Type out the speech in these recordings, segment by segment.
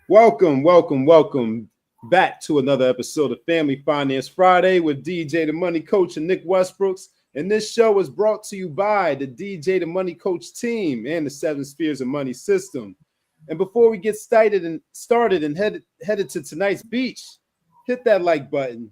Welcome back to another episode of Family Finance Friday with DJ the Money Coach and Nick Westbrooks. And this show is brought to you by the DJ the Money Coach team and the Seven Spheres of Money system. And before we get started and headed to tonight's beach, hit that like button,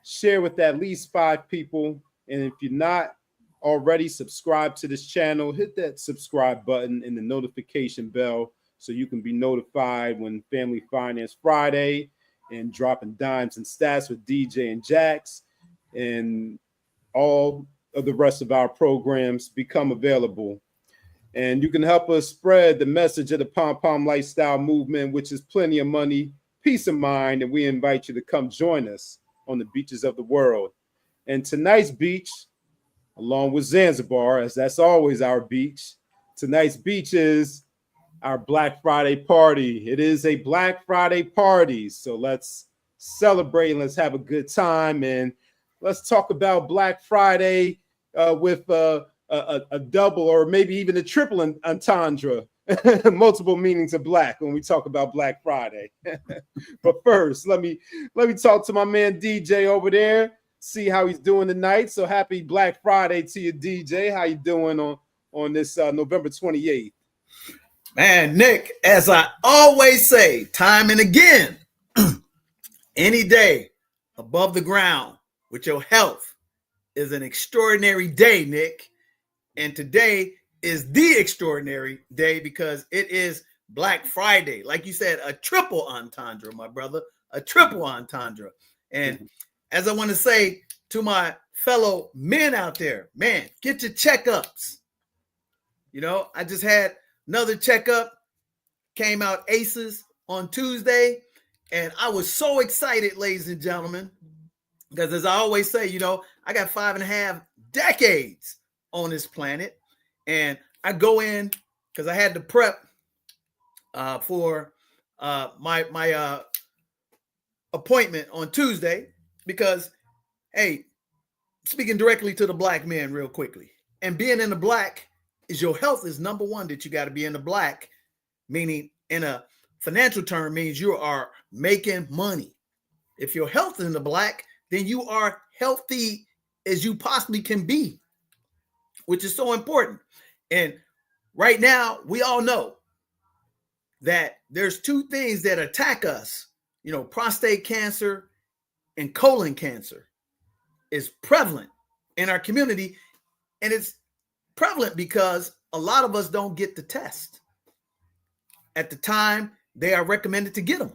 share with at least 5 people. And if you're not already subscribed to this channel, hit that subscribe button and the notification bell so you can be notified when Family Finance Friday and dropping dimes and stats with DJ and Jax and all of the rest of our programs become available. And you can help us spread the message of the P.O.M.P.O.M lifestyle movement, which is plenty of money, peace of mind, and we invite you to come join us on the beaches of the world. And tonight's beach, along with Zanzibar, as that's always our beach, tonight's beach is our Black Friday party. It is a Black Friday party. So let's celebrate and let's have a good time. And let's talk about Black Friday with a double or maybe even a triple entendre, multiple meanings of black when we talk about Black Friday. But first, let me talk to my man DJ over there, see how he's doing tonight. So happy Black Friday to you, DJ. How you doing on this November 28th? Man, Nick, as I always say, time and again, any day above the ground with your health is an extraordinary day, Nick. And today is the extraordinary day because it is Black Friday. Like you said, a triple entendre, my brother, a triple entendre. And as I want to say to my fellow men out there, man, get your checkups. You know, I just had another checkup, came out aces on Tuesday, and I was so excited, ladies and gentlemen, because as I always say, you know, I got 5.5 decades on this planet, and I go in because I had to prep for my appointment on Tuesday because, hey, speaking directly to the black men real quickly, and being in the black is your health is number one that you got to be in the black, meaning in a financial term means you are making money. If your health is in the black, then you are healthy as you possibly can be, which is so important. And right now, we all know that there's 2 things that attack us, you know, prostate cancer and colon cancer is prevalent in our community. And it's prevalent because a lot of us don't get the test at the time they are recommended to get them.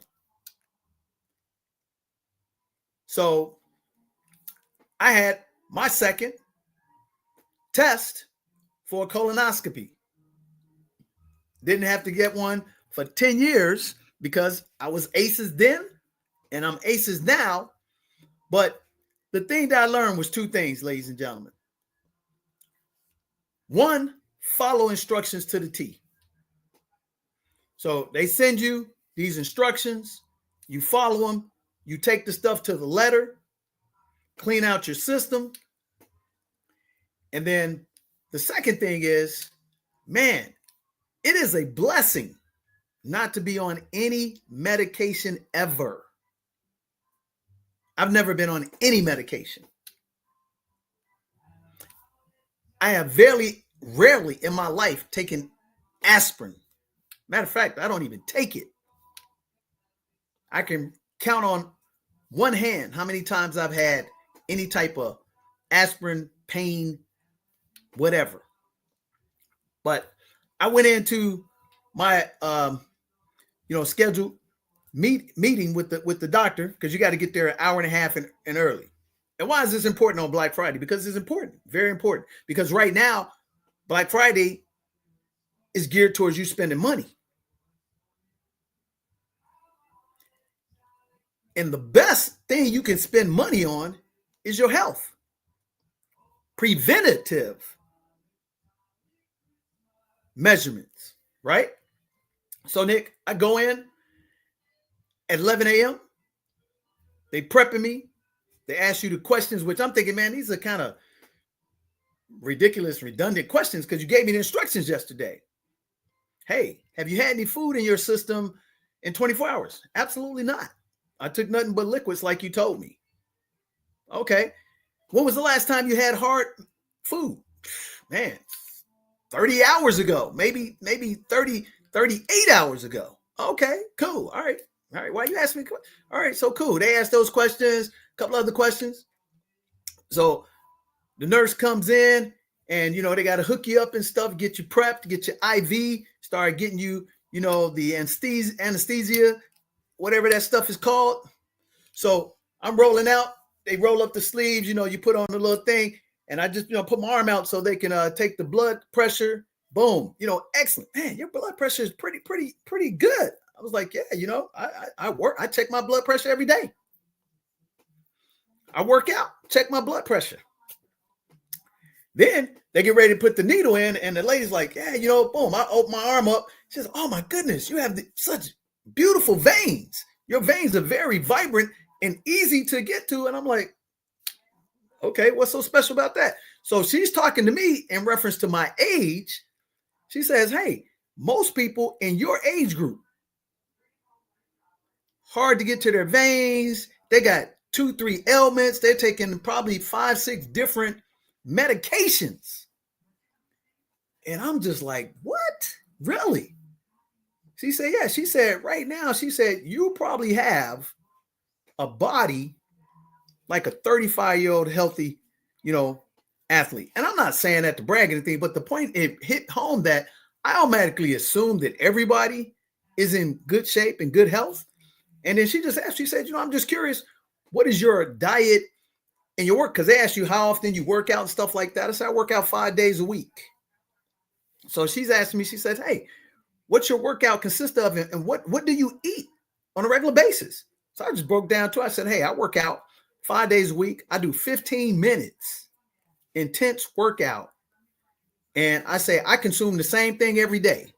So I had my second test for a colonoscopy. Didn't have to get one for 10 years because I was aces then and I'm aces now. But the thing that I learned was 2 things, ladies and gentlemen. 1, follow instructions to the T. So they send you these instructions, you follow them, you take the stuff to the letter, clean out your system. And then the second thing is, man, it is a blessing not to be on any medication ever. I've never been on any medication. I have rarely in my life taken aspirin. Matter of fact, I don't even take it. I can count on one hand how many times I've had any type of aspirin, pain, whatever. But I went into my scheduled meeting with the doctor because you got to get there an hour and a half and early. And why is this important on Black Friday? Because it's important, very important. Because right now, Black Friday is geared towards you spending money. And the best thing you can spend money on is your health. Preventative measurements, right? So, Nick, I go in at 11 a.m. They prepping me. They ask you the questions, which I'm thinking, man, these are kind of ridiculous, redundant questions because you gave me the instructions yesterday. Hey, have you had any food in your system in 24 hours? Absolutely not. I took nothing but liquids like you told me. Okay. When was the last time you had hard food? Man, 30 hours ago, maybe 38 hours ago. Okay, cool. All right. Why you asking me? All right, so cool. They asked those questions, a couple other questions. So the nurse comes in and, they got to hook you up and stuff, get you prepped, get your IV, start getting you, the anesthesia, whatever that stuff is called. So I'm rolling out. They roll up the sleeves, you put on the little thing. And I just, put my arm out so they can take the blood pressure. Boom. Excellent. Man, your blood pressure is pretty good. I was like, yeah, I check my blood pressure every day. I work out, check my blood pressure. Then they get ready to put the needle in, and the lady's like, yeah, boom. I open my arm up. She says, oh my goodness, you have such beautiful veins. Your veins are very vibrant and easy to get to. And I'm like, okay, what's so special about that? So she's talking to me in reference to my age. She says, hey, most people in your age group, hard to get to their veins. They got 2-3 ailments. They're taking probably 5-6 different medications. And I'm just like, what? Really? She said, yeah. She said, right now, she said, you probably have a body like a 35-year-old healthy, athlete. And I'm not saying that to brag or anything, but the point, it hit home that I automatically assumed that everybody is in good shape and good health. And then she just asked, she said, I'm just curious, what is your diet and your work? Because they asked you how often you work out and stuff like that. I said, I work out 5 days a week. So she's asking me, she says, hey, what's your workout consist of? And what do you eat on a regular basis? So I just broke down to it. I said, hey, I work out 5 days a week. I do 15 minutes intense workout. And I say, I consume the same thing every day.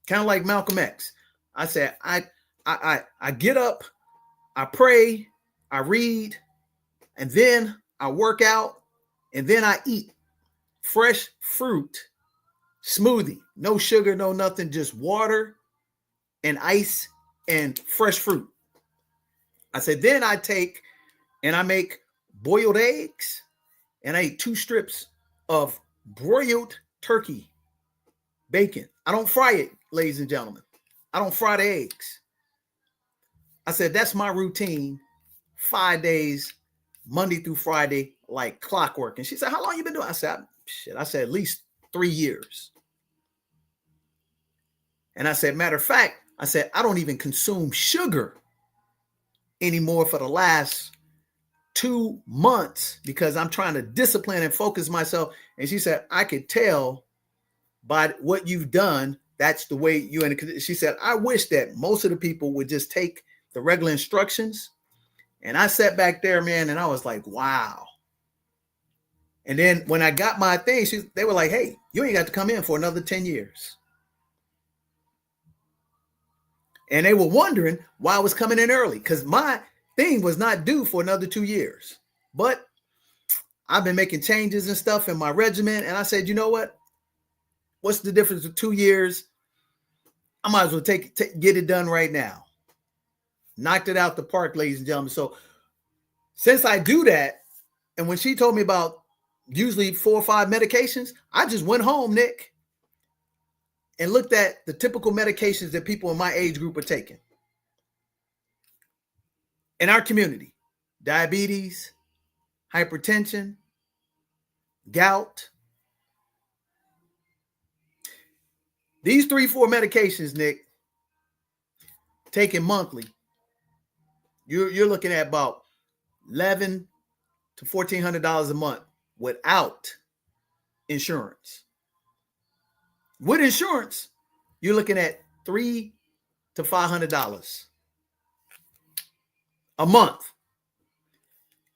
Kind of like Malcolm X. I said, I get up, I pray, I read, and then I work out, and then I eat fresh fruit smoothie. No sugar, no nothing, just water and ice and fresh fruit. I said, then I take and I make boiled eggs, and I eat 2 strips of broiled turkey bacon. I don't fry it, ladies and gentlemen. I don't fry the eggs. I said, that's my routine, 5 days, Monday through Friday, like clockwork. And she said, how long you been doing? I said, at least 3 years. And I said, matter of fact, I said, I don't even consume sugar anymore for the last 2 months because I'm trying to discipline and focus myself. And she said, I could tell by what you've done, that's the way you and she said, I wish that most of the people would just take the regular instructions. And I sat back there, man, and I was like, wow. And then when I got my thing, they were like, hey, you ain't got to come in for another 10 years. And they were wondering why I was coming in early because my thing was not due for another 2 years. But I've been making changes and stuff in my regimen. And I said, you know what? What's the difference with 2 years? I might as well get it done right now. Knocked it out the park, ladies and gentlemen. So since I do that, and when she told me about usually 4 or 5 medications, I just went home, Nick, and looked at the typical medications that people in my age group are taking. In our community, diabetes, hypertension, gout. These 3-4 medications, Nick, taken monthly, you're looking at about $1,100 to $1,400 a month without insurance. With insurance, you're looking at $300 to $500 a month.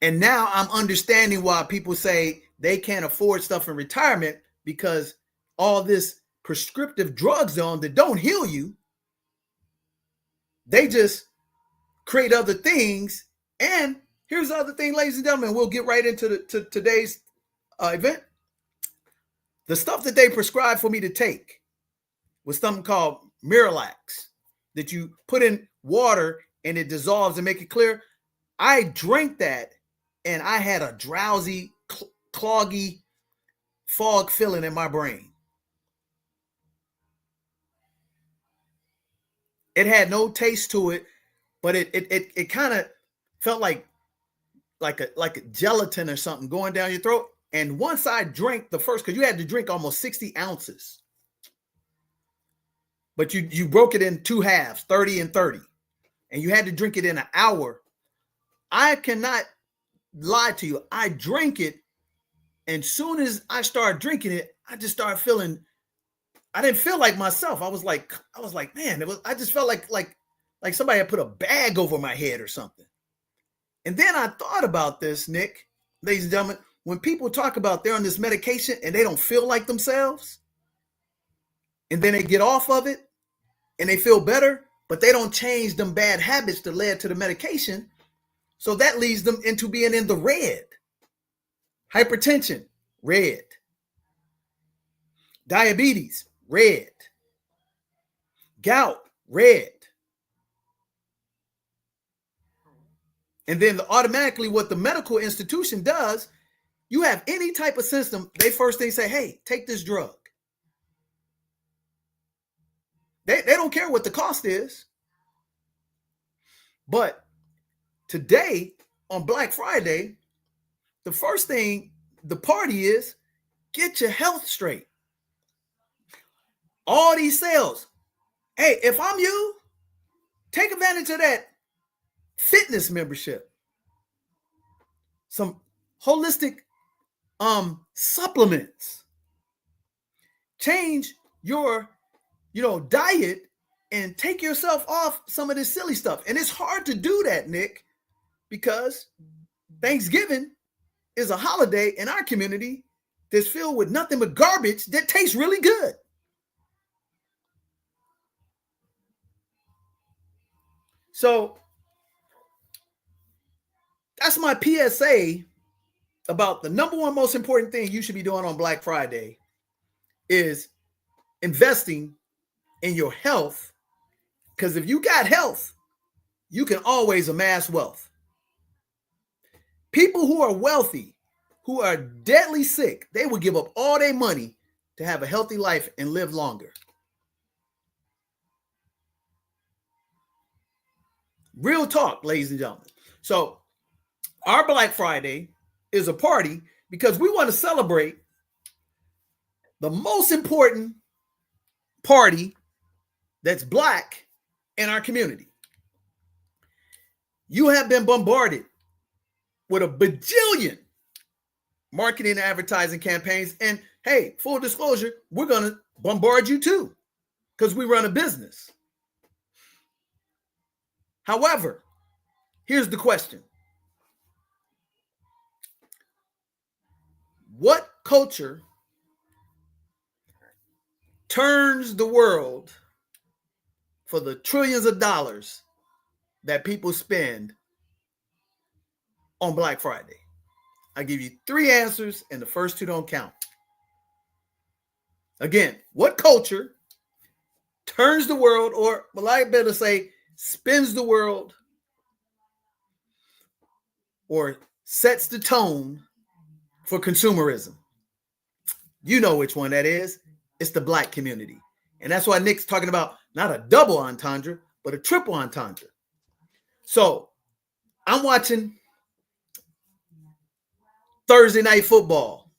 And now I'm understanding why people say they can't afford stuff in retirement because all this prescriptive drugs on that don't heal you, they just create other things. And here's the other thing, ladies and gentlemen, we'll get right into today's event. The stuff that they prescribed for me to take was something called Miralax. that you put in water and it dissolves and make it clear. I drank that and I had a drowsy, cloggy fog feeling in my brain. It had no taste to it, but it kind of felt like a gelatin or something going down your throat. And once I drank the first, because you had to drink almost 60 ounces, but you broke it in two halves, 30 and 30, and you had to drink it in an hour. I cannot lie to you. I drank it, and soon as I started drinking it, I just started feeling. I didn't feel like myself. I was like, man, I just felt like somebody had put a bag over my head or something. And then I thought about this, Nick, ladies and gentlemen, when people talk about they're on this medication and they don't feel like themselves, and then they get off of it and they feel better, but they don't change them bad habits that led to the medication. So that leads them into being in the red. Hypertension, red. Diabetes, red. Gout, red. And then automatically what the medical institution does, you have any type of symptom, they first thing say, hey, take this drug. They don't care what the cost is. But today on Black Friday, the first thing the party is, get your health straight. All these sales. Hey, if I'm you, take advantage of that fitness membership. Some holistic supplements. Change your diet and take yourself off some of this silly stuff. And it's hard to do that, Nick, because Thanksgiving is a holiday in our community that's filled with nothing but garbage that tastes really good. So that's my PSA about the number one most important thing you should be doing on Black Friday is investing in your health. Because if you got health, you can always amass wealth. People who are wealthy, who are deadly sick, they will give up all their money to have a healthy life and live longer. Real talk, ladies and gentlemen. So our Black Friday is a party because we want to celebrate the most important party that's Black in our community. You have been bombarded with a bajillion marketing and advertising campaigns. And hey, full disclosure, we're going to bombard you too because we run a business. However, here's the question. What culture turns the world for the trillions of dollars that people spend on Black Friday? I give you 3 answers and the first 2 don't count. Again, what culture turns the world, or well, I better say spins the world, or sets the tone for consumerism? You know which one that is. It's the Black community. And that's why Nick's talking about not a double entendre, but a triple entendre. So I'm watching Thursday night football.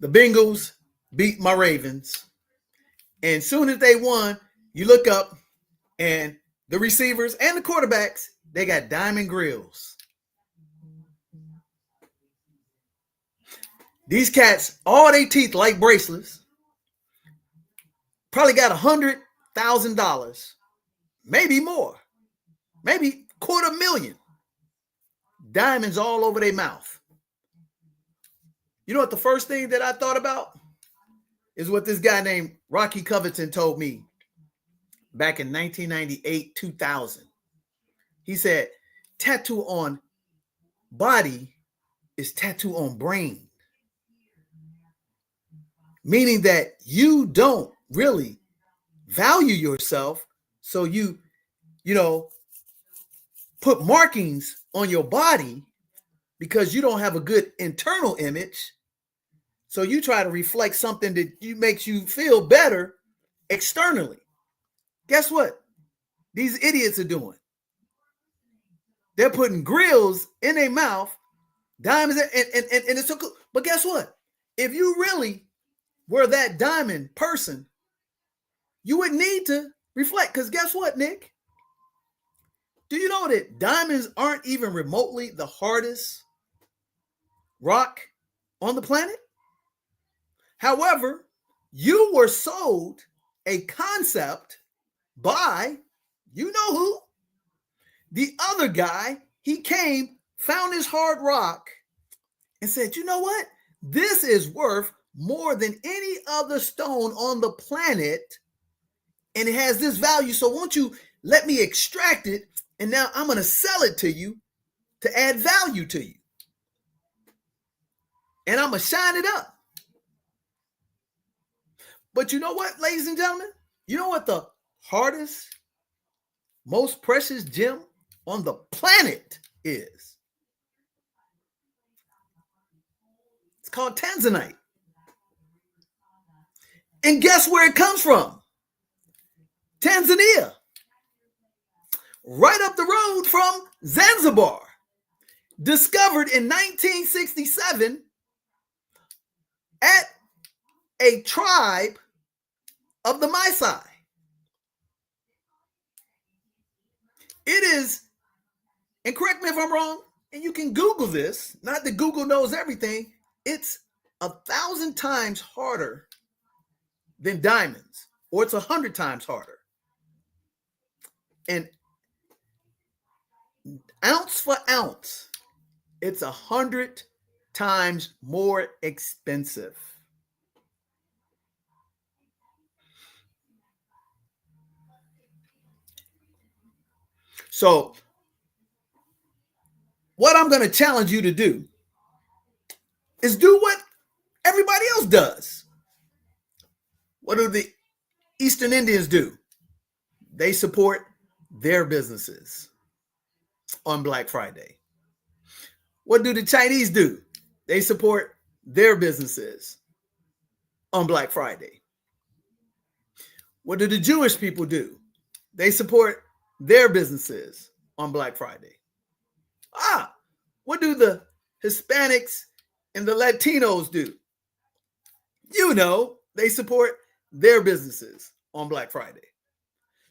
The Bengals beat my Ravens. And soon as they won, you look up and the receivers and the quarterbacks, they got diamond grills. These cats, all their teeth like bracelets, probably got $100,000, maybe more, maybe $250,000 diamonds all over their mouth. You know what the first thing that I thought about is what this guy named Rocky Covington told me back in 1998, 2000. He said, tattoo on body is tattoo on brain. Meaning that you don't really value yourself. So you put markings on your body because you don't have a good internal image. So you try to reflect something that makes you feel better externally. Guess what? These idiots are doing. They're putting grills in their mouth, diamonds, and it's so cool. But guess what? If you really were that diamond person, you would need to reflect. Because guess what, Nick? Do you know that diamonds aren't even remotely the hardest rock on the planet? However, you were sold a concept by, you know who? The other guy. He came, found his hard rock, and said, you know what? This is worth more than any other stone on the planet, and it has this value. So won't you let me extract it, and now I'm going to sell it to you to add value to you. And I'm going to shine it up. But you know what, ladies and gentlemen? You know what the hardest, most precious gem on the planet is? It's called tanzanite. And guess where it comes from? Tanzania. Right up the road from Zanzibar. Discovered in 1967 at a tribe of the Maasai. It is, and correct me if I'm wrong, and you can Google this, not that Google knows everything, it's 1,000 times harder than diamonds, or it's 100 times harder. And ounce for ounce, it's 100 times more expensive. So what I'm going to challenge you to do is do what everybody else does. What do the Eastern Indians do? They support their businesses on Black Friday. What do the Chinese do? They support their businesses on Black Friday. What do the Jewish people do? They support their businesses on Black Friday. What do the Hispanics and the Latinos do? You know, they support their businesses on Black Friday.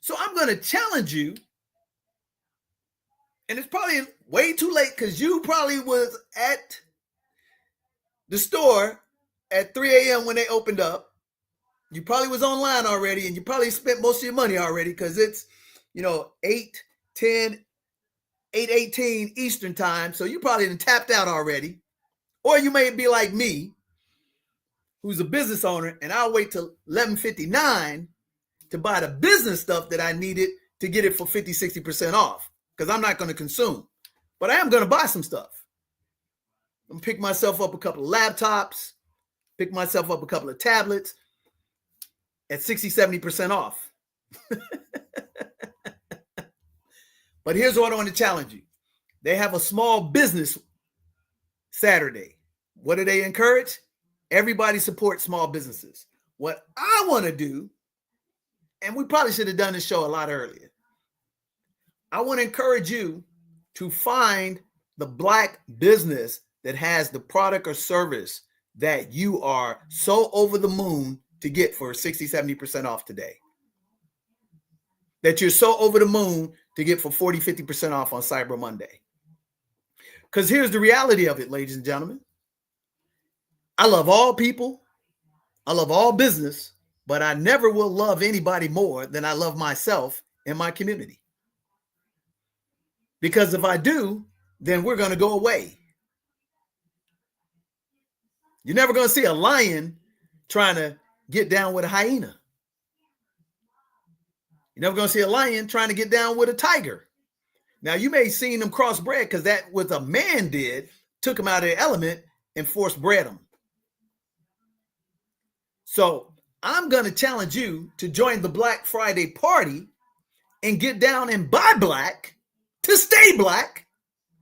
So I'm going to challenge you, and it's probably way too late because you probably was at the store at 3 a.m. when they opened up. You probably was online already, and you probably spent most of your money already because it's, 8:18 Eastern time. So you probably done tapped out already. Or you may be like me, who's a business owner, and I'll wait till 11:59 to buy the business stuff that I needed to get it for 50, 60% off because I'm not going to consume. But I am going to buy some stuff. I'm going to pick myself up a couple of laptops, pick myself up a couple of tablets at 60, 70% off. But here's what I want to challenge you. They have a small business Saturday. What do they encourage? Everybody supports small businesses. What I want to do, and we probably should have done this show a lot earlier, I want to encourage you to find the Black business that has the product or service that you are so over the moon to get for 60, 70% off today. That you're so over the moon to get for 40, 50% off on Cyber Monday. Because here's the reality of it, ladies and gentlemen. I love all people. I love all business, but I never will love anybody more than I love myself and my community. Because if I do, then we're going to go away. You're never going to see a lion trying to get down with a hyena. You're never going to see a lion trying to get down with a tiger. Now, you may have seen them crossbred because that what a man did, took him out of their element and force bred them. So I'm going to challenge you to join the Black Friday party and get down and buy black to stay black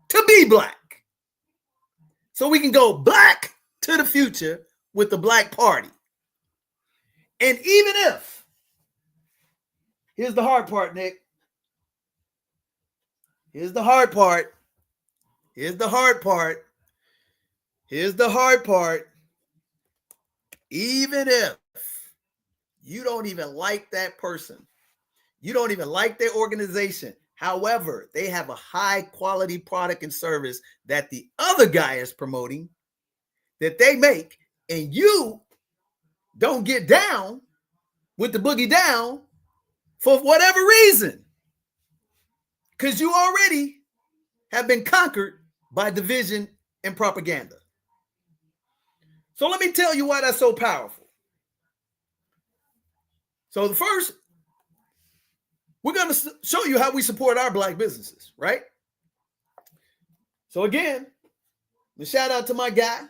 to be black. So we can go black to the future with the Black Party. And even if, here's the hard part, Nick. Here's the hard part. Here's the hard part. Here's the hard part. Even if you don't even like that person, you don't even like their organization, however, they have a high quality product and service that the other guy is promoting, that they make, and you don't get down with the boogie down for whatever reason, because you already have been conquered by division and propaganda. So let me tell you why that's so powerful. So the first, we're going to show you how we support our black businesses, right? So again, the shout out to my guy,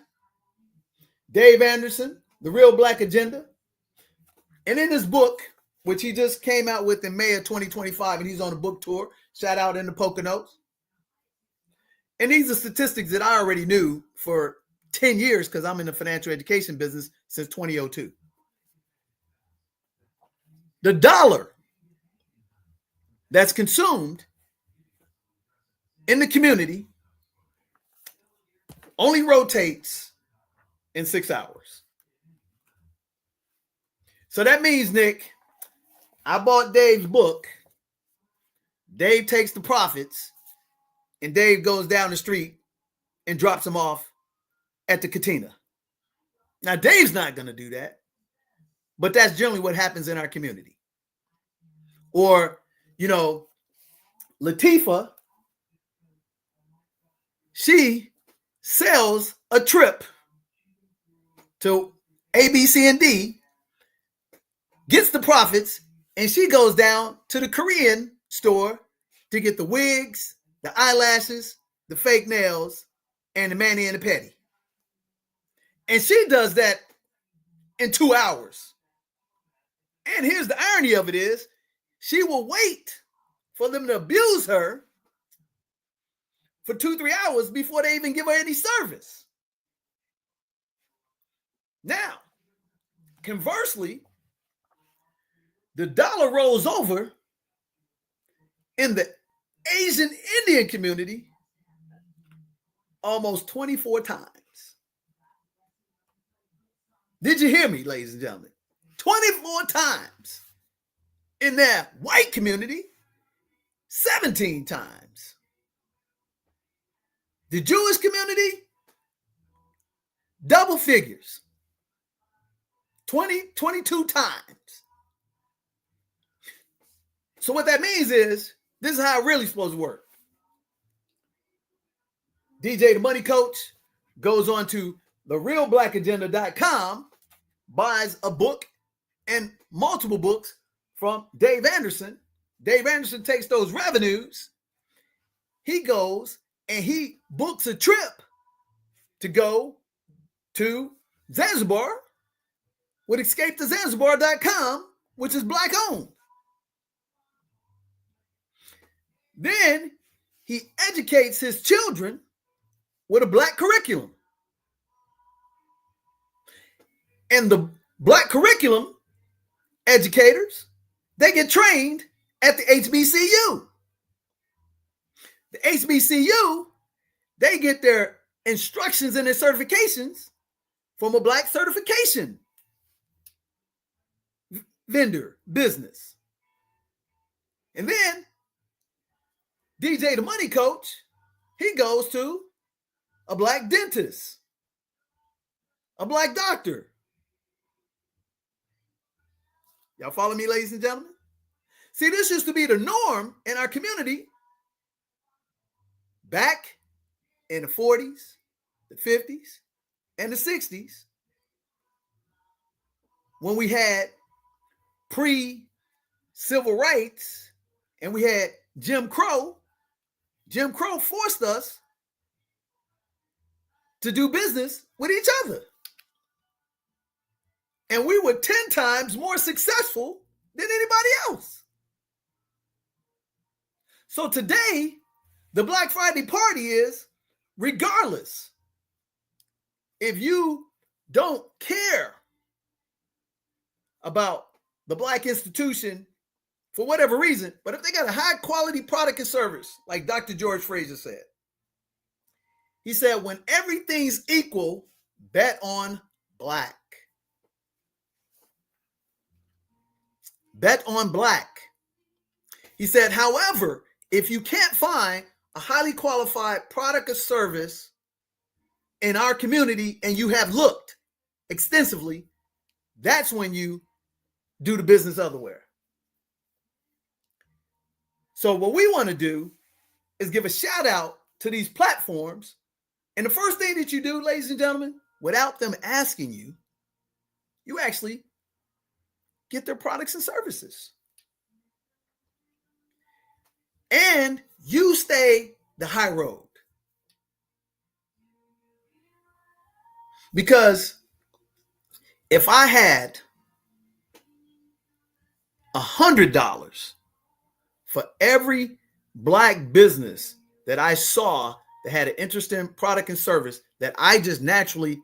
Dave Anderson, The Real Black Agenda. And in his book, which he just came out with in May of 2025, and he's on a book tour, shout out in the Poconos. And these are statistics that I already knew for 10 years because I'm in the financial education business since 2002. The dollar that's consumed in the community only rotates in 6 hours. So that means, Nick, I bought Dave's book. Dave takes the profits, and Dave goes down the street and drops them off at the Katina. Now, Dave's not going to do that, but that's generally what happens in our community. Or, you know, Latifah, she sells a trip to A, B, C, and D, gets the profits, and she goes down to the Korean store to get the wigs, the eyelashes, the fake nails, and the mani and the pedi. And she does that in 2 hours. And here's the irony of it is, she will wait for them to abuse her for 2-3 hours before they even give her any service. Now, conversely, the dollar rolls over in the Asian Indian community almost 24 times. Did you hear me, ladies and gentlemen? 24 times. In their white community, 17 times. The Jewish community, double figures. 22 times. So what that means is, this is how it really supposed to work. DJ the Money Coach goes on to therealblackagenda.com, buys a book and multiple books from Dave Anderson. Dave Anderson takes those revenues. He goes and he books a trip to go to Zanzibar with escapetozanzibar.com, which is black owned. Then he educates his children with a black curriculum. And the black curriculum educators, they get trained at the HBCU. The HBCU, they get their instructions and their certifications from a black certification vendor business. And then DJ the Money Coach, he goes to a black dentist, a black doctor. Y'all follow me, ladies and gentlemen? See, this used to be the norm in our community back in the 40s, the 50s, and the 60s, when we had pre-civil rights and we had Jim Crow. Jim Crow forced us to do business with each other. And we were 10 times more successful than anybody else. So today, the Black Friday party is, regardless, if you don't care about the Black institution for whatever reason, but if they got a high quality product and service, like Dr. George Fraser said, he said, when everything's equal, bet on Black. Bet on Black. He said, however, if you can't find a highly qualified product or service in our community and you have looked extensively, that's when you do the business otherwhere. So what we want to do is give a shout out to these platforms. And the first thing that you do, ladies and gentlemen, without them asking you, you actually get their products and services. And you stay the high road. Because if I had $100 for every Black business that I saw that had an interesting product and service that I just naturally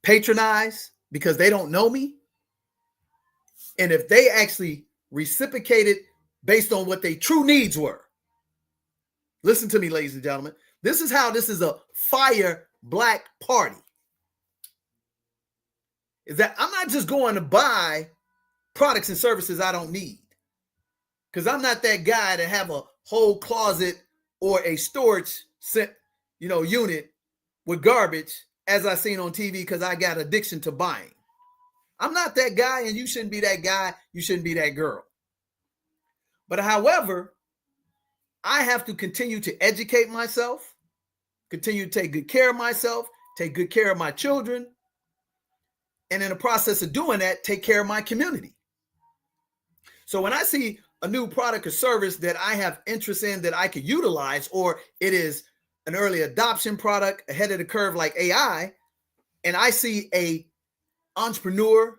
patronize because they don't know me, and if they actually reciprocated based on what their true needs were. Listen to me, ladies and gentlemen. This is how this is a fire Black party. Is that I'm not just going to buy products and services I don't need. Because I'm not that guy to have a whole closet or a storage unit with garbage, as I seen on TV, because I got addiction to buying. I'm not that guy, and you shouldn't be that guy. You shouldn't be that girl. But however, I have to continue to educate myself, continue to take good care of myself, take good care of my children, and in the process of doing that, take care of my community. So when I see a new product or service that I have interest in that I could utilize, or it is an early adoption product ahead of the curve like AI, and I see a entrepreneur,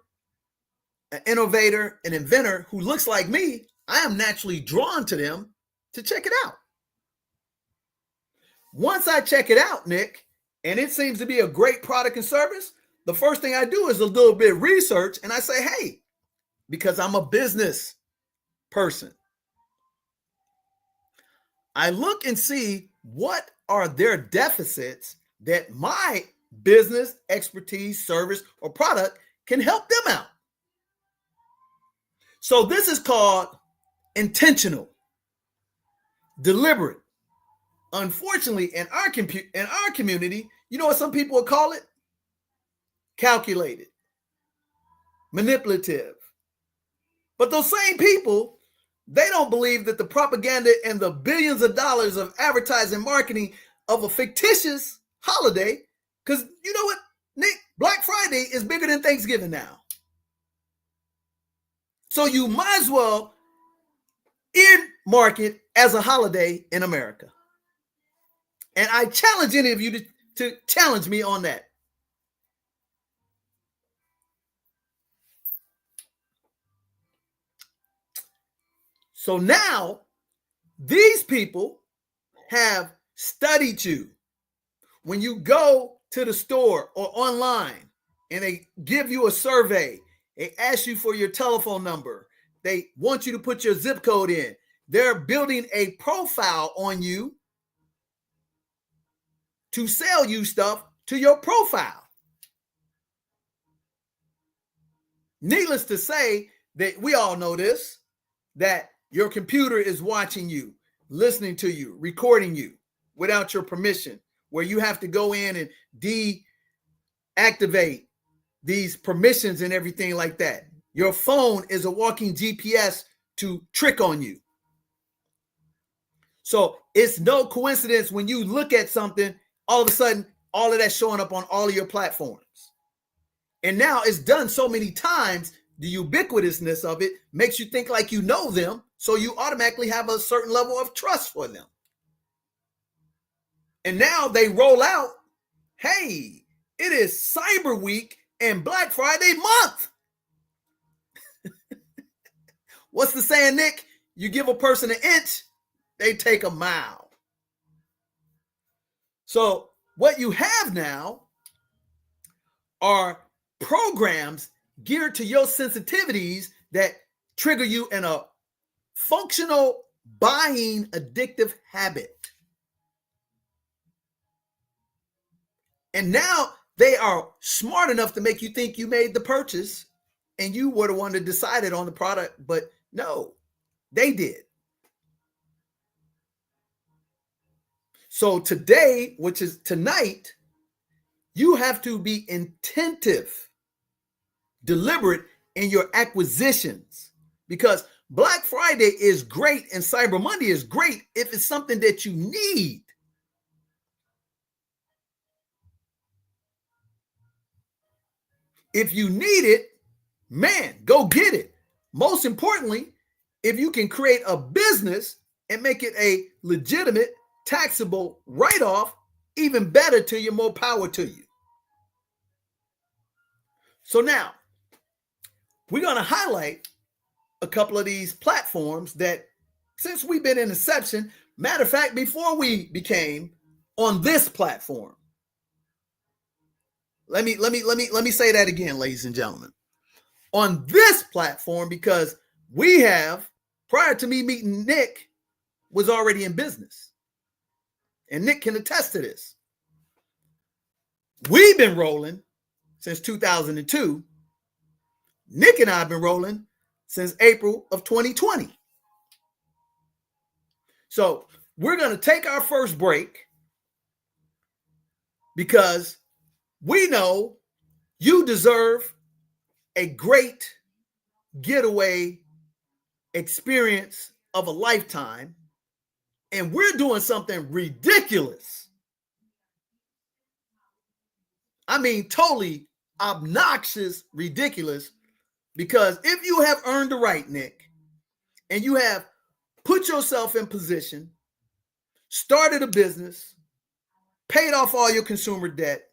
an innovator, an inventor who looks like me, I am naturally drawn to them to check it out. Once I check it out, Nick, and it seems to be a great product and service, the first thing I do is a little bit of research, and I say, hey, because I'm a business person, I look and see what are their deficits that my business, expertise, service, or product can help them out. So this is called intentional, deliberate. Unfortunately, in our community, you know what some people would call it? Calculated, manipulative. But those same people, they don't believe that the propaganda and the billions of dollars of advertising marketing of a fictitious holiday, because you know what, Nick, Black Friday is bigger than Thanksgiving now. So you might as well earmark it as a holiday in America. And I challenge any of you to challenge me on that. So now these people have studied you. When you go to the store or online and they give you a survey, they ask you for your telephone number, they want you to put your zip code in. They're building a profile on you to sell you stuff to your profile. Needless to say, that we all know this, that your computer is watching you, listening to you, recording you without your permission, where you have to go in and deactivate these permissions and everything like that. Your phone is a walking GPS to trick on you. So it's no coincidence when you look at something, all of a sudden, all of that showing up on all of your platforms. And now it's done so many times, the ubiquitousness of it makes you think like you know them, so you automatically have a certain level of trust for them. And now they roll out, hey, it is Cyber Week and Black Friday month. What's the saying, Nick? You give a person an inch, they take a mile. So what you have now are programs geared to your sensitivities that trigger you in a functional buying addictive habit. And now they are smart enough to make you think you made the purchase and you were the one that decided on the product, but no, they did. So today, which is tonight, you have to be intentive, deliberate in your acquisitions, because Black Friday is great and Cyber Monday is great if it's something that you need. If you need it, man, go get it. Most importantly, if you can create a business and make it a legitimate, taxable write-off, even better to you, more power to you. So now, we're going to highlight a couple of these platforms that, since we've been in inception, matter of fact, before we became on this platform. Let me say that again, ladies and gentlemen. On this platform, because we have, prior to me meeting Nick, was already in business. And Nick can attest to this. We've been rolling since 2002. Nick and I have been rolling since April of 2020. So we're going to take our first break because we know you deserve a great getaway experience of a lifetime. And we're doing something ridiculous. I mean, totally obnoxious, ridiculous. Because if you have earned the right, Nick, and you have put yourself in position, started a business, paid off all your consumer debt,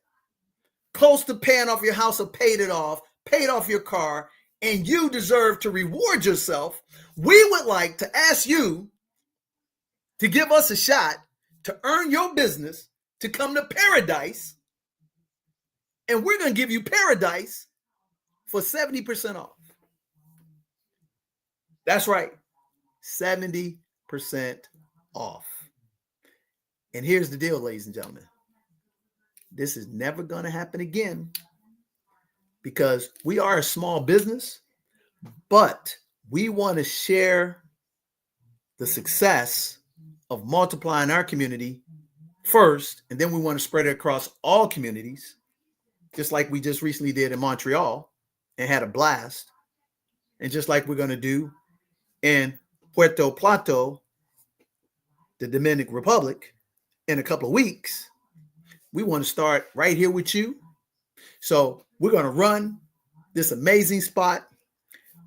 close to paying off your house or paid off your car, and you deserve to reward yourself, we would like to ask you to give us a shot to earn your business, to come to paradise, and we're going to give you paradise for 70% off. That's right, 70% off. And here's the deal, ladies and gentlemen. This is never going to happen again because we are a small business, but we want to share the success of multiplying our community first, and then we want to spread it across all communities, just like we just recently did in Montreal and had a blast, and just like we're going to do in Puerto Plata, the Dominican Republic, in a couple of weeks. We want to start right here with you. So we're going to run this amazing spot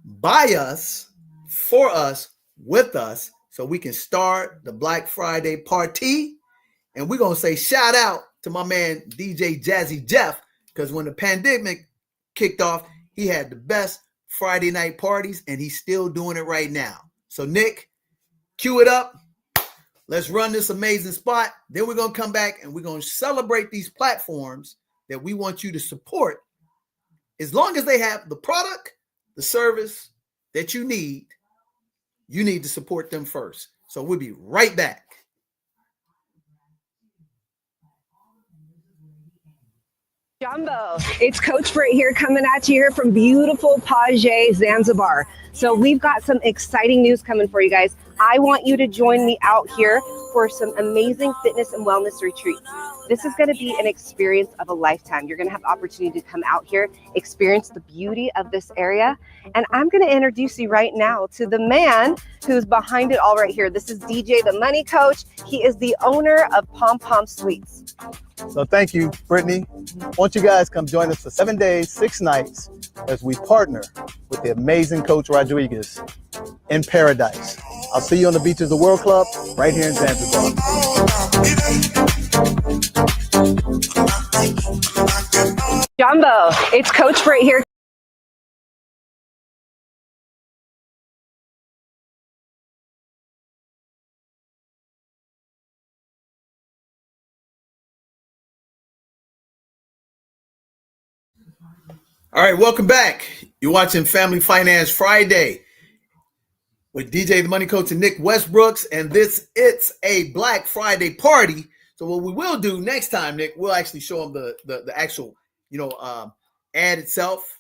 by us, for us, with us, so we can start the Black Friday party. And we're going to say shout out to my man, DJ Jazzy Jeff, because when the pandemic kicked off, he had the best Friday night parties, and he's still doing it right now. So Nick, cue it up. Let's run this amazing spot. Then we're going to come back and we're going to celebrate these platforms that we want you to support. As long as they have the product, the service that you need to support them first. So we'll be right back. Jumbo, it's Coach Britt here coming at you here from beautiful Paje, Zanzibar. So we've got some exciting news coming for you guys. I want you to join me out here for some amazing fitness and wellness retreats. This is going to be an experience of a lifetime. You're going to have the opportunity to come out here, experience the beauty of this area. And I'm going to introduce you right now to the man who's behind it all right here. This is DJ, the Money Coach. He is the owner of P.O.M-P.O.M Suites. So thank you, Brittany. Won't you guys come join us for 7 days, 6 nights as we partner with the amazing Coach Rodriguez in paradise. I'll see you on the beaches of World Club right here in Zanzibar. Jumbo, it's Coach Britt here. All right, welcome back. You're watching Family Finance Friday with DJ the Money Coach and Nick Westbrooks, and it's a Black Friday party. So what we will do next time, Nick, we'll actually show them the actual, ad itself.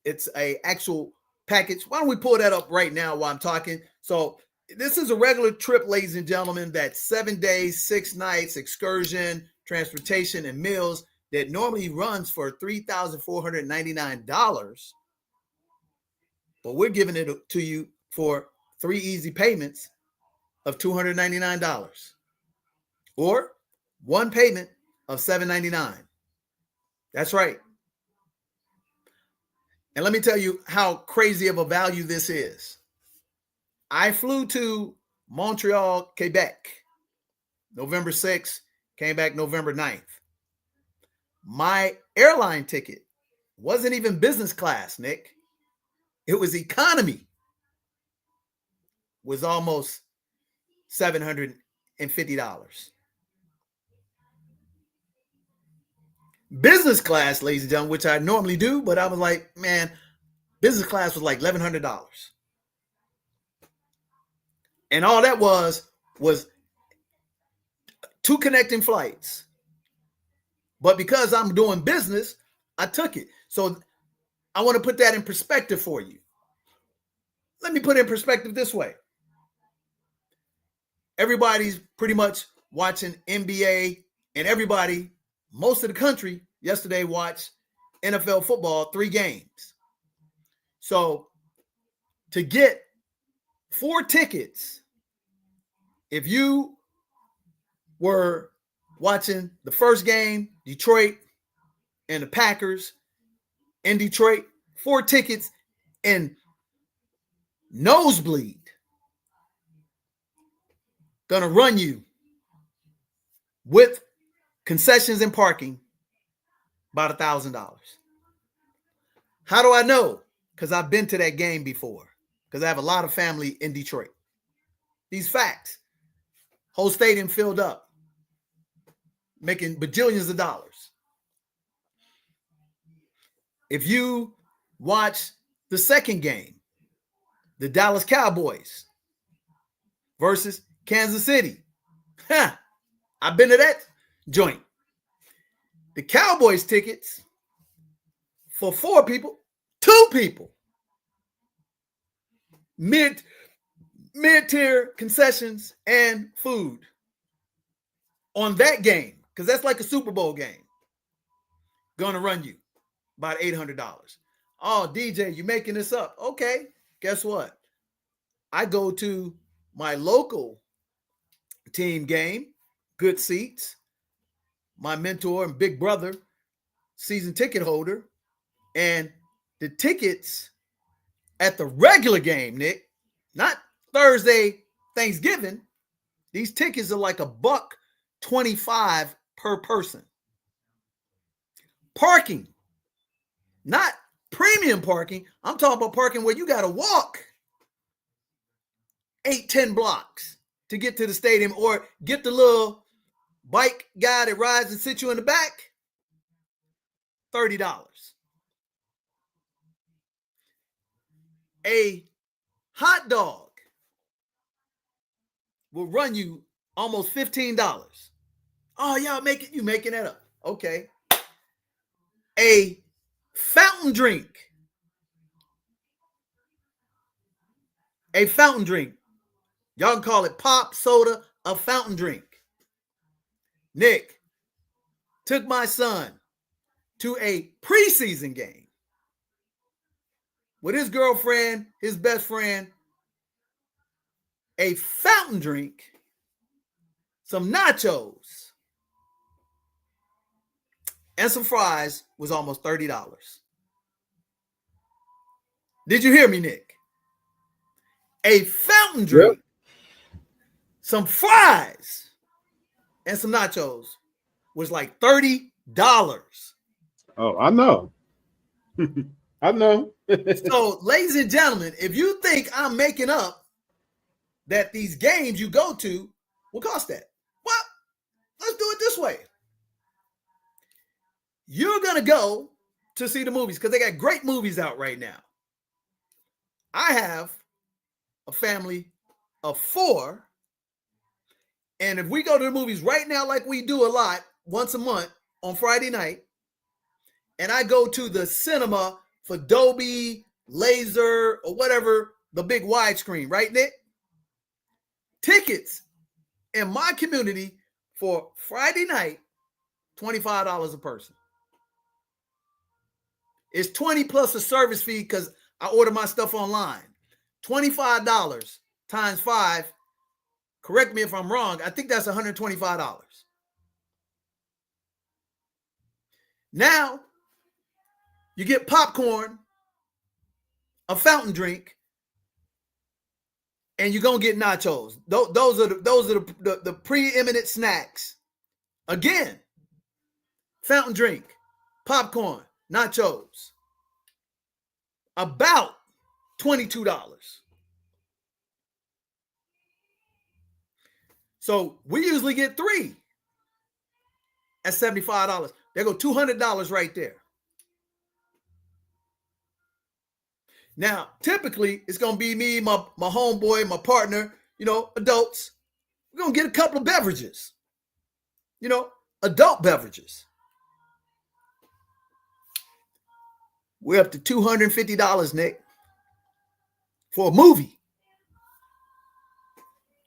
It's a actual package. Why don't we pull that up right now while I'm talking? So this is a regular trip, ladies and gentlemen. That's 7 days, 6 nights, excursion, transportation, and meals that normally runs for $3,499. But we're giving it to you for 3 easy payments of $299 or 1 payment of $799. That's right. And let me tell you how crazy of a value this is. I flew to Montreal, Quebec, November 6th, came back November 9th. My airline ticket wasn't even business class, Nick. It was economy. Was almost $750. Business class, ladies and gentlemen, which I normally do, but I was like, man, business class was like $1,100. And all that was 2 connecting flights. But because I'm doing business, I took it. So I want to put that in perspective for you. Let me put it in perspective this way. Everybody's pretty much watching NBA, and everybody, most of the country, yesterday watched NFL football, 3 games. So to get 4 tickets, if you were watching the first game, Detroit and the Packers in Detroit, 4 tickets and nosebleed, gonna run you with concessions and parking about $1,000. How do I know? Because I've been to that game before, because I have a lot of family in Detroit. These facts. Whole stadium filled up, making bajillions of dollars. If you watch the second game, the Dallas Cowboys versus Kansas City, I've been to that joint. The Cowboys tickets for 4 people, 2 people. Mid-tier concessions and food on that game, because that's like a Super Bowl game. Gonna run you about $800. Oh, DJ, you're making this up. Okay, guess what? I go to my local team game, good seats. My mentor and big brother, season ticket holder, and the tickets at the regular game, Nick, not Thursday Thanksgiving, these tickets are like $125 per person. Parking, not premium parking. I'm talking about parking where you got to walk 8-10 blocks to get to the stadium, or get the little bike guy that rides and sits you in the back. $30. A hot dog will run you almost $15. Oh, y'all you making that up. Okay. A fountain drink. Y'all can call it pop, soda, a fountain drink. Nick took my son to a preseason game with his girlfriend, his best friend, a fountain drink, some nachos, and some fries was almost $30. Did you hear me, Nick? A fountain drink, some fries, and some nachos was like $30. Oh, I know. I know. So, ladies and gentlemen, if you think I'm making up that these games you go to will cost that, well, let's do it this way. You're going to go to see the movies because they got great movies out right now. I have a family of 4. And if we go to the movies right now, like we do a lot once a month on Friday night, and I go to the cinema for Dolby, Laser, or whatever, the big widescreen, right, Nick? Tickets in my community for Friday night, $25 a person. It's $20 plus a service fee because I order my stuff online. $25 times 5. Correct me if I'm wrong. I think that's $125. Now, you get popcorn, a fountain drink, and you're going to get nachos. Those are the preeminent snacks. Again, fountain drink, popcorn, nachos. About $22. So we usually get 3 at $75. There go $200 right there. Now, typically, it's going to be me, my homeboy, my partner, adults. We're going to get a couple of beverages, adult beverages. We're up to $250, Nick, for a movie.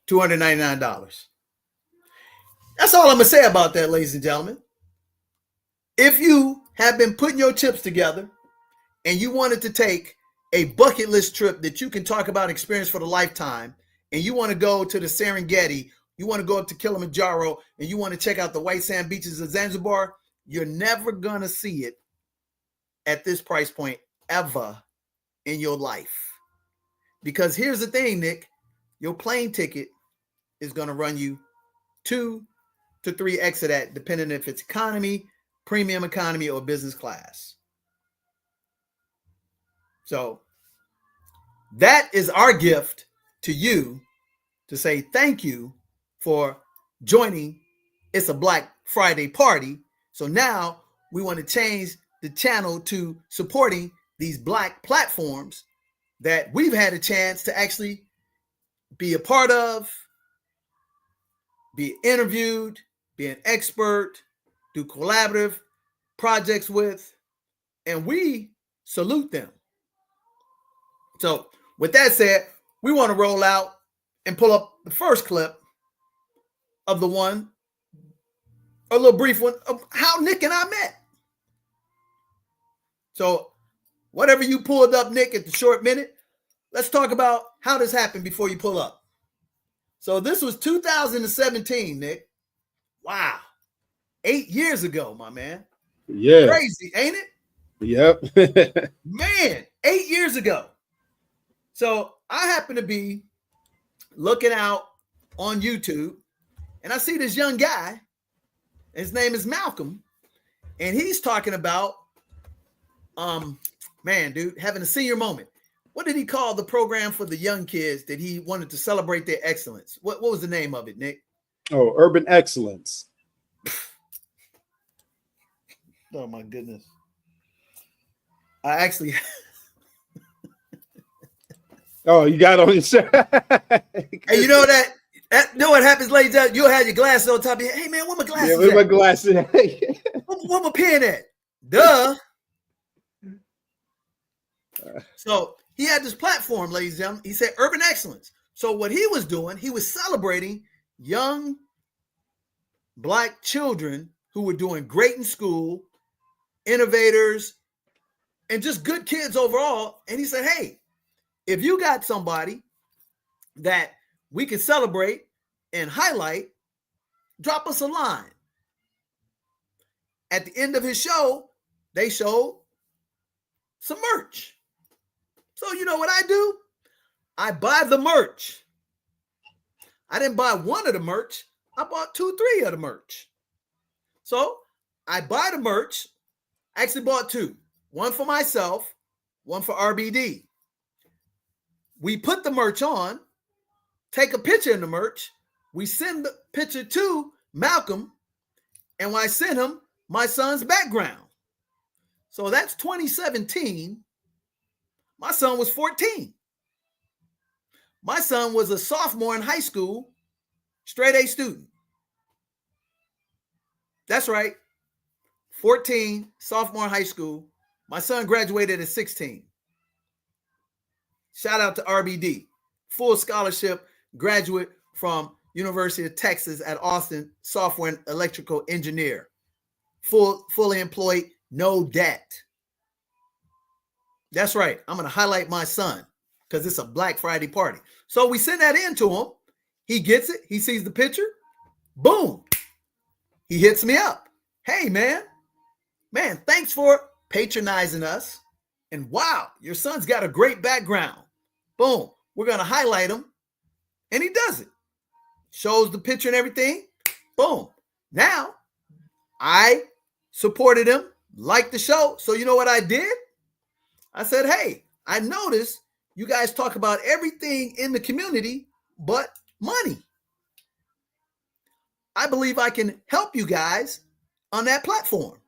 $299. That's all I'm going to say about that, ladies and gentlemen. If you have been putting your chips together and you wanted to take a bucket list trip that you can talk about experience for the lifetime, and you want to go to the Serengeti, you want to go up to Kilimanjaro, and you want to check out the white sand beaches of Zanzibar, you're never going to see it at this price point ever in your life. Because here's the thing, Nick, your plane ticket is going to run you 2 to 3x of that, depending if it's economy, premium economy, or business class. So that is our gift to you to say thank you for joining It's a Black Friday party. So now we want to change the channel to supporting these Black platforms that we've had a chance to actually be a part of, be interviewed, be an expert, do collaborative projects with, and we salute them. So with that said, we want to roll out and pull up the first clip of the one, a little brief one of how Nick and I met. So whatever you pulled up, Nick, at the short minute, let's talk about how this happened before you pull up. So this was 2017, Nick. Wow. 8 years ago, my man. Yeah. Crazy, ain't it? Yep. Man, 8 years ago. So I happen to be looking out on YouTube, and I see this young guy. His name is Malcolm, and he's talking about, having a senior moment. What did he call the program for the young kids that he wanted to celebrate their excellence? What was the name of it, Nick? Oh, Urban Excellence. Oh, my goodness. I actually... Oh, you got on your shirt. Hey, you know that know what happens, ladies? You'll have your glasses on top of your head. Hey, man, where my glasses Yeah, where my glasses? where my pen at? Duh. So he had this platform, ladies and gentlemen. He said Urban Excellence. So what he was doing, he was celebrating young Black children who were doing great in school, innovators, and just good kids overall. And he said, hey, if you got somebody that we can celebrate and highlight, drop us a line. At the end of his show, they showed some merch. So you know what I do? I buy the merch. I didn't buy one of the merch. I bought 2, 3 of the merch. So I buy the merch. I actually bought 2. One for myself, one for RBD. We put the merch on, take a picture in the merch. We send the picture to Malcolm, and when I send him my son's background. So that's 2017. My son was 14. My son was a sophomore in high school, straight A student. That's right. 14, sophomore in high school. My son graduated at 16. Shout out to RBD. Full scholarship graduate from University of Texas at Austin, software and electrical engineer. Fully employed, no debt. That's right. I'm going to highlight my son because it's a Black Friday party. So we send that in to him. He gets it. He sees the picture. Boom. He hits me up. Hey, man, thanks for patronizing us. And wow, your son's got a great background. Boom. We're going to highlight him. And he does it. Shows the picture and everything. Boom. Now, I supported him, liked the show. So you know what I did? I said, hey, I noticed you guys talk about everything in the community but money. I believe I can help you guys on that platform.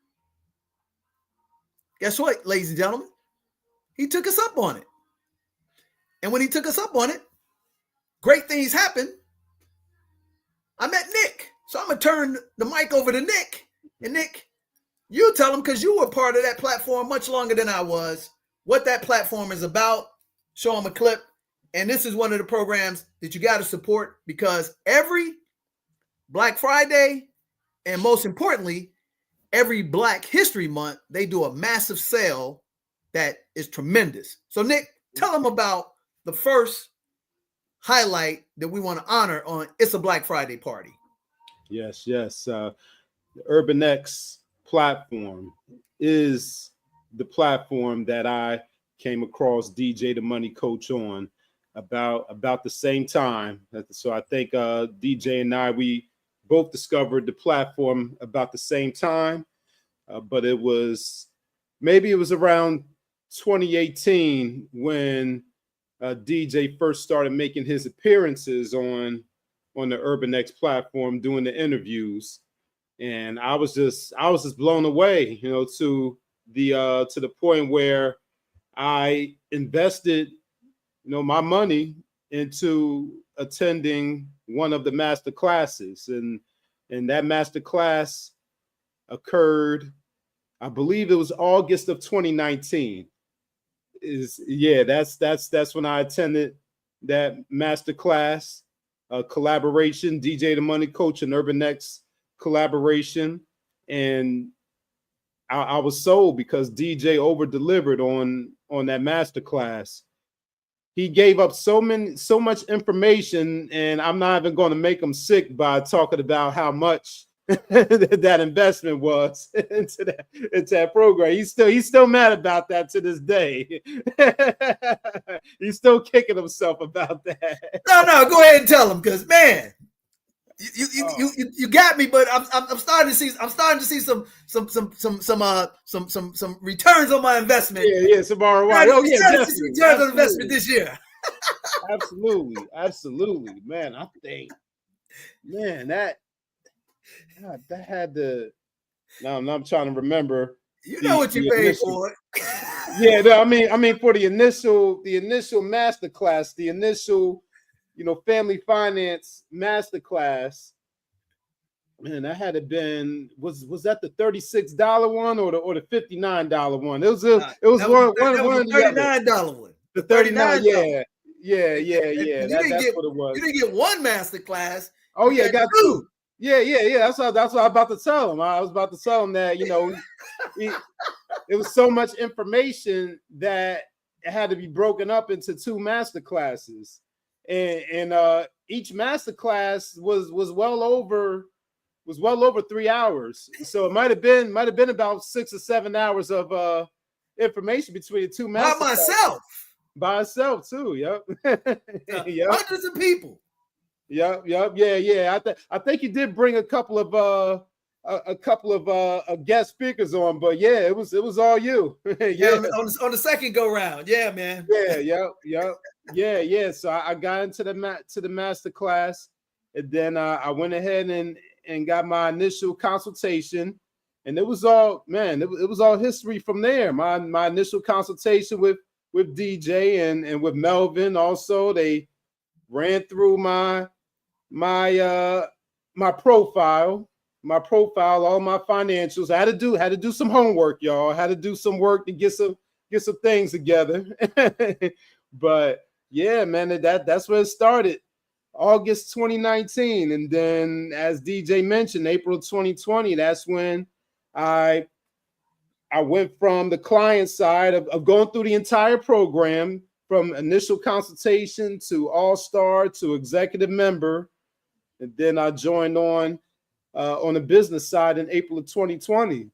Guess what, ladies and gentlemen? He took us up on it. And when he took us up on it, great things happened. I met Nick. So I'm going to turn the mic over to Nick. And Nick, you tell him, because you were part of that platform much longer than I was, what that platform is about. Show him a clip. And this is one of the programs that you got to support, because every Black Friday, and most importantly, every Black History Month, they do a massive sale that is tremendous. So Nick, tell them about the first highlight that we want to honor on It's a Black Friday Party. Yes. The UrbanX platform is the platform that I came across DJ the Money Coach on about the same time. So I think DJ and I, we both discovered the platform about the same time, but it was around 2018 when DJ first started making his appearances on the UrbanX platform, doing the interviews, and I was just blown away, to the point where I invested, my money into attending one of the master classes, and that master class occurred, I believe it was August of 2019. That's when I attended that master class, collaboration, DJ the Money Coach and UrbanX collaboration, and I was sold because DJ over delivered on that master class. He gave up so much information, and I'm not even going to make him sick by talking about how much that investment was into that program. He's still mad about that to this day. He's still kicking himself about that. No, go ahead and tell him, because man, you got me. But I'm starting to see some returns on my investment. Yeah, some ROI. Oh yeah, definitely. Returns on investment this year. Absolutely, man. I think, man, that had to. Now I'm trying to remember. You know what you paid for. Yeah, no, I mean for the initial masterclass, the initial, family finance masterclass. Man, that had to been was that the $36 one or the $59 one? It was one of the $39 one. The $39, yeah. That's what it was. You didn't get one masterclass. Oh yeah, got two. Yeah. That's what I was about to tell him. I was about to tell him that it was so much information that it had to be broken up into two master classes, and each master class was well over 3 hours. So it might have been about 6 or 7 hours of information between the two master classes. By itself too. Yep. Hundreds of people. Yep. Yeah. I think you did bring a couple of guest speakers on, but yeah, it was all you. Yeah, on the second go round. Yeah, man. Yeah. So I got into the master class, and then I went ahead and got my initial consultation, And it was all, man, it was all history from there. My initial consultation with DJ and with Melvin also, they ran through my profile, all my financials. I had to do some homework, y'all. I had to do some work to get some things together. But yeah, man, that's where it started. August 2019. And then, as DJ mentioned, April 2020, that's when I went from the client side of going through the entire program, from initial consultation to all-star to executive member. And then I joined on the business side in April of 2020.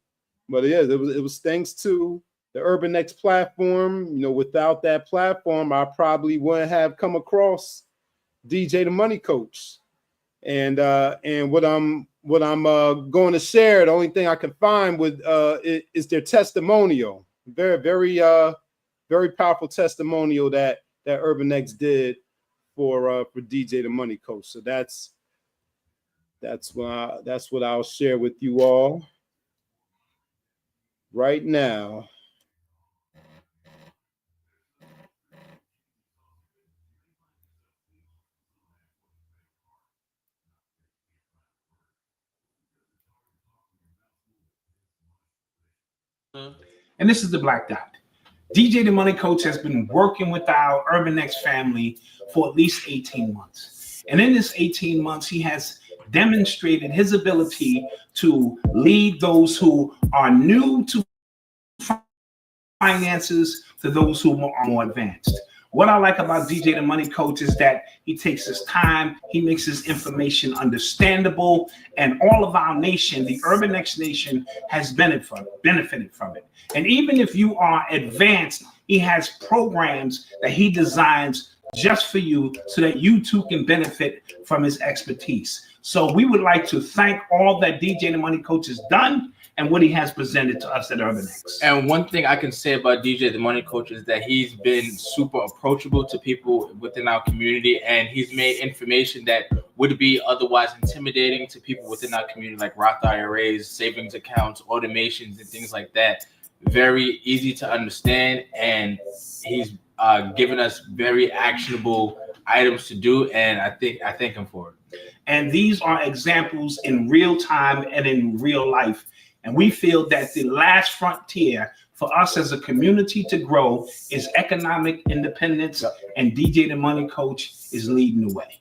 But yeah, it was thanks to the UrbanX platform. You know, without that platform, I probably wouldn't have come across DJ the Money Coach. And what I'm going to share, the only thing I can find with is their testimonial. Very, very, very powerful testimonial that UrbanX did for DJ the Money Coach. So that's what I'll share with you all right now. And this is the Black Dot. DJ the Money Coach has been working with our UrbanX family for at least 18 months. And in this 18 months, he has demonstrated his ability to lead those who are new to finances to those who are more advanced. What I like about DJ the Money Coach is that he takes his time, he makes his information understandable, and all of our nation, the UrbanX nation, has benefited from it. And even if you are advanced, he has programs that he designs just for you so that you too can benefit from his expertise. So we would like to thank all that DJ the Money Coach has done and what he has presented to us at UrbanX. And one thing I can say about DJ the Money Coach is that he's been super approachable to people within our community, and he's made information that would be otherwise intimidating to people within our community, like Roth IRAs, savings accounts, automations, and things like that, very easy to understand. And he's given us very actionable items to do, and I thank him for it. And these are examples in real time and in real life. And we feel that the last frontier for us as a community to grow is economic independence, and DJ the Money Coach is leading the way.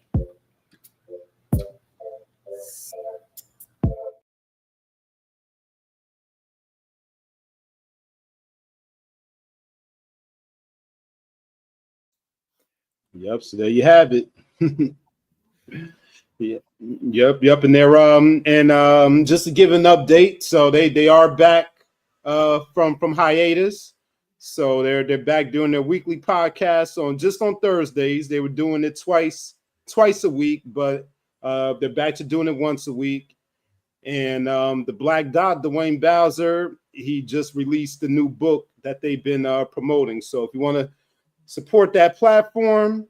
Yep. So there you have it. Yeah. Yep. And they're just to give an update. So they are back from hiatus. So they're back doing their weekly podcast on Thursdays. They were doing it twice a week, but they're back to doing it once a week. And the Black Dot, Dwayne Bowser, he just released the new book that they've been promoting. So if you want to support that platform,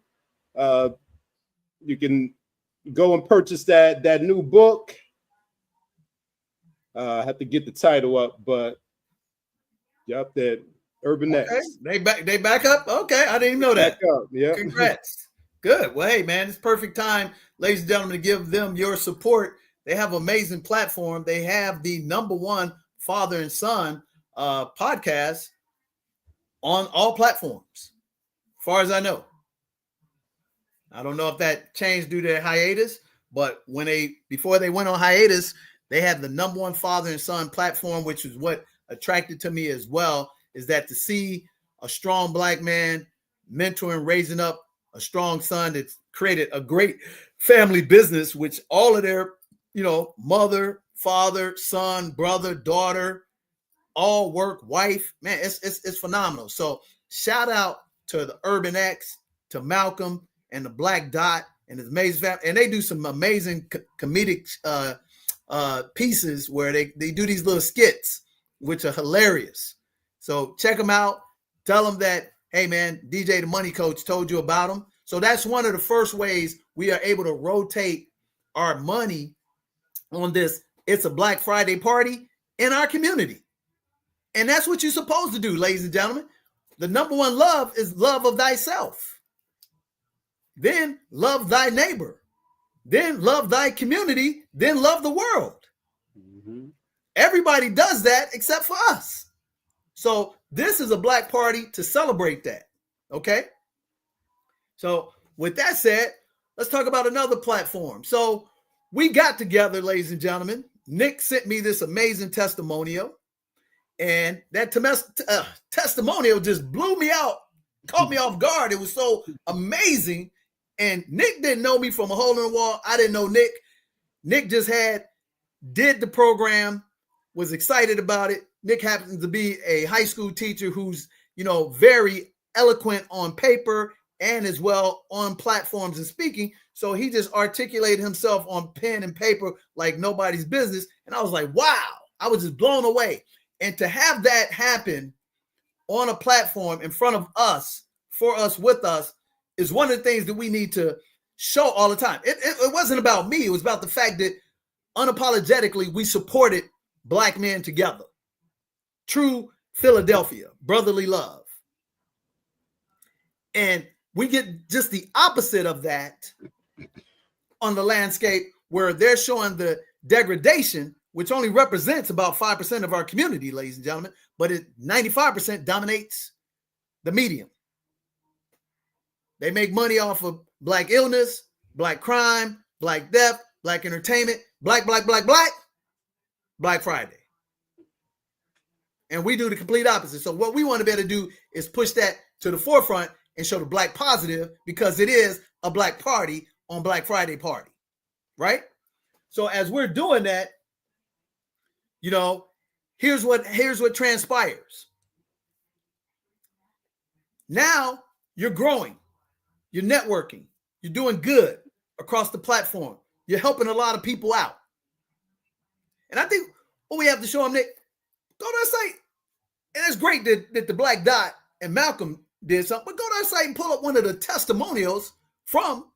you can go and purchase that new book. I have to get the title up, but yep, that UrbanX. Okay. They back up. Okay, I didn't even know that. Yeah. Congrats. Good. Well, hey man, it's perfect time, ladies and gentlemen, to give them your support. They have an amazing platform. They have the #1 father and son podcast on all platforms, as far as I know. I don't know if that changed due to their hiatus, but before they went on hiatus, they had the #1 father and son platform, which is what attracted to me as well, is that to see a strong Black man mentoring, raising up a strong son that's created a great family business, which all of their, mother, father, son, brother, daughter, all work, wife, man, it's phenomenal. So shout out to the UrbanX, to Malcolm, and the Black Dot and his amazing family. And they do some amazing comedic pieces where they do these little skits, which are hilarious. So check them out. Tell them that, hey man, DJ the Money Coach told you about them. So that's one of the first ways we are able to rotate our money on this. It's a Black Friday party. in our community. And that's what you're supposed to do, ladies and gentlemen. The number one love is love of thyself. Then love thy neighbor. Then love thy community. Then love the world. Mm-hmm. Everybody does that except for us. So this is a Black party to celebrate that. Okay? So with that said, let's talk about another platform. So we got together, ladies and gentlemen. Nick sent me this amazing testimonial. And that testimonial just blew me out, caught me off guard. It was so amazing. And Nick didn't know me from a hole in the wall. I didn't know Nick. Nick just did the program, was excited about it. Nick happens to be a high school teacher who's, very eloquent on paper and as well on platforms and speaking. So he just articulated himself on pen and paper like nobody's business. And I was like, wow, I was just blown away. And to have that happen on a platform in front of us, for us, with us, is one of the things that we need to show all the time. It wasn't about me. It was about the fact that unapologetically we supported Black men together. True Philadelphia, brotherly love. And we get just the opposite of that on the landscape where they're showing the degradation, which only represents about 5% of our community, ladies and gentlemen, but 95% dominates the medium. They make money off of Black illness, Black crime, Black death, Black entertainment, Black Friday. And we do the complete opposite. So what we want to be able to do is push that to the forefront and show the Black positive, because it is a Black party on Black Friday party, right? So as we're doing that, here's what transpires. Now you're growing, you're networking, you're doing good across the platform. You're helping a lot of people out. And I think what we have to show them, Nick, go to the site. And it's great that the Black Dot and Malcolm did something, but go to our site and pull up one of the testimonials from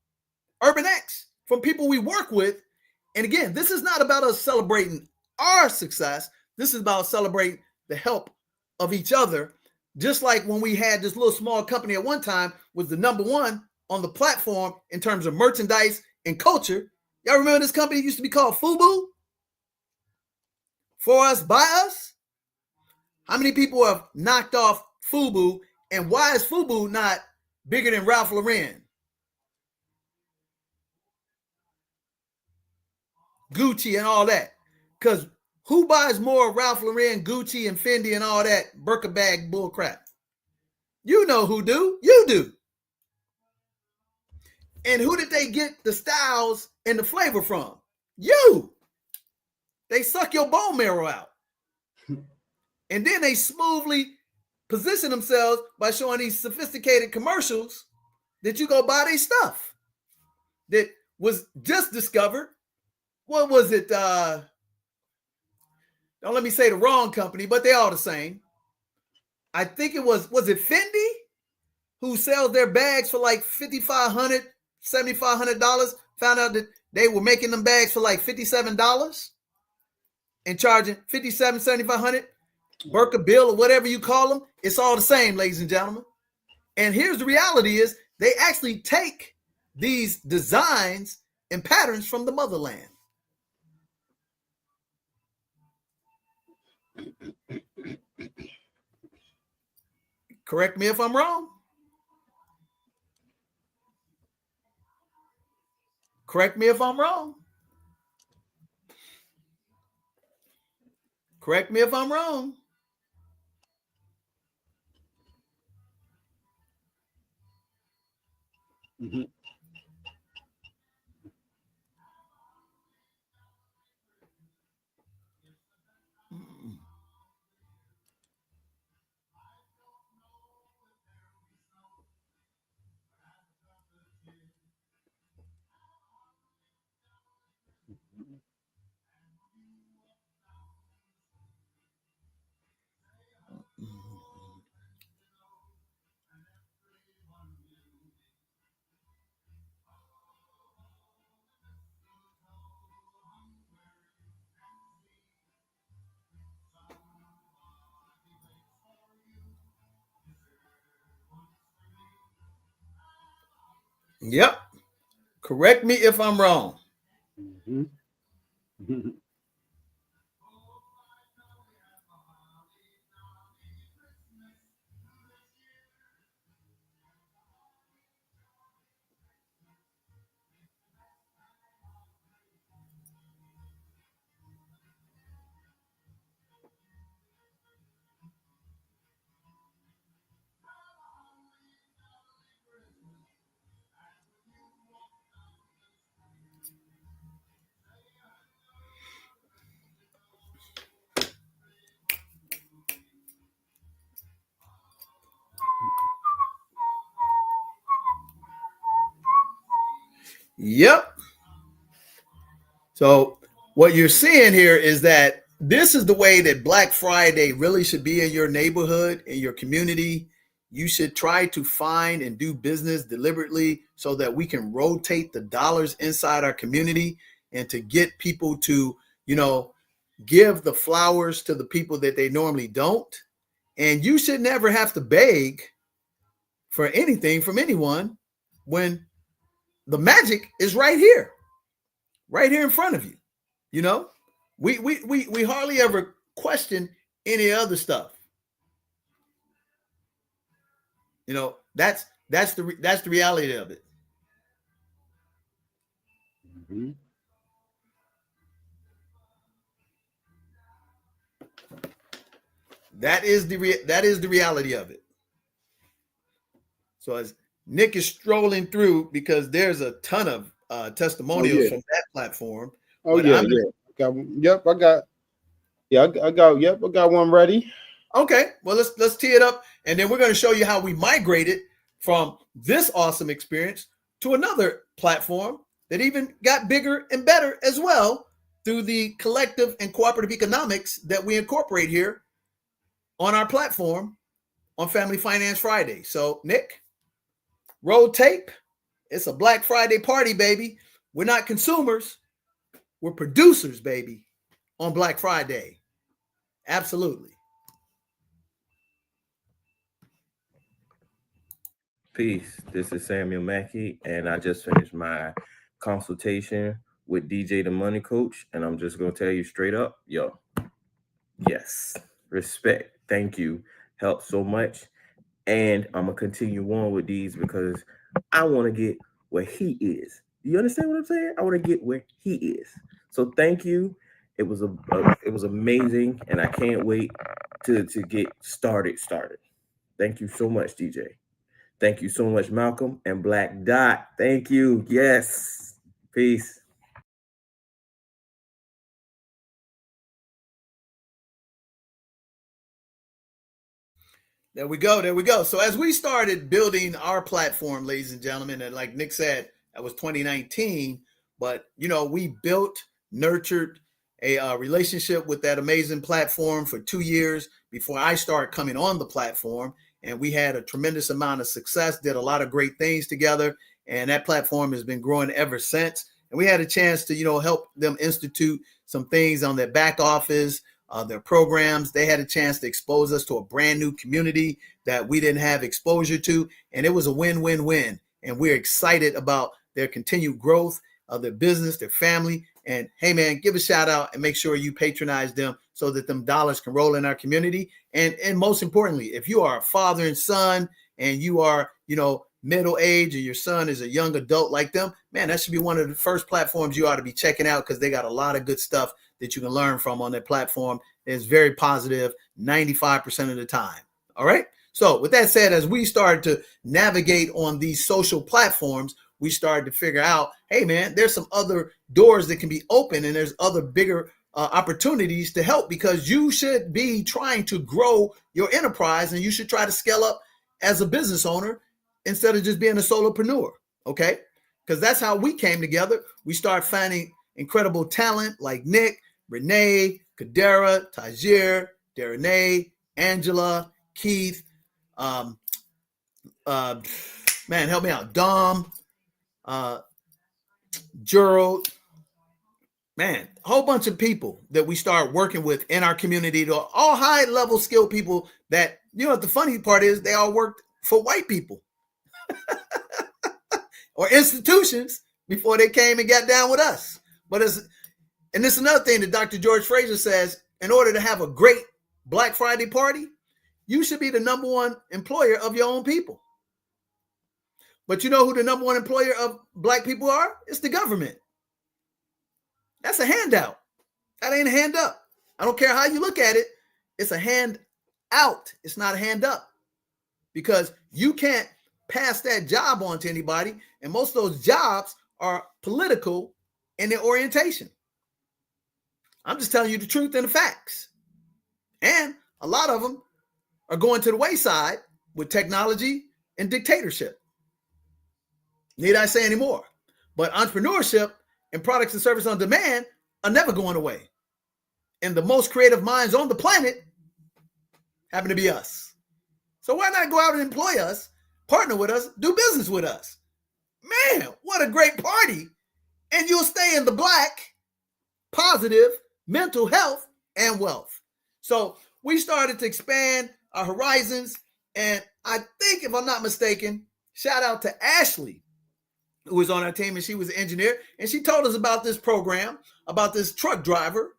Urban X, from people we work with. And again, this is not about us celebrating our success. This is about celebrating the help of each other. Just like when we had this little small company at one time was the number one on the platform in terms of merchandise and culture. Y'all remember this company used to be called FUBU? For us, by us? How many people have knocked off FUBU, and why is FUBU not bigger than Ralph Lauren, Gucci, and all that? Because who buys more Ralph Lauren, Gucci, and Fendi and all that Birkin bag bull crap? You know who do. You do. And who did they get the styles and the flavor from? You. They suck your bone marrow out. And then they smoothly position themselves by showing these sophisticated commercials that you go buy their stuff that was just discovered. What was it? Don't let me say the wrong company, but they all the same. I think it was it Fendi who sells their bags for like $5,500, $7,500? Found out that they were making them bags for like $57 and charging $5,700, $7,500. Birkin bill or whatever you call them, it's all the same, ladies and gentlemen. And here's the reality is they actually take these designs and patterns from the motherland. Correct me if I'm wrong. Correct me if I'm wrong. Correct me if I'm wrong. Mm-hmm. Yep. Correct me if I'm wrong. Mhm. Yep. So what you're seeing here is that this is the way that Black Friday really should be in your neighborhood, in your community. You should try to find and do business deliberately so that we can rotate the dollars inside our community and to get people to, give the flowers to the people that they normally don't. And you should never have to beg for anything from anyone when the magic is right here in front of you. We hardly ever question any other stuff. That's the reality of it. Mhm. That is the reality of it. So as Nick is strolling through, because there's a ton of testimonials from that platform. Oh yeah. Got one. Yep, I got. Yeah, I got. Yep, I got one ready. Okay, well let's tee it up, and then we're going to show you how we migrated from this awesome experience to another platform that even got bigger and better as well through the collective and cooperative economics that we incorporate here on our platform on Family Finance Friday. So Nick, roll tape. It's a Black Friday party, baby. We're not consumers, we're producers, baby, on Black Friday. Absolutely. Peace. This is Samuel Mackey, and I just finished my consultation with DJ the Money Coach, and I'm just gonna tell you straight up, yo, yes, respect, thank you, helped so much, and I'm gonna continue on with these because I want to get where he is. Do you understand what I'm saying? I want to get where he is. So thank you. It was it was amazing, and I can't wait to get started. Thank you so much, DJ. Thank you so much, Malcolm and Black Dot. Thank you. Yes. Peace. There we go. So as we started building our platform, ladies and gentlemen, and like Nick said, that was 2019, but we built, nurtured a relationship with that amazing platform for 2 years before I started coming on the platform. And we had a tremendous amount of success, did a lot of great things together. And that platform has been growing ever since. And we had a chance to, help them institute some things on their back office, their programs. They had a chance to expose us to a brand new community that we didn't have exposure to. And it was a win-win-win. And we're excited about their continued growth of their business, their family. And hey, man, give a shout out and make sure you patronize them so that them dollars can roll in our community. And most importantly, if you are a father and son and you are, middle age and your son is a young adult like them, man, that should be one of the first platforms you ought to be checking out because they got a lot of good stuff that you can learn from on their platform. It's very positive 95% of the time. All right. So with that said, as we started to navigate on these social platforms, we started to figure out, hey, man, there's some other doors that can be open and there's other bigger opportunities to help because you should be trying to grow your enterprise and you should try to scale up as a business owner instead of just being a solopreneur. Okay. Because that's how we came together. We started finding incredible talent like Nick, Renee, Kadera, Tajir, Darrenay, Angela, Keith, man, help me out, Dom, Gerald, man, a whole bunch of people that we start working with in our community, to all high level skilled people that, the funny part is they all worked for white people or institutions before they came and got down with us. But and this is another thing that Dr. George Fraser says, in order to have a great Black Friday party, you should be the #1 employer of your own people. But you know who the #1 employer of Black people are? It's the government. That's a handout. That ain't a hand up. I don't care how you look at it. It's a hand out. It's not a hand up, because you can't pass that job on to anybody. And most of those jobs are political in their orientation. I'm just telling you the truth and the facts. And a lot of them are going to the wayside with technology and dictatorship. Need I say any more? But entrepreneurship and products and services on demand are never going away. And the most creative minds on the planet happen to be us. So why not go out and employ us, partner with us, do business with us? Man, what a great party. And you'll stay in the Black, positive, mental health, and wealth. So we started to expand our horizons. And I think, if I'm not mistaken, shout out to Ashley, who was on our team, and she was an engineer. And she told us about this program, about this truck driver,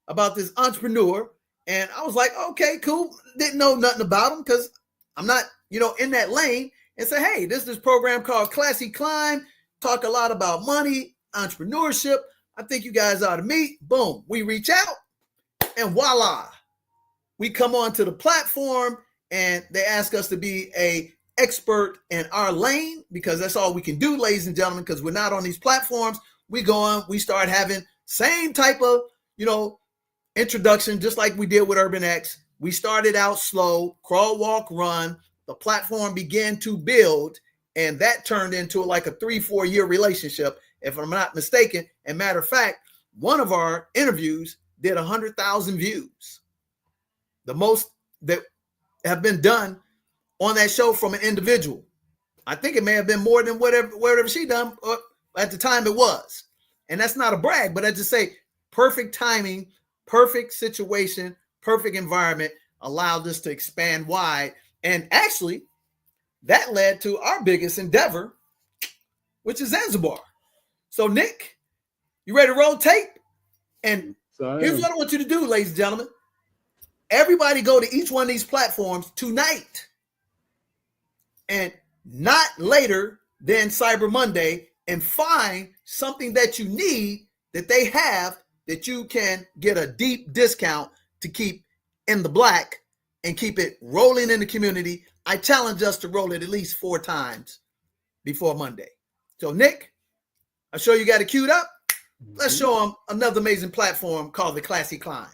about this entrepreneur. And I was like, okay, cool. Didn't know nothing about him because I'm not, in that lane. And say, hey, this is this program called Classy Climb. Talk a lot about money, entrepreneurship. I think you guys ought to meet. Boom. We reach out and voila. We come onto the platform and they ask us to be a expert in our lane, because that's all we can do, ladies and gentlemen, because we're not on these platforms. We go on, we start having same type of, introduction, just like we did with Urban X. We started out slow, crawl, walk, run. The platform began to build, and that turned into like a 3-4 year relationship, if I'm not mistaken. And matter of fact, one of our interviews did 100,000 views, the most that have been done on that show from an individual. I think it may have been more than whatever she done at the time it was. And that's not a brag, but I just say perfect timing, perfect situation, perfect environment allowed us to expand wide. And actually, that led to our biggest endeavor, which is Zanzibar. So, Nick, you ready to roll tape? And here's what I want you to do, ladies and gentlemen. Everybody go to each one of these platforms tonight, and not later than Cyber Monday, and find something that you need that they have that you can get a deep discount to keep in the Black and keep it rolling in the community. I challenge us to roll it at least 4 times before Monday. So, Nick, I'm sure you got it queued up. Let's show them another amazing platform called the Classy Climb.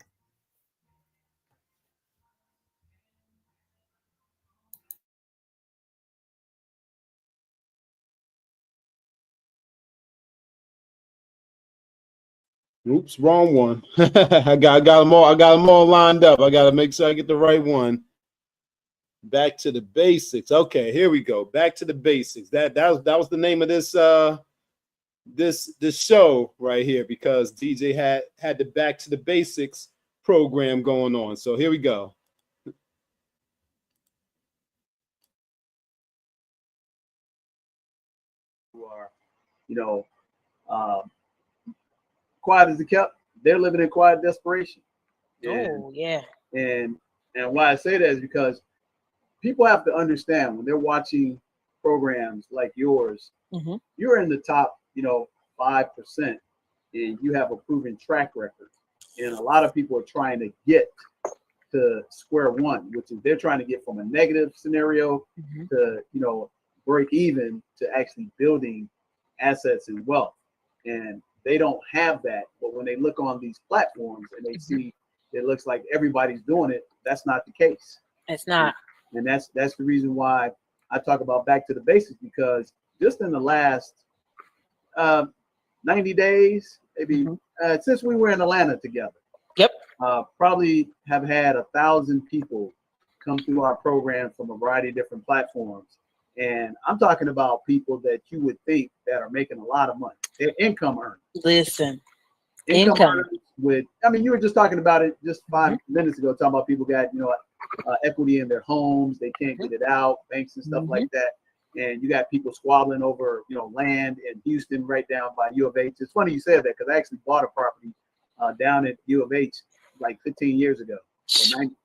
Oops, wrong one. I got them all. I got them all lined up. I got to make sure I get the right one. Back to the basics. Okay, here we go. Back to the basics. That was the name of this this show right here, because DJ had the Back to the Basics program going on. So here we go. Who are, quiet as it kept, they're living in quiet desperation. And why I say that is because people have to understand, when they're watching programs like yours, you're in the top, 5%, and you have a proven track record. And a lot of people are trying to get to square one, which is they're trying to get from a negative scenario to, break even, to actually building assets and wealth. And they don't have that. But when they look on these platforms and they see it looks like everybody's doing it, that's not the case. It's not. And that's the reason why I talk about back to the basics, because just in the last 90 days, maybe since we were in Atlanta together, probably have had 1,000 people come through our program from a variety of different platforms. And I'm talking about people that you would think that are making a lot of money. They're income earners. Listen, income earners you were just talking about it just 5 minutes ago, talking about people got, equity in their homes. They can't get it out, banks and stuff like that. and you got people squabbling over, land in Houston right down by U of H. It's funny you said that because I actually bought a property down at U of H like 15 years ago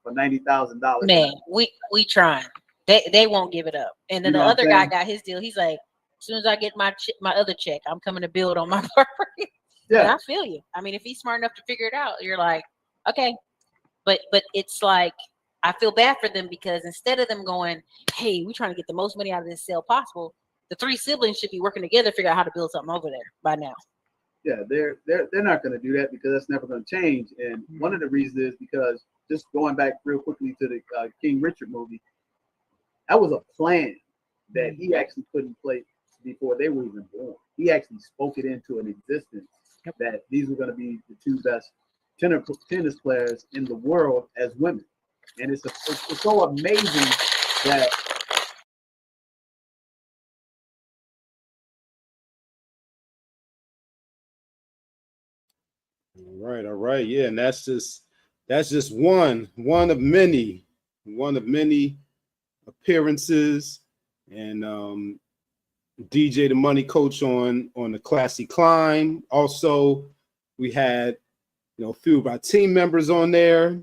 for $90,000. Man, we trying. They won't give it up. And then the other guy got his deal. He's like, as soon as I get my other check, I'm coming to build on my property. Yeah, and I feel you. I mean, if he's smart enough to figure it out, you're like, okay. But it's like, I feel bad for them because instead of them going, hey, we're trying to get the most money out of this sale possible, the three siblings should be working together to figure out how to build something over there by now. Yeah, they're not going to do that because that's never going to change. And one of the reasons is because, just going back real quickly to the King Richard movie, that was a plan that he actually put in place before they were even born. He actually spoke it into an existence that these were going to be the two best tennis players in the world as women. And it's so amazing that all right. Yeah, and that's just one of many appearances, and DJ the Money Coach on the Classy Climb. Also, we had a few of our team members on there.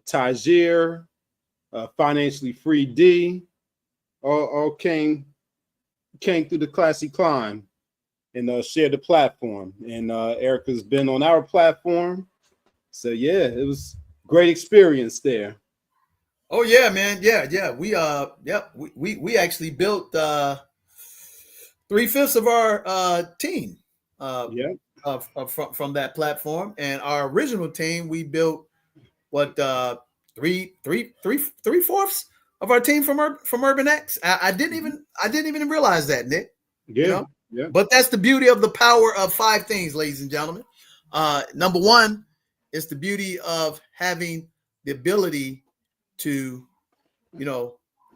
Tajir, Financially Free D, all came through the Classy Climb and shared the platform. And Erica's been on our platform. So yeah, it was great experience there. Oh yeah, man. Yeah. We actually built 3/5 of our team from that platform. And our original team, we built what 3/4 of our team from Urban X. I didn't even realize that, Nick. Yeah. But that's the beauty of the power of 5 things, ladies and gentlemen. Number one is the beauty of having the ability to,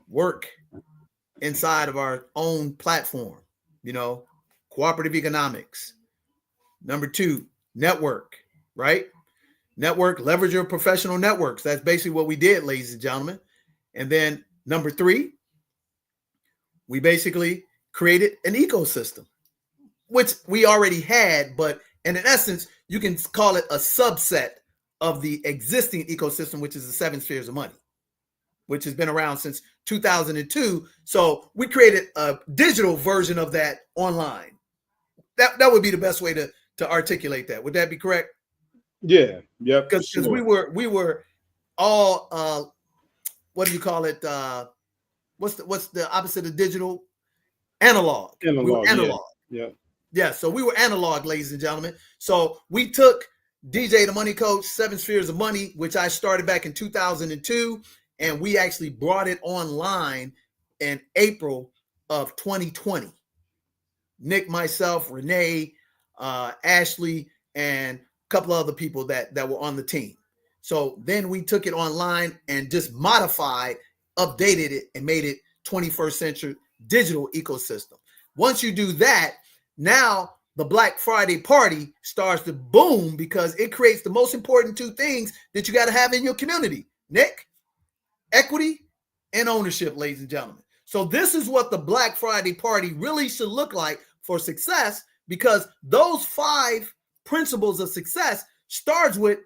work inside of our own platform, cooperative economics. Number 2, network, right? Network, leverage your professional networks. That's basically what we did, ladies and gentlemen. And then number 3, we basically created an ecosystem, which we already had, but in essence, you can call it a subset of the existing ecosystem, which is the 7 spheres of money, which has been around since 2002. So we created a digital version of that online. That would be the best way to articulate that. Would that be correct? Yeah. Yep. Because sure. we were all what do you call it? What's the opposite of digital? Analog. We were analog. Yeah. So we were analog, ladies and gentlemen. So we took DJ the Money Coach, 7 Spheres of Money, which I started back in 2002, and we actually brought it online in April of 2020. Nick, myself, Renee, Ashley, and a couple of other people that were on the team. So then we took it online and just modified, updated it, and made it 21st century digital ecosystem. Once you do that, now the Black Friday party starts to boom because it creates the most important 2 things that you got to have in your community. Nick, equity and ownership, ladies and gentlemen. So this is what the Black Friday party really should look like for success, because those 5 principles of success starts with,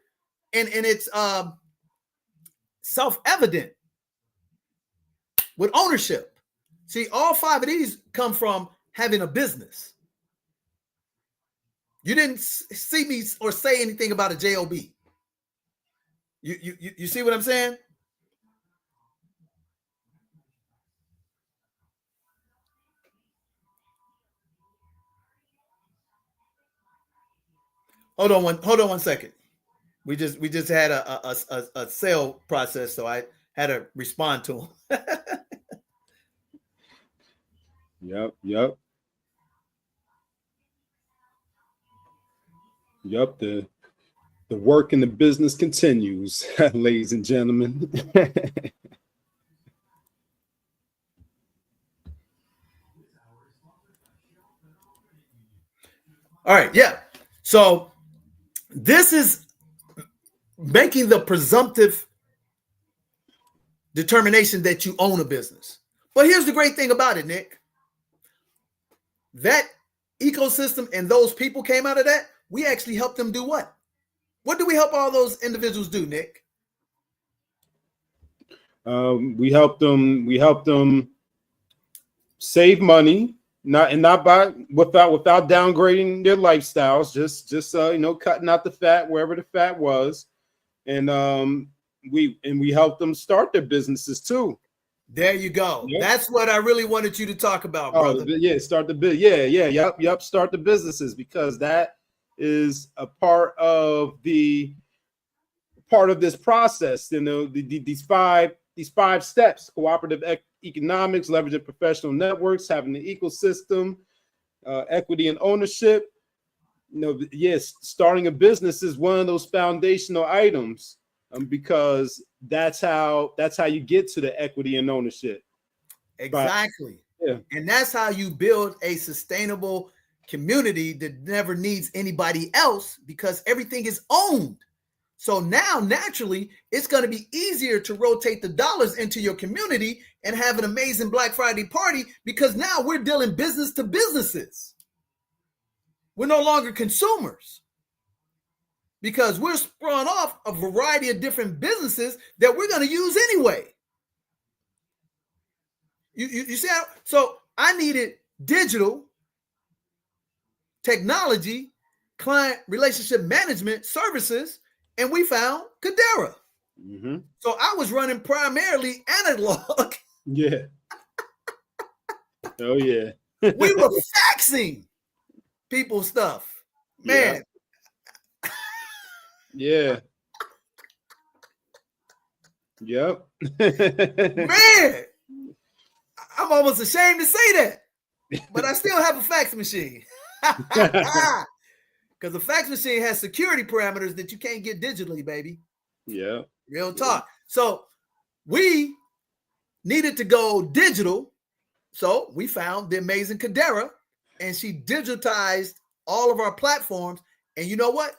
and it's self-evident, with ownership. See, all 5 of these come from having a business. You didn't see me or say anything about a JOB. You see what I'm saying? Hold on one second. We just had a sale process, so I had to respond to him. Yep. The work in the business continues, ladies and gentlemen. All right, yeah. So this is making the presumptive determination that you own a business. But here's the great thing about it, Nick. That ecosystem and those people came out of that. We actually helped them do what? What do we help all those individuals do, Nick? We helped them save money, not without downgrading their lifestyles, just cutting out the fat wherever the fat was, and we helped them start their businesses too. There you go. Yep. That's what I really wanted you to talk about, brother. Start the business. Yep. Start the businesses, because that is a part of this process. These five steps: cooperative economics, leveraging professional networks, having the ecosystem, equity and ownership. Starting a business is one of those foundational items, because that's how you get to the equity and ownership. Exactly. And that's how you build a sustainable community that never needs anybody else, because everything is owned. So now, naturally, it's going to be easier to rotate the dollars into your community and have an amazing Black Friday party, because now we're dealing business to businesses. We're no longer consumers, because we're sprung off a variety of different businesses that we're going to use anyway. You see how? So I needed digital technology, client relationship management services, and we found Kadera. Mm-hmm. So I was running primarily analog. Yeah. Oh yeah. We were faxing people stuff. Man. Yeah. Yep. Man. I'm almost ashamed to say that, but I still have a fax machine. Because the fax machine has security parameters that you can't get digitally, baby. Yeah. Real talk. So we needed to go digital. So we found the amazing Kadera, and she digitized all of our platforms. And you know what?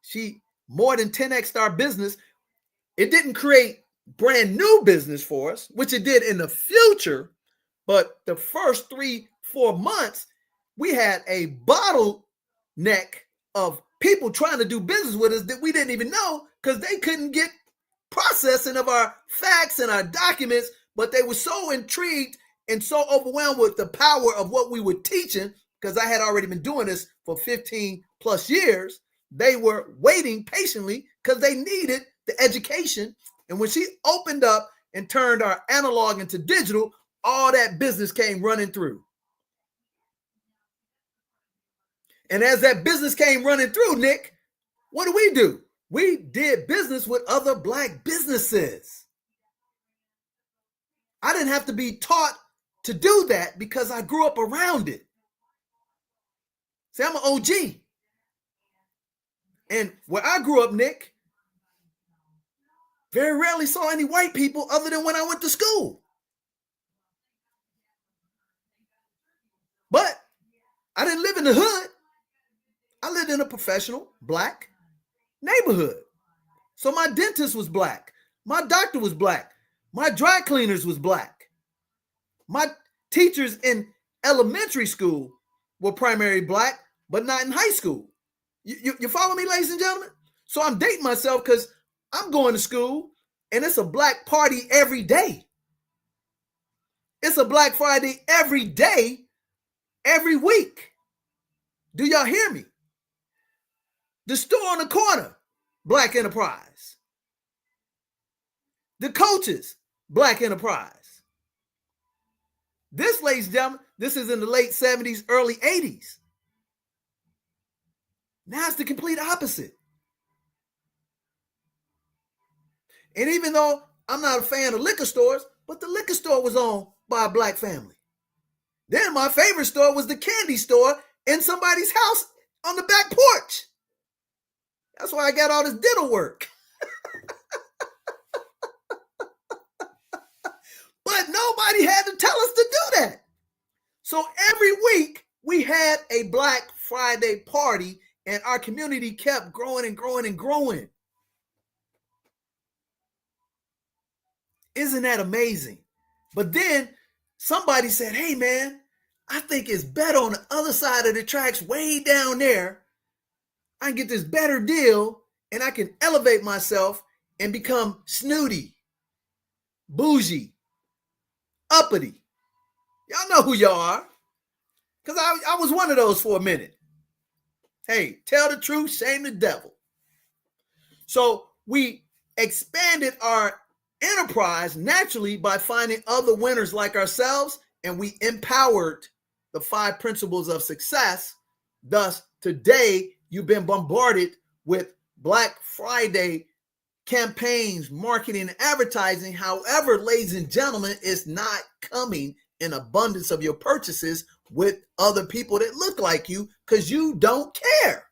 She more than 10x'd our business. It didn't create brand new business for us, which it did in the future. But the first 3-4 months, we had a bottleneck of people trying to do business with us that we didn't even know, because they couldn't get processing of our facts and our documents, but they were so intrigued and so overwhelmed with the power of what we were teaching, because I had already been doing this for 15 plus years. They were waiting patiently because they needed the education. And when she opened up and turned our analog into digital, all that business came running through. And as that business came running through, Nick, what do? We did business with other Black businesses. I didn't have to be taught to do that because I grew up around it. See, I'm an OG. And where I grew up, Nick, very rarely saw any white people other than when I went to school. But I didn't live in the hood. I lived in a professional Black neighborhood. So my dentist was Black. My doctor was Black. My dry cleaners was Black. My teachers in elementary school were primarily Black, but not in high school. You follow me, ladies and gentlemen? So I'm dating myself because I'm going to school and it's a Black party every day. It's a Black Friday every day, every week. Do y'all hear me? The store on the corner, Black enterprise. The coaches, Black enterprise. This, ladies and gentlemen, this is in the late 70s, early 80s. Now it's the complete opposite. And even though I'm not a fan of liquor stores, but the liquor store was owned by a Black family. Then my favorite store was the candy store in somebody's house on the back porch. That's why I got all this dental work. But nobody had to tell us to do that. So every week we had a Black Friday party and our community kept growing and growing and growing. Isn't that amazing? But then somebody said, hey, man, I think it's better on the other side of the tracks, way down there. I can get this better deal and I can elevate myself and become snooty, bougie, uppity. Y'all know who y'all are, because I was one of those for a minute. Hey, tell the truth, shame the devil. So we expanded our enterprise naturally by finding other winners like ourselves, and we empowered the 5 principles of success. Thus, today, you've been bombarded with Black Friday campaigns, marketing, and advertising. However, ladies and gentlemen, it's not coming in abundance of your purchases with other people that look like you, because you don't care.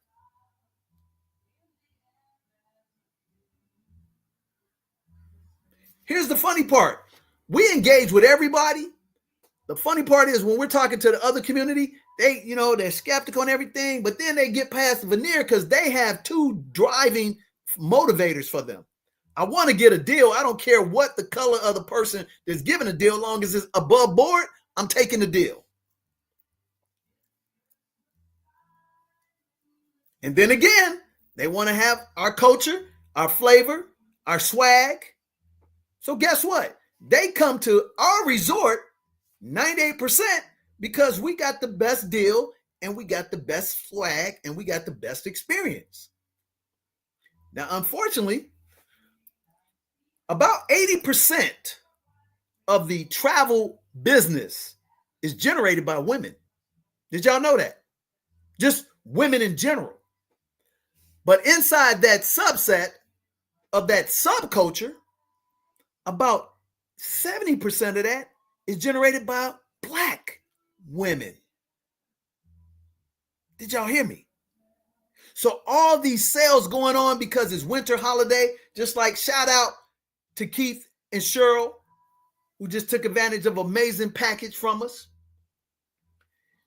Here's the funny part. We engage with everybody. The funny part is when we're talking to the other community, they're skeptical and everything, but then they get past the veneer because they have 2 driving motivators for them. I want to get a deal. I don't care what the color of the person that's giving a deal, long as it's above board, I'm taking the deal. And then again, they want to have our culture, our flavor, our swag. So guess what? They come to our resort 98% because we got the best deal and we got the best swag and we got the best experience. Now, unfortunately, about 80% of the travel business is generated by women. Did y'all know that? Just women in general. But inside that subset of that subculture, about 70% of that is generated by Black women. Did y'all hear me? So all these sales going on because it's winter holiday, just like shout out to Keith and Cheryl, who just took advantage of an amazing package from us.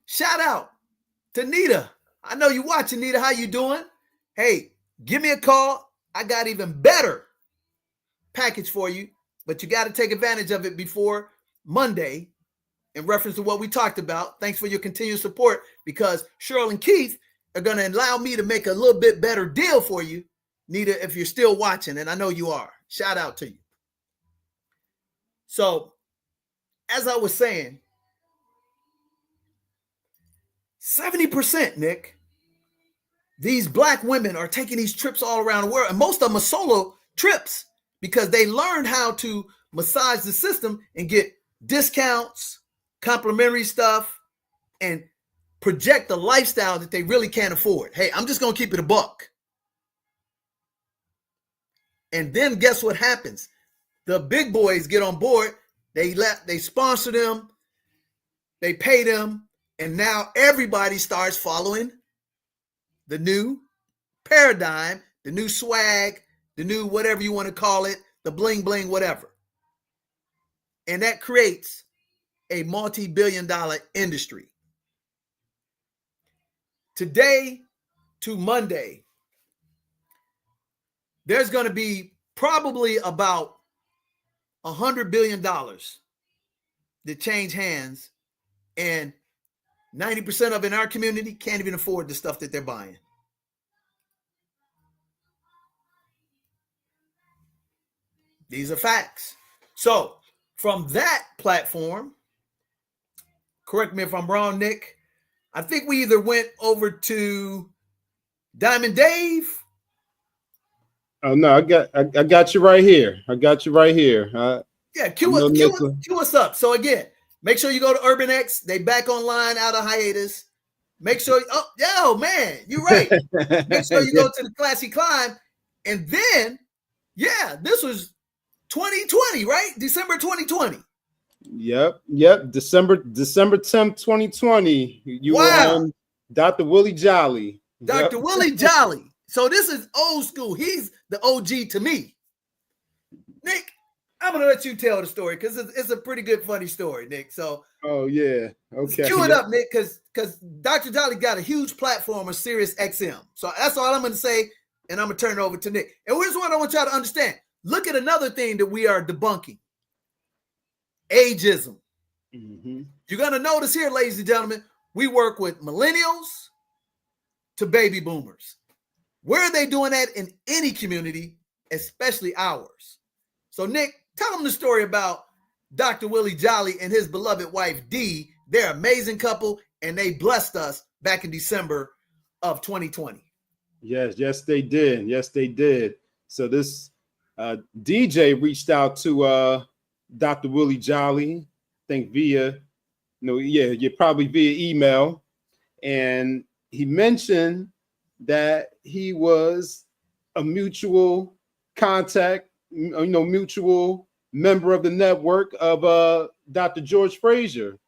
Shout out to Nita. I know you watching, Nita. How you doing? Hey, give me a call. I got even better package for you, but you got to take advantage of it before Monday in reference to what we talked about. Thanks for your continued support, because Cheryl and Keith are going to allow me to make a little bit better deal for you, Nita, if you're still watching, and I know you are. Shout out to you. So, as I was saying, 70%, Nick, these Black women are taking these trips all around the world, and most of them are solo trips because they learned how to massage the system and get discounts, complimentary stuff, and project a lifestyle that they really can't afford. Hey, I'm just going to keep it a buck. And then guess what happens? The big boys get on board. They sponsor them. They pay them. And now everybody starts following the new paradigm, the new swag, the new whatever you want to call it, the bling bling, whatever. And that creates a multi-billion-dollar industry. Today to Monday, there's going to be probably about $100 billion that change hands, and 90% of it in our community can't even afford the stuff that they're buying. These are facts. So from that platform, correct me if I'm wrong, Nick, I think we either went over to Diamond Dave. Oh no, I got you right here. I got you right here. Yeah, cue us up. So again, make sure you go to Urban X. They back online out of hiatus. Make sure, man, you're right. Make sure you go to the Classy Climb. And then, this was 2020, right? December 2020. Yep. December 10th, 2020. You were on Dr. Willie Jolly. Dr. Willie Jolly. So this is old school. He's the OG to me. Nick, I'm going to let you tell the story because it's a pretty good, funny story, Nick. So, oh, yeah. Okay. Cue it up, Nick, because Dr. Jolly got a huge platform of Sirius XM. So that's all I'm going to say, and I'm going to turn it over to Nick. And here's what I want y'all to understand. Look at another thing that we are debunking. Ageism. Mm-hmm. You're going to notice here, ladies and gentlemen, we work with millennials to baby boomers. Where are they doing that in any community, especially ours? So, Nick, tell them the story about Dr. Willie Jolly and his beloved wife, Dee. They're an amazing couple, and they blessed us back in December of 2020. Yes, they did. Yes, they did. So this DJ reached out to Dr. Willie Jolly, I think probably via email. And he mentioned that he was a mutual contact, mutual member of the network of Dr. George Frazier.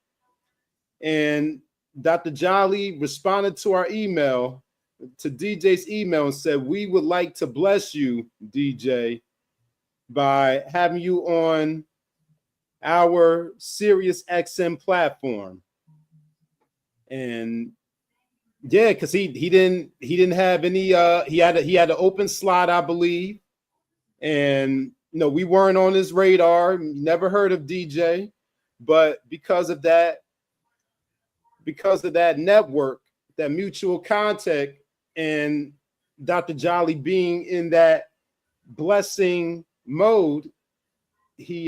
And Dr. Jolly responded to our email, to DJ's email, and said, we would like to bless you, DJ, by having you on our Sirius XM platform. And yeah, because he didn't have any he had an open slot, I believe. And we weren't on his radar, never heard of DJ, but because of that network, that mutual contact, and Dr. Jolly being in that blessing mode, he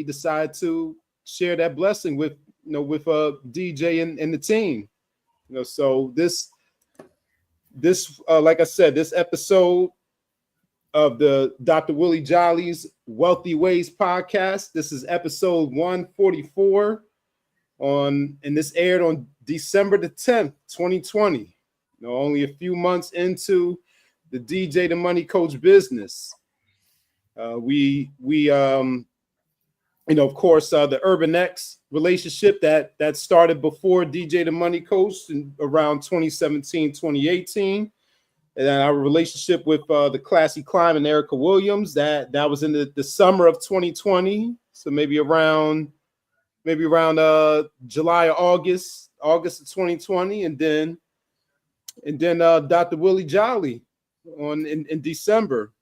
decided to share that blessing with DJ and the team. So this like I said, this episode of the Dr. Willie Jolly's Wealthy Ways podcast, this is episode 144 and this aired on December the 10th, 2020. Only a few months into the DJ the Money Coach business. We of course, the Urban X relationship that started before DJ the Money Coach in around 2017, 2018. And then our relationship with the Classy Climb and Erica Williams, that was in the summer of 2020. So maybe around July or August of 2020. And then Dr. Willie Jolly in December.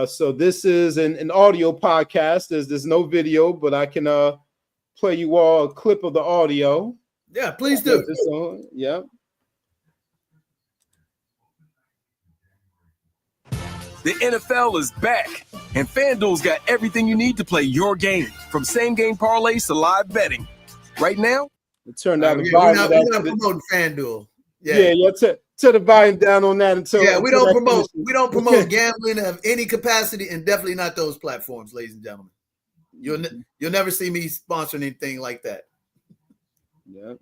So this is an audio podcast. There's no video, but I can play you all a clip of the audio. Yeah, please do. Yeah. The NFL is back, and FanDuel's got everything you need to play your game, from same-game parlays to live betting. Right now, it turned out we're not promoting FanDuel. Yeah. Turn the volume down on that until. Yeah, we don't promote gambling of any capacity, and definitely not those platforms, ladies and gentlemen. You'll never see me sponsor anything like that. Yep.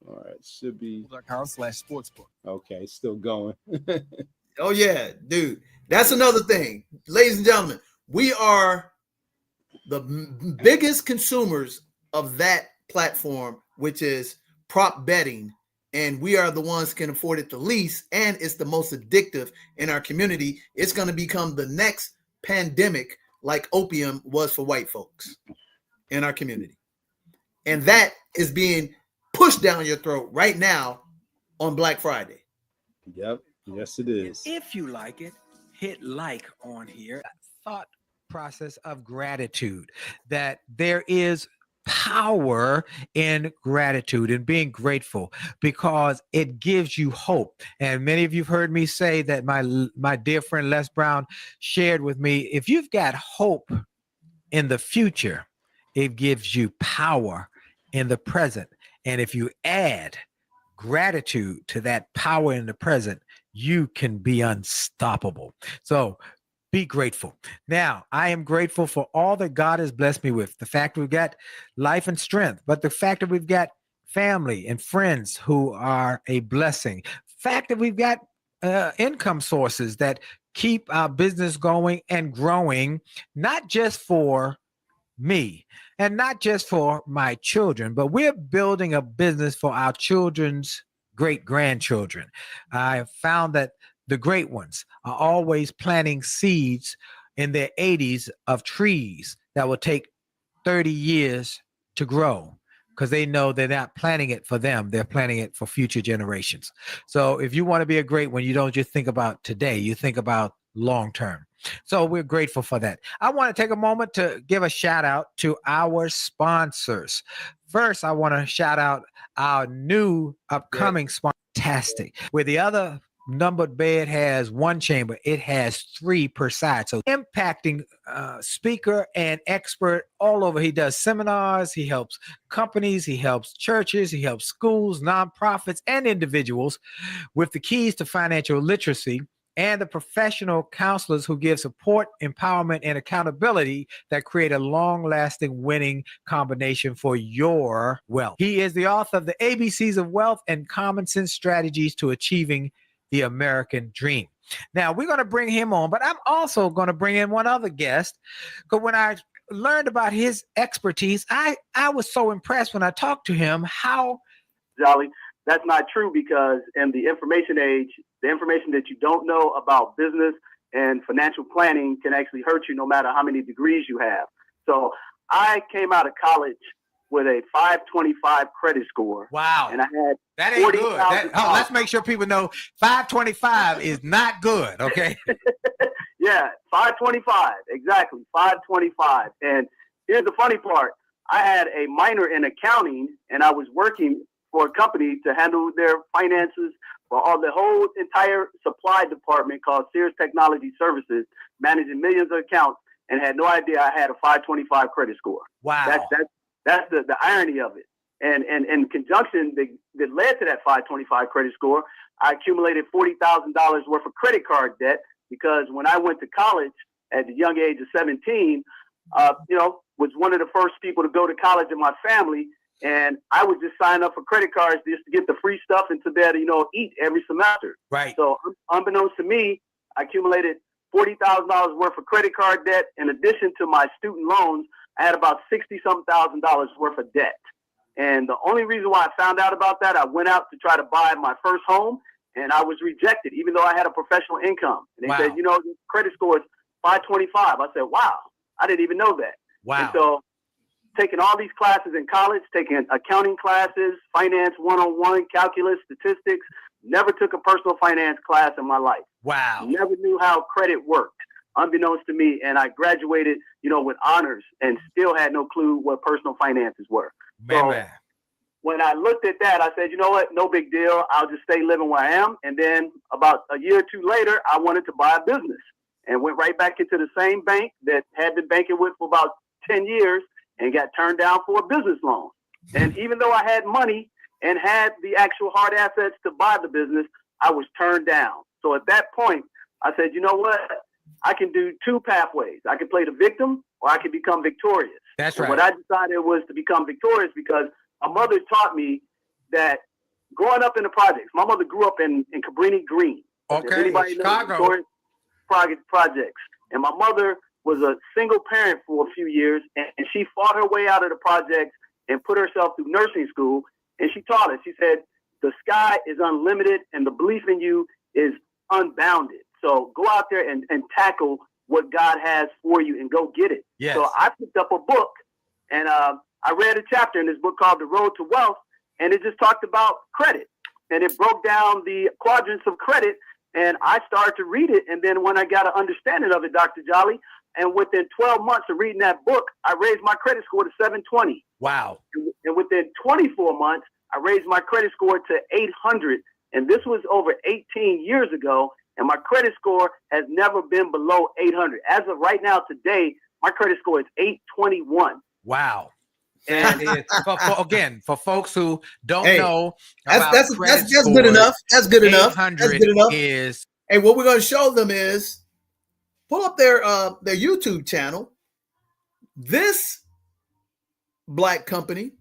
All right, should be .com/sportsbook. Okay, still going. Oh yeah, dude. That's another thing, ladies and gentlemen. We are the biggest consumers of that platform, which is prop betting. And we are the ones who can afford it the least, and it's the most addictive in our community. It's going to become the next pandemic like opium was for white folks in our community. And that is being pushed down your throat right now on Black Friday. Yep. Yes, it is. If you like it, hit like on here. Thought process of gratitude, that there is power in gratitude and being grateful, because it gives you hope. And many of you have heard me say that my dear friend Les Brown shared with me, if you've got hope in the future, it gives you power in the present. And if you add gratitude to that power in the present, you can be unstoppable. So be grateful. Now, I am grateful for all that God has blessed me with. The fact we've got life and strength, but the fact that we've got family and friends who are a blessing. The fact that we've got income sources that keep our business going and growing, not just for me and not just for my children, but we're building a business for our children's great-grandchildren. I found that the great ones are always planting seeds in their 80s of trees that will take 30 years to grow, because they know they're not planting it for them. They're planting it for future generations. So if you want to be a great one, you don't just think about today, you think about long-term. So we're grateful for that. I want to take a moment to give a shout out to our sponsors. First, I want to shout out our new upcoming sponsor, Fantastic, where the other numbered bed has one chamber, it has 3 per side. So impacting speaker and expert all over. He does seminars, he helps companies, he helps churches, he helps schools, nonprofits, and individuals with the keys to financial literacy, and the professional counselors who give support, empowerment, and accountability that create a long-lasting winning combination for your wealth. He is the author of the ABCs of Wealth and Common Sense Strategies to Achieving the American Dream. Now, we're going to bring him on, but I'm also going to bring in one other guest, because when I learned about his expertise, I was so impressed when I talked to him how... Jolly, that's not true, because in the information age, the information that you don't know about business and financial planning can actually hurt you no matter how many degrees you have. So I came out of college with a 525 credit score. Wow. And I had that ain't good. Let's make sure people know 525 is not good, okay? Yeah, 525, exactly, 525. And here's the funny part. I had a minor in accounting, and I was working for a company to handle their finances for the whole entire supply department called Sears Technology Services, managing millions of accounts, and had no idea I had a 525 credit score. Wow. That's the irony of it. And in conjunction that led to that 525 credit score, I accumulated $40,000 worth of credit card debt, because when I went to college at the young age of 17, was one of the first people to go to college in my family. And I would just sign up for credit cards just to get the free stuff and to be able to, eat every semester. Right. So unbeknownst to me, I accumulated $40,000 worth of credit card debt. In addition to my student loans, I had about $60-something thousand worth of debt. And the only reason why I found out about that, I went out to try to buy my first home, and I was rejected, even though I had a professional income. And they said, your credit score is 525. I said, wow, I didn't even know that. Wow. And so taking all these classes in college, taking accounting classes, finance 101, calculus, statistics, never took a personal finance class in my life. Wow. Never knew how credit worked, unbeknownst to me. And I graduated, with honors, and still had no clue what personal finances were. Man. When I looked at that, I said, you know what? No big deal. I'll just stay living where I am. And then about a year or two later, I wanted to buy a business and went right back into the same bank that had been banking with for about 10 years and got turned down for a business loan. And even though I had money and had the actual hard assets to buy the business, I was turned down. So at that point, I said, you know what? I can do 2 pathways. I can play the victim, or I can become victorious. That's and right. What I decided was to become victorious, because my mother taught me that growing up in the projects, my mother grew up in Cabrini Green. Okay, anybody Chicago. Know projects. And my mother was a single parent for a few years, and she fought her way out of the projects and put herself through nursing school. And she taught us, she said, the sky is unlimited and the belief in you is unbounded. So go out there and tackle what God has for you and go get it. Yes. So I picked up a book, and I read a chapter in this book called The Road to Wealth, and it just talked about credit. And it broke down the quadrants of credit, and I started to read it. And then when I got an understanding of it, Dr. Jolly, and within 12 months of reading that book, I raised my credit score to 720. Wow. And within 24 months, I raised my credit score to 800. And this was over 18 years ago. And my credit score has never been below 800. As of right now, today, my credit score is 821. Wow. And for folks who don't know, that's good enough. That's good enough. That's good enough. Hey, what we're going to show them is pull up their YouTube channel. This Black company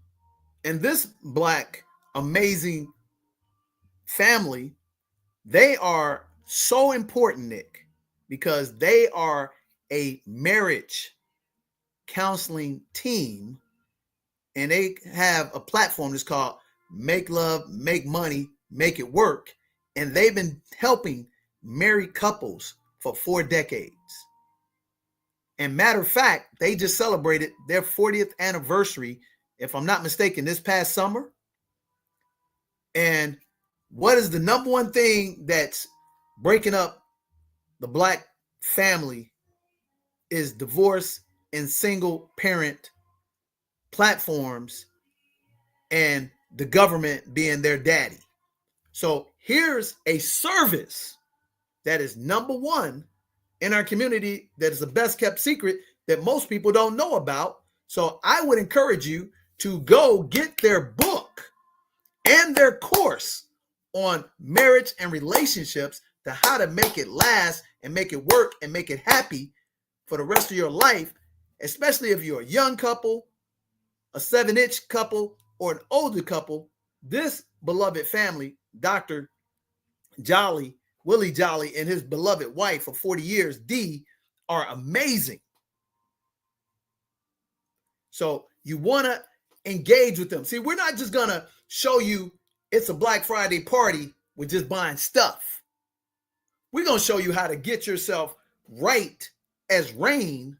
and this Black amazing family, they are so important, Nick, because they are a marriage counseling team, and they have a platform that's called Make Love, Make Money, Make It Work. And they've been helping married couples for 4 decades. And matter of fact, they just celebrated their 40th anniversary, if I'm not mistaken, this past summer. And what is the number one thing that's breaking up the Black family is divorce and single parent platforms and the government being their daddy. So here's a service that is number one in our community that is the best kept secret that most people don't know about. So I would encourage you to go get their book and their course on marriage and relationships, to how to make it last and make it work and make it happy for the rest of your life, especially if you're a young couple, a 7-inch couple, or an older couple. This beloved family, Dr. Jolly, Willie Jolly, and his beloved wife of 40 years, Dee, are amazing. So you want to engage with them. See, we're not just going to show you it's a Black Friday party with just buying stuff. We're going to show you how to get yourself right as Rain,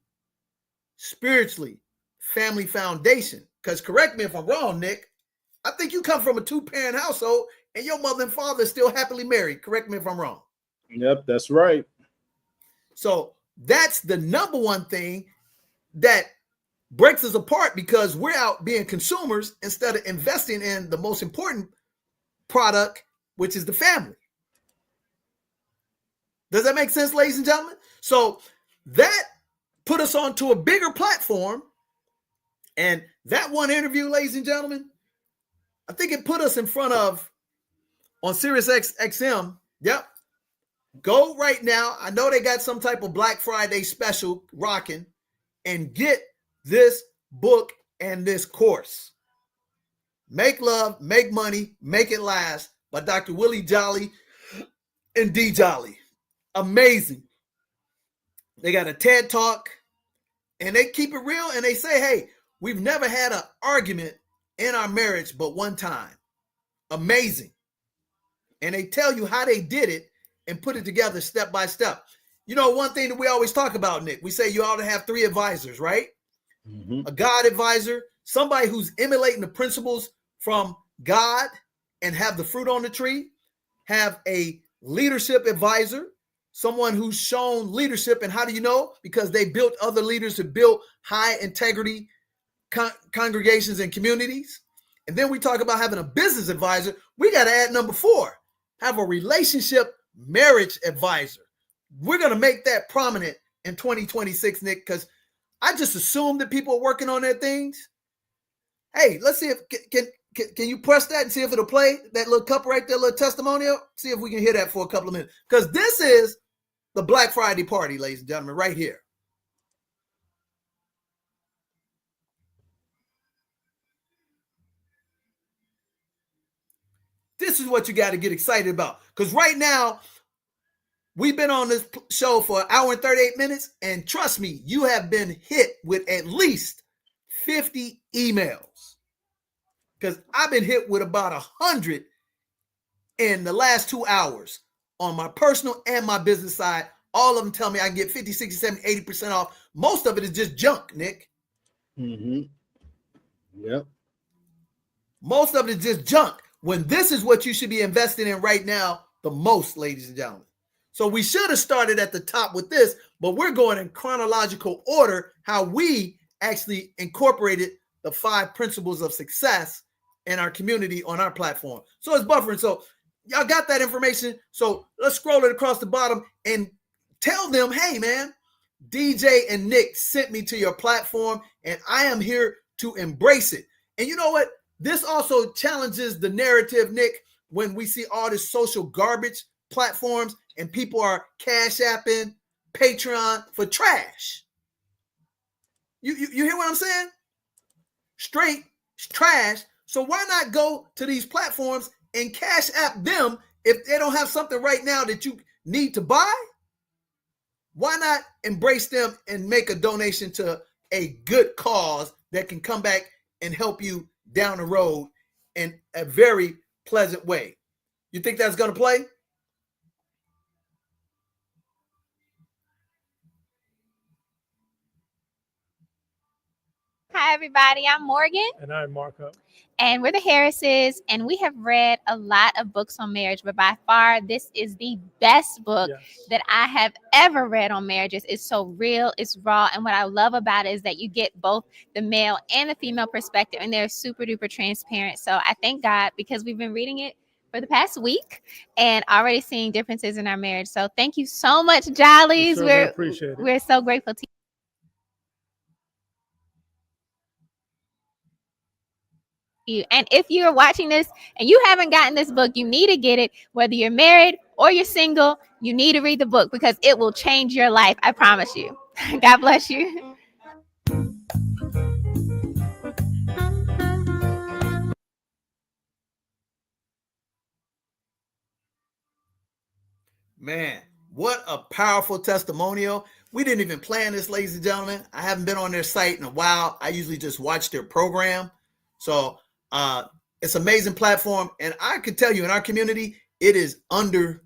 spiritually, family foundation. Because correct me if I'm wrong, Nick, I think you come from a 2-parent household and your mother and father are still happily married. Correct me if I'm wrong. Yep, that's right. So that's the number one thing that breaks us apart, because we're out being consumers instead of investing in the most important product, which is the family. Does that make sense, ladies and gentlemen? So that put us onto a bigger platform. And that one interview, ladies and gentlemen, I think it put us in front of, on Sirius XM. Yep. Go right now. I know they got some type of Black Friday special rocking, and get this book and this course. Make Love, Make Money, Make It Last by Dr. Willie Jolly and Dee Jolly. Amazing. They got a TED Talk, and they keep it real, and they say, hey, we've never had an argument in our marriage but one time. Amazing. And they tell you how they did it and put it together step by step. You know, one thing that we always talk about, Nick, we say you ought to have 3 advisors, right? Mm-hmm. A God advisor, somebody who's emulating the principles from God and have the fruit on the tree. Have a leadership advisor, someone who's shown leadership. And how do you know? Because they built other leaders to build high integrity congregations and communities. And then we talk about having a business advisor. We got to add number 4, have a relationship marriage advisor. We're going to make that prominent in 2026, Nick, because I just assume that people are working on their things. Hey, let's see if can you press that and see if it'll play that little cup right there, little testimonial. See if we can hear that for a couple of minutes, because this is the Black Friday party, ladies and gentlemen, right here. This is what you got to get excited about, because right now we've been on this show for 1 hour and 38 minutes, and trust me, you have been hit with at least 50 emails, because I've been hit with about 100 in the last 2 hours on my personal and my business side. All of them tell me I can get 50, 60, 70, 80% off. Most of it is just junk, Nick. Mm-hmm. Yep. Most of it is just junk, when this is what you should be investing in right now the most, ladies and gentlemen. So we should have started at the top with this, but we're going in chronological order, how we actually incorporated the 5 principles of success in our community on our platform. So it's buffering. So y'all got that information. So let's scroll it across the bottom and tell them, hey, man, DJ and Nick sent me to your platform, and I am here to embrace it. And you know what? This also challenges the narrative, Nick, when we see all this social garbage platforms and people are cash apping Patreon for trash. You hear what I'm saying? Straight trash. So why not go to these platforms and cash app them if they don't have something right now that you need to buy? Why not embrace them and make a donation to a good cause that can come back and help you down the road in a very pleasant way? You think that's going to play? Hi, everybody. I'm Morgan. And I'm Marco. And we're the Harrises, and we have read a lot of books on marriage, but by far, this is the best book that I have ever read on marriages. It's so real, it's raw, and what I love about it is that you get both the male and the female perspective, and they're super duper transparent. So I thank God, because we've been reading it for the past week and already seeing differences in our marriage. So thank you so much, Jollies. We're so grateful to you. And if you're watching this and you haven't gotten this book, you need to get it. Whether you're married or you're single, you need to read the book because it will change your life. I promise you. God bless you. Man, what a powerful testimonial. We didn't even plan this, ladies and gentlemen. I haven't been on their site in a while. I usually just watch their program. So it's an amazing platform. And I can tell you, in our community, it is underwhelming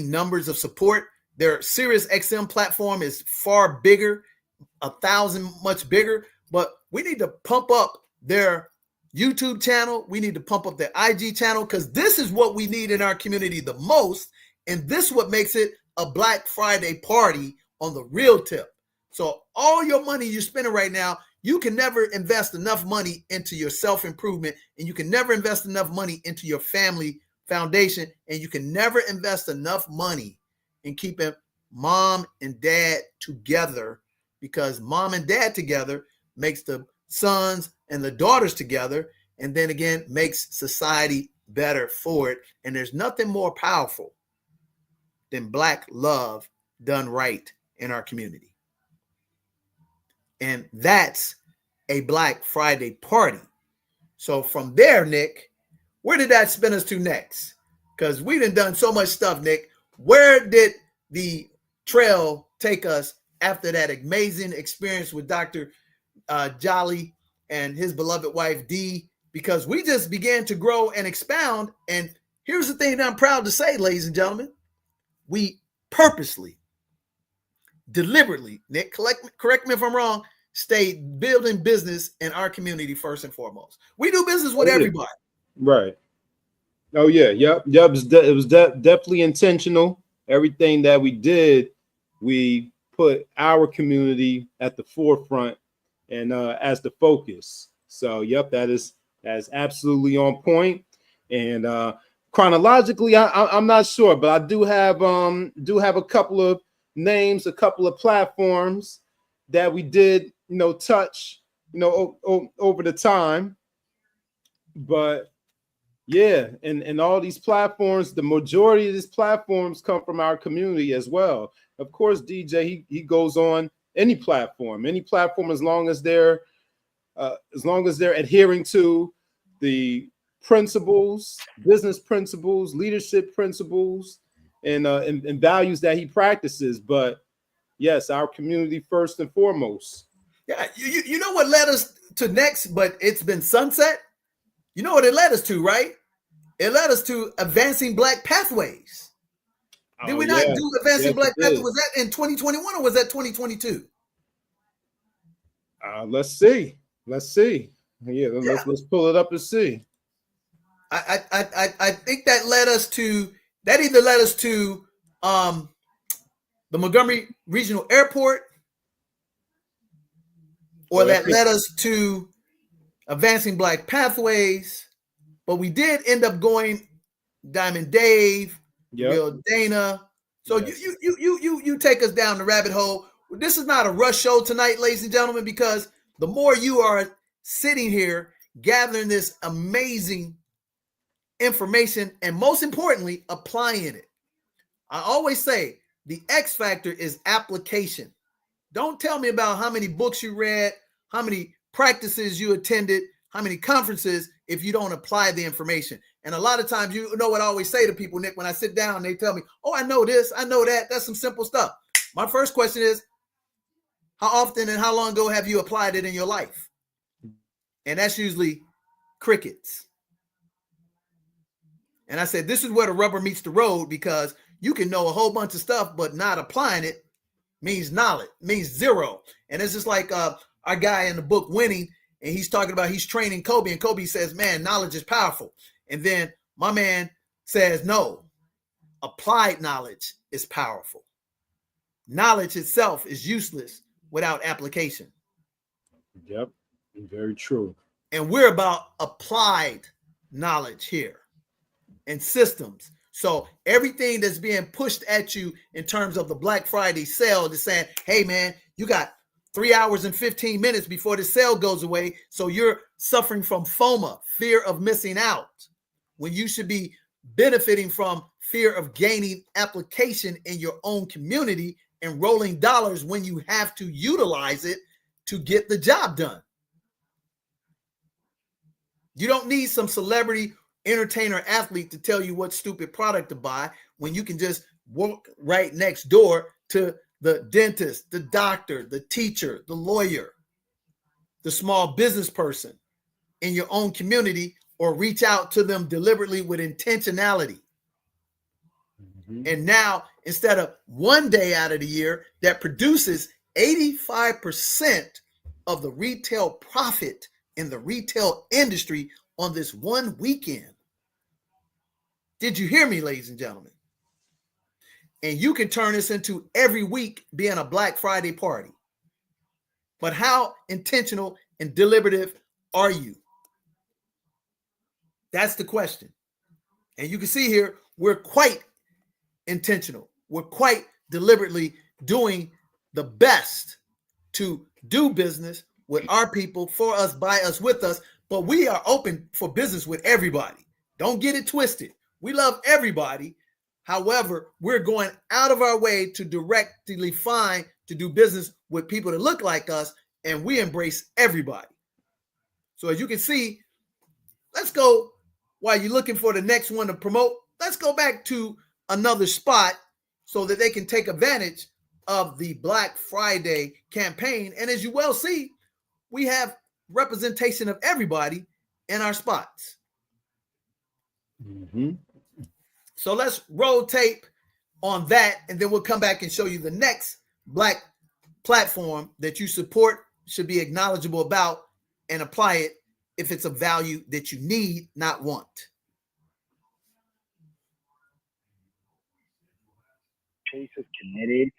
numbers of support. Their Sirius XM platform is far bigger, 1,000 much bigger. But we need to pump up their YouTube channel. We need to pump up their IG channel, because this is what we need in our community the most. And this is what makes it a Black Friday party on the real tip. So all your money you're spending right now, you can never invest enough money into your self-improvement, and you can never invest enough money into your family foundation, and you can never invest enough money in keeping mom and dad together, because mom and dad together makes the sons and the daughters together, and then again makes society better for it. And there's nothing more powerful than Black love done right in our community. And that's a Black Friday party. So from there, Nick, where did that spin us to next? Because we done so much stuff, Nick. Where did the trail take us after that amazing experience with Dr. Jolly and his beloved wife, Dee? Because we just began to grow and expound. And here's the thing that I'm proud to say, ladies and gentlemen. We purposely, deliberately, Nick, correct me if I'm wrong, stay building business in our community first and foremost. We do business with everybody. Right. Oh, yeah. Yep. It was definitely intentional. Everything that we did, we put our community at the forefront and as the focus. So, yep, that's absolutely on point. And chronologically, I'm not sure, but I do have a couple of names, a couple of platforms that we did, touch, over the time. But yeah, and all these platforms, the majority of these platforms come from our community as well. Of course, DJ, he goes on any platform, as long as they're adhering to the principles, business principles, leadership principles, and values that he practices. But yes, our community first and foremost. Yeah, you know what led us to next, but it's been sunset. You know what it led us to, right? It led us to Advancing Black Pathways. Did we not do Advancing Black Pathways? Was that in 2021 or was that 2022? Let's see. Yeah, let's pull it up and see. I think that either led us to the Montgomery Regional Airport, or that led us to Advancing Black Pathways. But we did end up going Diamond Dave, Real Dana. So you take us down the rabbit hole. This is not a rush show tonight, ladies and gentlemen, because the more you are sitting here gathering this amazing information, and most importantly, applying it. I always say the X factor is application. Don't tell me about how many books you read, how many practices you attended, how many conferences, if you don't apply the information. And a lot of times, you know what I always say to people, Nick, when I sit down, they tell me, oh, I know this, I know that. That's some simple stuff. My first question is, how often and how long ago have you applied it in your life? And that's usually crickets. And I said, this is where the rubber meets the road, because you can know a whole bunch of stuff, but not applying it means knowledge, means zero. And it's just like our guy in the book Winning, and he's talking about he's training Kobe, and Kobe says, man, knowledge is powerful. And then my man says, no, applied knowledge is powerful. Knowledge itself is useless without application. Yep, very true. And we're about applied knowledge here and systems. So everything that's being pushed at you in terms of the Black Friday sale is saying, hey, man, you got 3 hours and 15 minutes before the sale goes away. So you're suffering from FOMO, fear of missing out, when you should be benefiting from fear of gaining application in your own community and rolling dollars when you have to utilize it to get the job done. You don't need some celebrity entertainer athlete to tell you what stupid product to buy when you can just walk right next door to the dentist, the doctor, the teacher, the lawyer, the small business person in your own community, or reach out to them deliberately with intentionality. And now, instead of one day out of the year that produces 85% of the retail profit in the retail industry on this one weekend. Did you hear me, ladies and gentlemen? And you can turn this into every week being a Black Friday party. But how intentional and deliberative are you? That's the question. And you can see here, we're quite intentional. We're quite deliberately doing the best to do business with our people, for us, by us, with us. But we are open for business with everybody. Don't get it twisted. We love everybody. However, we're going out of our way to directly find to do business with people that look like us, and we embrace everybody. So as you can see, let's go, while you're looking for the next one to promote, let's go back to another spot so that they can take advantage of the Black Friday campaign. And as you well see, we have representation of everybody in our spots. So let's roll tape on that, and then we'll come back and show you the next Black platform that you support, should be acknowledgeable about, and apply it if it's a value that you need, not want. Chase is committed.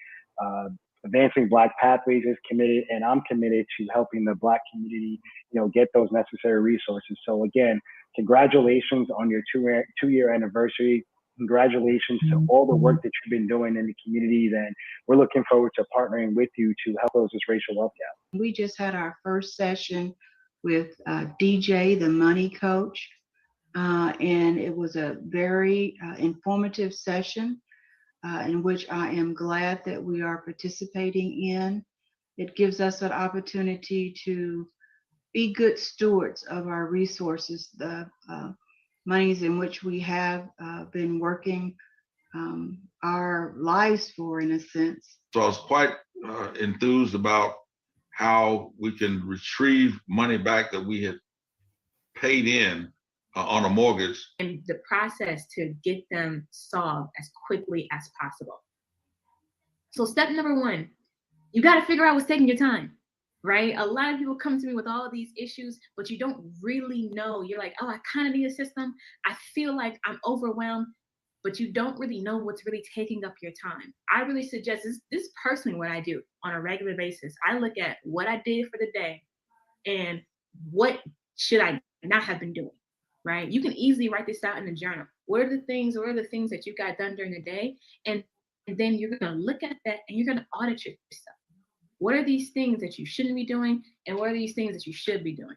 Advancing Black Pathways is committed, and I'm committed to helping the Black community, get those necessary resources. So again, congratulations on your two-year anniversary. Congratulations to all the work that you've been doing in the communities, and we're looking forward to partnering with you to help close this racial wealth gap. We just had our first session with DJ, the money coach, and it was a very informative session in which I am glad that we are participating in. It gives us an opportunity to be good stewards of our resources, the monies in which we have been working our lives for, in a sense. So I was quite enthused about how we can retrieve money back that we had paid in on a mortgage. And the process to get them solved as quickly as possible. So step number one, you got to figure out what's taking your time, right? A lot of people come to me with all of these issues, but you don't really know. You're like, oh, I kind of need a system. I feel like I'm overwhelmed, but you don't really know what's really taking up your time. I really suggest this personally what I do on a regular basis. I look at what I did for the day and what should I not have been doing, right? You can easily write this out in a journal. What are the things that you got done during the day? And then you're going to look at that and you're going to audit yourself. What are these things that you shouldn't be doing? And what are these things that you should be doing?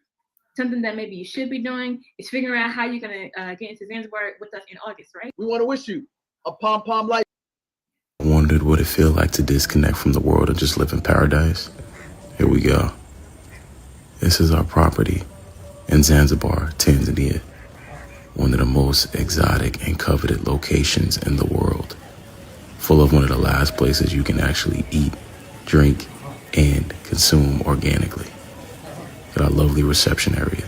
Something that maybe you should be doing is figuring out how you're going to get into Zanzibar with us in August, right? We want to wish you a P.O.M-P.O.M life. Wondered what it feel like to disconnect from the world and just live in paradise? Here we go. This is our property in Zanzibar, Tanzania. One of the most exotic and coveted locations in the world. Full of one of the last places you can actually eat, drink, and consume organically. Got our lovely reception area.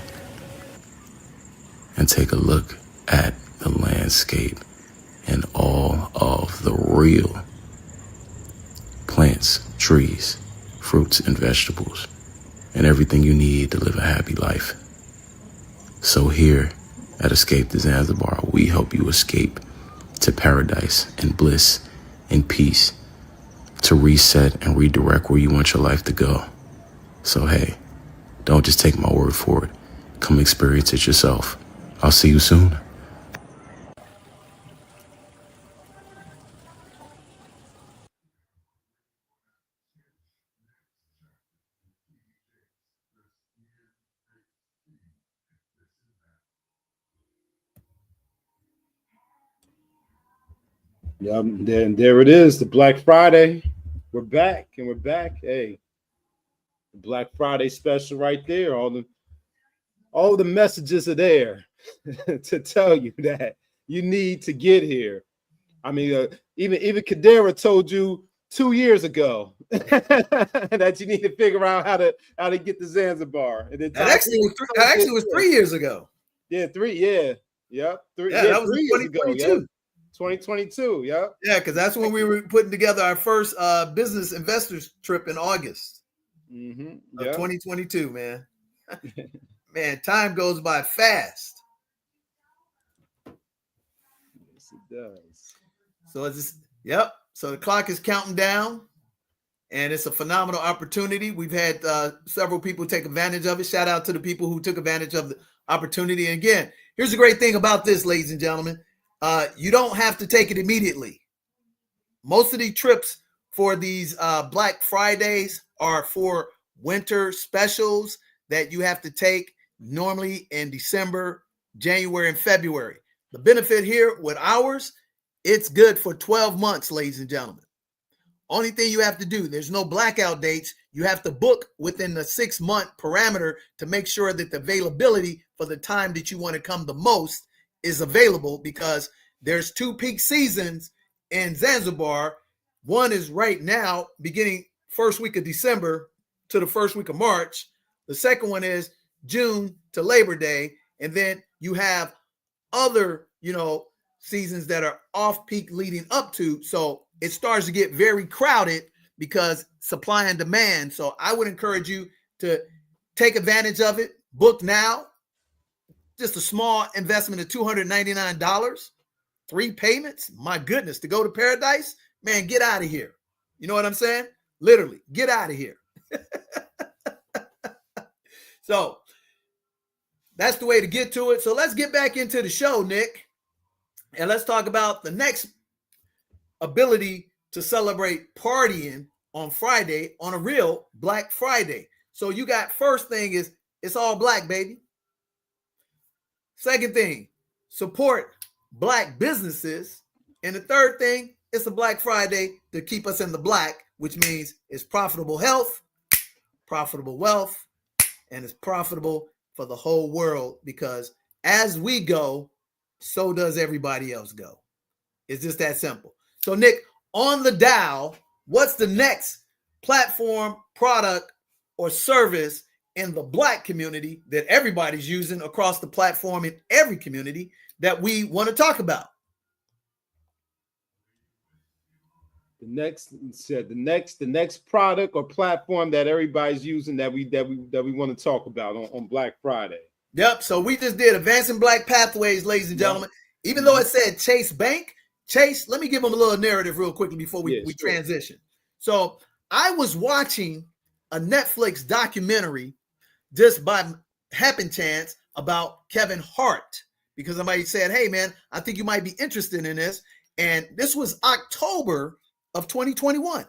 And take a look at the landscape and all of the real plants, trees, fruits, and vegetables and everything you need to live a happy life. So here at Escape to Zanzibar, we help you escape to paradise and bliss and peace, to reset and redirect where you want your life to go. So hey, don't just take my word for it. Come experience it yourself. I'll see you soon. Yeah, there it is, the Black Friday. We're back, and we're back. Hey, the Black Friday special right there. All the messages are there to tell you that you need to get here. I mean, even Kadera told you 2 years ago that you need to figure out how to get to Zanzibar. And then That actually was 3 years ago. Yeah, 3. Yeah, yep. That was 3 years ago. 2022. Yep. 2022. Yep. Yeah, because that's when we were putting together our first business investors trip in August of 2022. Man, man, time goes by fast. Yes, it does. So it's just, yep. So the clock is counting down, and it's a phenomenal opportunity. We've had several people take advantage of it. Shout out to the people who took advantage of the opportunity. And again, here's the great thing about this, ladies and gentlemen. You don't have to take it immediately. Most of the trips for these Black Fridays are for winter specials that you have to take normally in December, January, and February. The benefit here with ours, it's good for 12 months, ladies and gentlemen. Only thing you have to do, there's no blackout dates. You have to book within the 6-month parameter to make sure that the availability for the time that you want to come the most is available, because there's 2 peak seasons in Zanzibar. One is right now, beginning first week of December to the first week of March. The second one is June to Labor Day. And then you have other, seasons that are off peak leading up to. So it starts to get very crowded because supply and demand. So I would encourage you to take advantage of it. Book now. Just a small investment of $299, 3 payments. My goodness, to go to paradise, man, get out of here. You know what I'm saying? Literally, get out of here. So that's the way to get to it. So let's get back into the show, Nick. And let's talk about the next ability to celebrate partying on Friday, on a real Black Friday. So you got, first thing is, it's all black, baby. Second thing, support Black businesses. And the third thing, it's a Black Friday to keep us in the black, which means it's profitable health, profitable wealth, and it's profitable for the whole world, because as we go, so does everybody else go. It's just that simple. So Nick, on the dial, what's the next platform, product, or service in the Black community that everybody's using across the platform in every community that we want to talk about? The next product or platform that everybody's using that we want to talk about on Black Friday. Yep. So we just did Advancing Black Pathways, ladies and gentlemen. Even though it said Chase Bank, Chase, let me give them a little narrative real quickly before we transition. So I was watching a Netflix documentary just by happen chance about Kevin Hart, because somebody said, hey, man, I think you might be interested in this. And this was October of 2021.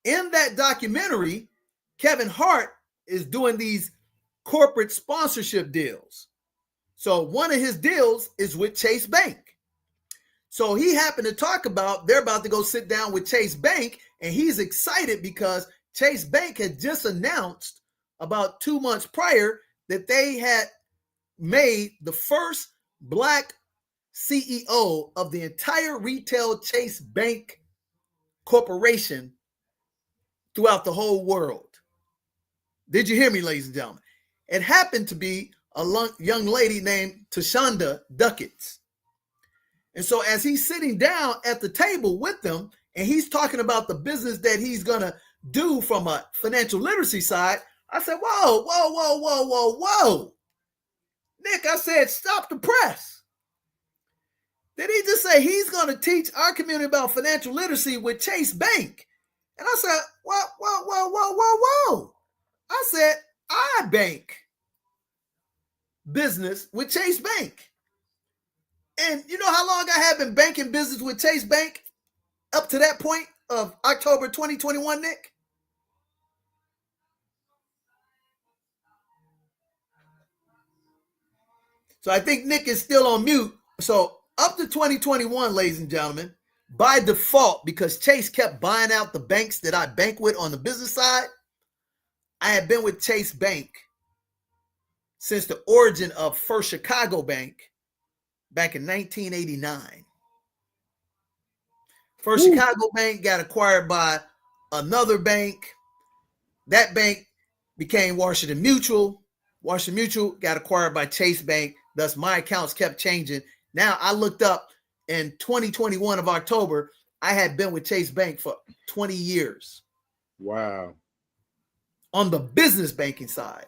In that documentary, Kevin Hart is doing these corporate sponsorship deals. So one of his deals is with Chase Bank. So he happened to talk about, they're about to go sit down with Chase Bank, and he's excited because Chase Bank had just announced about 2 months prior that they had made the first Black CEO of the entire retail Chase Bank corporation throughout the whole world. Did you hear me, ladies and gentlemen? It happened to be a young lady named Tashonda Duckett. And so as he's sitting down at the table with them, and he's talking about the business that he's going to do from a financial literacy side, I said, whoa. Nick, I said, stop the press. Did he just say he's going to teach our community about financial literacy with Chase Bank? And I said, whoa. I said, I bank business with Chase Bank. And you know how long I have been banking business with Chase Bank up to that point of October 2021, Nick? So I think Nick is still on mute. So up to 2021, ladies and gentlemen, by default, because Chase kept buying out the banks that I bank with on the business side, I had been with Chase Bank since the origin of First Chicago Bank back in 1989. First Chicago Bank got acquired by another bank. That bank became Washington Mutual. Washington Mutual got acquired by Chase Bank. Thus, my accounts kept changing. Now, I looked up in 2021 of October, I had been with Chase Bank for 20 years. Wow. On the business banking side.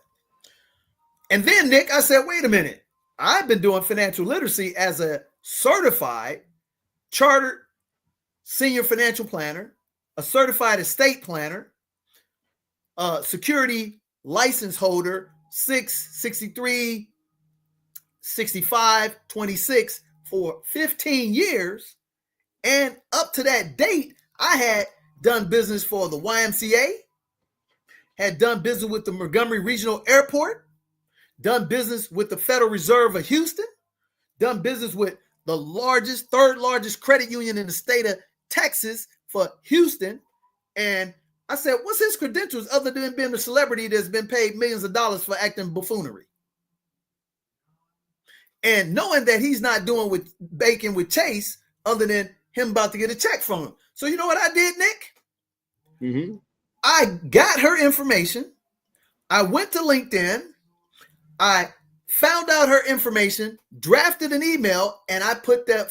And then, Nick, I said, wait a minute. I've been doing financial literacy as a certified, chartered senior financial planner, a certified estate planner, a security license holder, 663, 65, 26 for 15 years. And up to that date, I had done business for the YMCA, had done business with the Montgomery Regional Airport, done business with the Federal Reserve of Houston, done business with the third largest credit union in the state of Texas for Houston. And I said, what's his credentials other than being a celebrity that's been paid millions of dollars for acting buffoonery? And knowing that he's not doing with banking with Chase other than him about to get a check from him. So you know what I did, Nick? Mm-hmm. I got her information. I went to LinkedIn. I found out her information, drafted an email, and I put that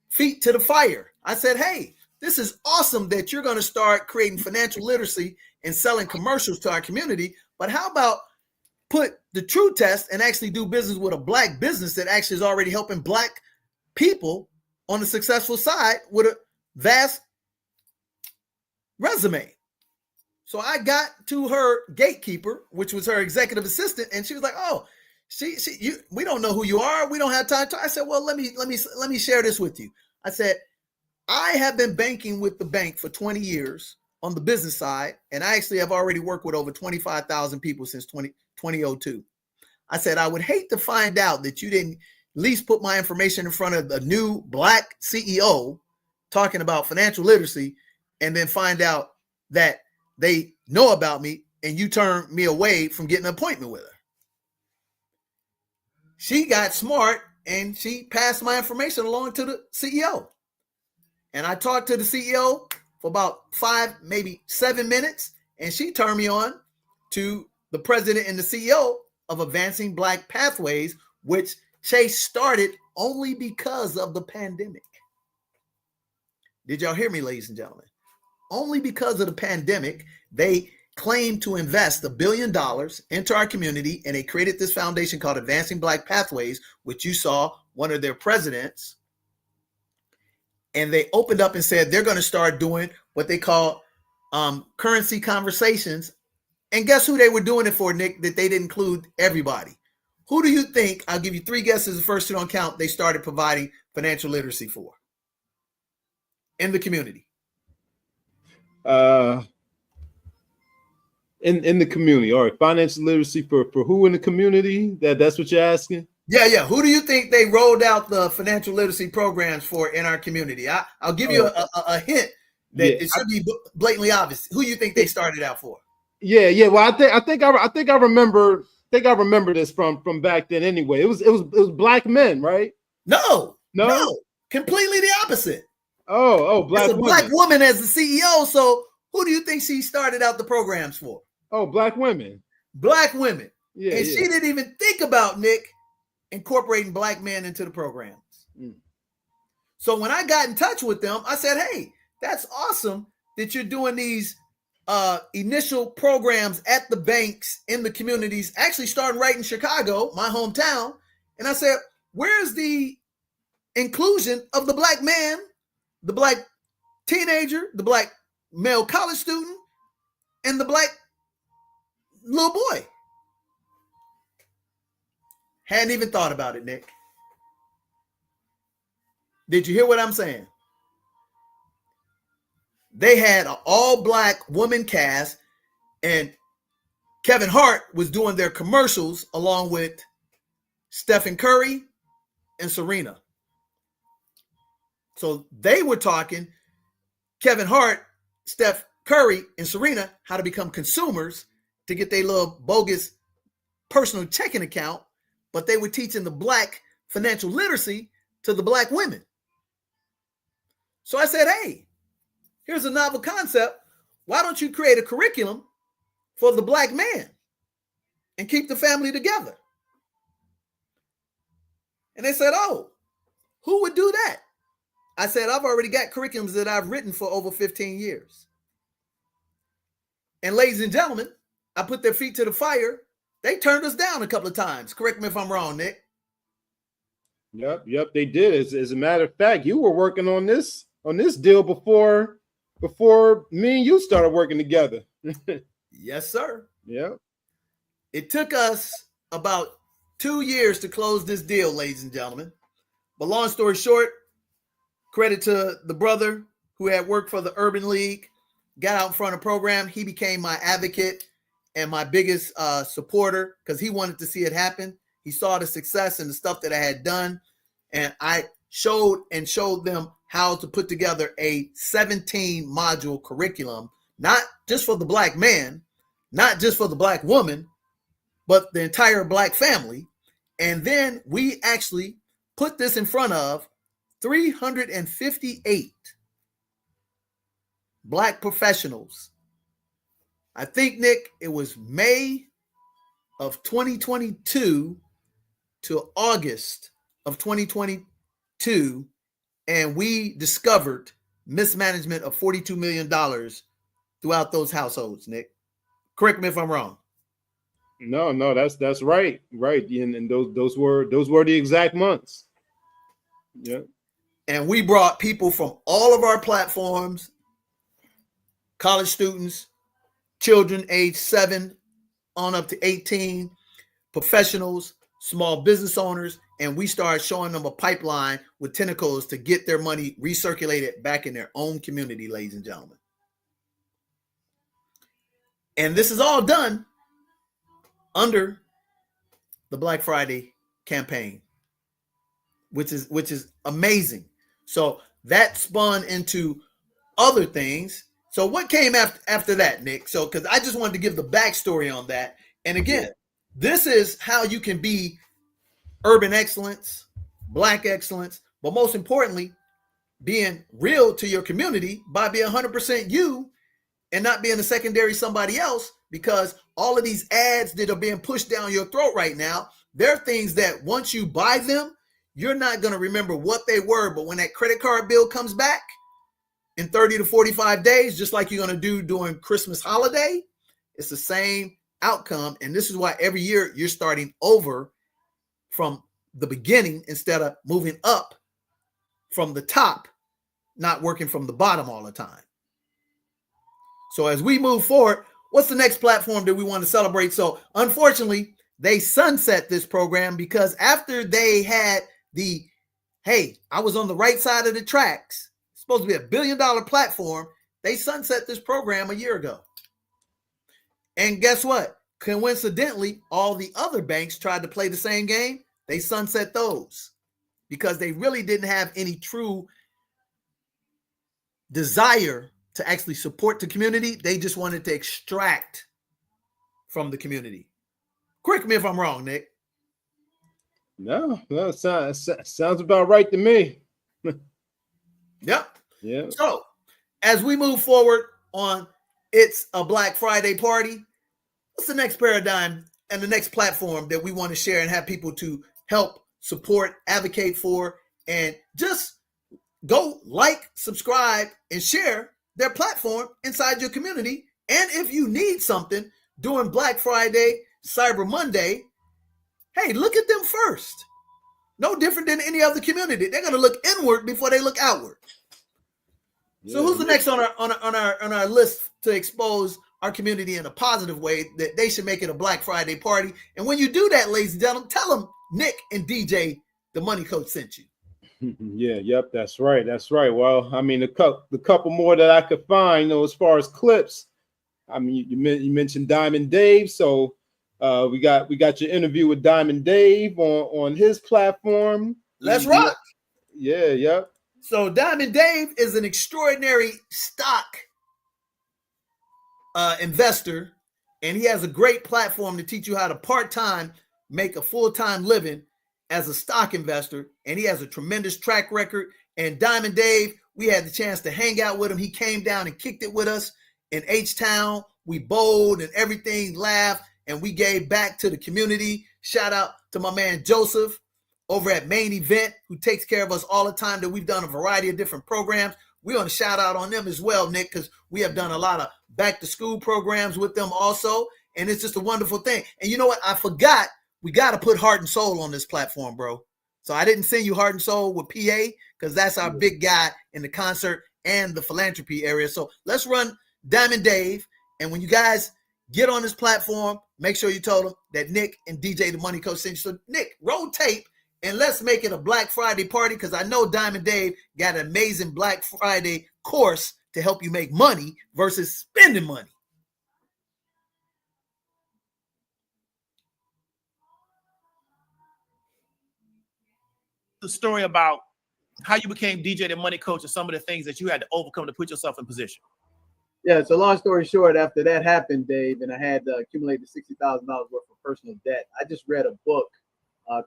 feet to the fire. I said, hey, this is awesome that you're going to start creating financial literacy and selling commercials to our community. But how about put the true test and actually do business with a Black business that actually is already helping Black people on the successful side with a vast resume. So I got to her gatekeeper, which was her executive assistant, and she was like, "Oh, we don't know who you are. We don't have time to." I said, "Well, let me share this with you." I said, "I have been banking with the bank for 20 years on the business side, and I actually have already worked with over 25,000 people since 2002. I said, I would hate to find out that you didn't at least put my information in front of a new Black CEO talking about financial literacy, and then find out that they know about me and you turn me away from getting an appointment with her." She got smart and she passed my information along to the CEO. And I talked to the CEO for about 5, maybe 7 minutes, and she turned me on to the president and the CEO of Advancing Black Pathways, which Chase started only because of the pandemic. Did y'all hear me, ladies and gentlemen? Only because of the pandemic, they claimed to invest $1 billion into our community, and they created this foundation called Advancing Black Pathways, which you saw one of their presidents. And they opened up and said they're going to start doing what they call currency conversations. And guess who they were doing it for, Nick, that they didn't include everybody? Who do you think, I'll give you 3 guesses, the first 2 don't count, they started providing financial literacy for in the community? In the community. All right, financial literacy for who in the community? That's what you're asking? Yeah. Who do you think they rolled out the financial literacy programs for in our community? I'll give you a hint that it should be blatantly obvious. Who do you think they started out for? Yeah. Well, I think I remember this from back then. Anyway, it was Black men, right? No. Completely the opposite. Oh, Black women. Black woman as the CEO. So who do you think she started out the programs for? Oh, Black women. Black women. Yeah. And she didn't even think about, Nick, incorporating Black men into the programs. So when I got in touch with them, I said, hey, that's awesome that you're doing these initial programs at the banks in the communities, actually starting right in Chicago, my hometown. And I said, where's the inclusion of the black man, the black teenager, the black male college student, and the black little boy? Hadn't even thought about it, Nick. Did you hear what I'm saying? They had an all-black woman cast, and Kevin Hart was doing their commercials along with Stephen Curry and Serena. So they were talking, Kevin Hart, Steph Curry, and Serena, how to become consumers to get their little bogus personal checking account, but they were teaching the black financial literacy to the black women. So I said, hey, here's a novel concept. Why don't you create a curriculum for the black man and keep the family together? And they said, oh, who would do that? I said, I've already got curriculums that I've written for over 15 years. And ladies and gentlemen, I put their feet to the fire. They turned us down a couple of times. Correct me if I'm wrong, Nick. Yep, they did. As a matter of fact, you were working on this deal before me and you started working together. Yes, sir. Yeah. It took us about 2 years to close this deal, ladies and gentlemen. But long story short, credit to the brother who had worked for the Urban League, got out in front of the program. He became my advocate and my biggest supporter because he wanted to see it happen. He saw the success and the stuff that I had done. And I showed them how to put together a 17 module curriculum, not just for the black man, not just for the black woman, but the entire black family. And then we actually put this in front of 358 black professionals. I think, Nick, it was May of 2022 to August of 2022, and we discovered mismanagement of $42 million throughout those households, Nick. Correct me if I'm wrong. No, that's right. Right. And those were the exact months. Yeah. And we brought people from all of our platforms, college students, children age 7 on up to 18, professionals, small business owners, and we started showing them a pipeline with tentacles to get their money recirculated back in their own community, ladies and gentlemen. And this is all done under the Black Friday campaign, which is amazing. So that spun into other things. So what came after that, Nick? So because I just wanted to give the backstory on that. And again, this is how you can be urban excellence, black excellence, but most importantly, being real to your community by being 100% you and not being a secondary somebody else, because all of these ads that are being pushed down your throat right now, they're things that once you buy them, you're not going to remember what they were. But when that credit card bill comes back in 30 to 45 days, just like you're going to do during Christmas holiday, it's the same outcome. And this is why every year you're starting over from the beginning instead of moving up from the top, not working from the bottom all the time. So as we move forward, what's the next platform that we want to celebrate? So unfortunately, they sunset this program because after they had the, hey, I was on the right side of the tracks, it's supposed to be $1 billion platform, they sunset this program a year ago. And guess what? Coincidentally, all the other banks tried to play the same game. They sunset those because they really didn't have any true desire to actually support the community. They just wanted to extract from the community. Correct me if I'm wrong, Nick. No, sounds about right to me. Yep. Yeah. So as we move forward on It's a Black Friday Party, what's the next paradigm and the next platform that we want to share and have people to help, support, advocate for, and just go like, subscribe, and share their platform inside your community And if you need something during Black Friday, Cyber Monday, hey, look at them first. No different than any other community. They're going to look inward before they look outward. So who's the next on our list to expose our community in a positive way that they should make it a Black Friday party? And when you do that, ladies and gentlemen, tell them Nick and DJ, the Money Coach, sent you. Yeah, yep, that's right. That's right. Well, I mean, the couple more that I could find, as far as clips, I mean, you mentioned Diamond Dave, so we got your interview with Diamond Dave on his platform. Let's rock. Yeah, yep. So Diamond Dave is an extraordinary stock investor, and he has a great platform to teach you how to part-time make a full-time living as a stock investor, and he has a tremendous track record. And Diamond Dave, we had the chance to hang out with him. He came down and kicked it with us in H-Town. We bowled and everything, laughed, and we gave back to the community. Shout out to my man Joseph over at Main Event, who takes care of us all the time, that we've done a variety of different programs. We want to shout out on them as well, Nick, because we have done a lot of back-to-school programs with them also, and it's just a wonderful thing. And you know what? I forgot. We got to put Heart and Soul on this platform, bro. So I didn't send you Heart and Soul with PA because that's our big guy in the concert and the philanthropy area. So let's run Diamond Dave. And when you guys get on this platform, make sure you told them that Nick and DJ, the Money Coach, sent you. So Nick, roll tape and let's make it a Black Friday party, because I know Diamond Dave got an amazing Black Friday course to help you make money versus spending money. The story about how you became DJ the Money Coach and some of the things that you had to overcome to put yourself in position. Yeah, so long story short, after that happened, Dave, and I had accumulated $60,000 worth of personal debt, I just read a book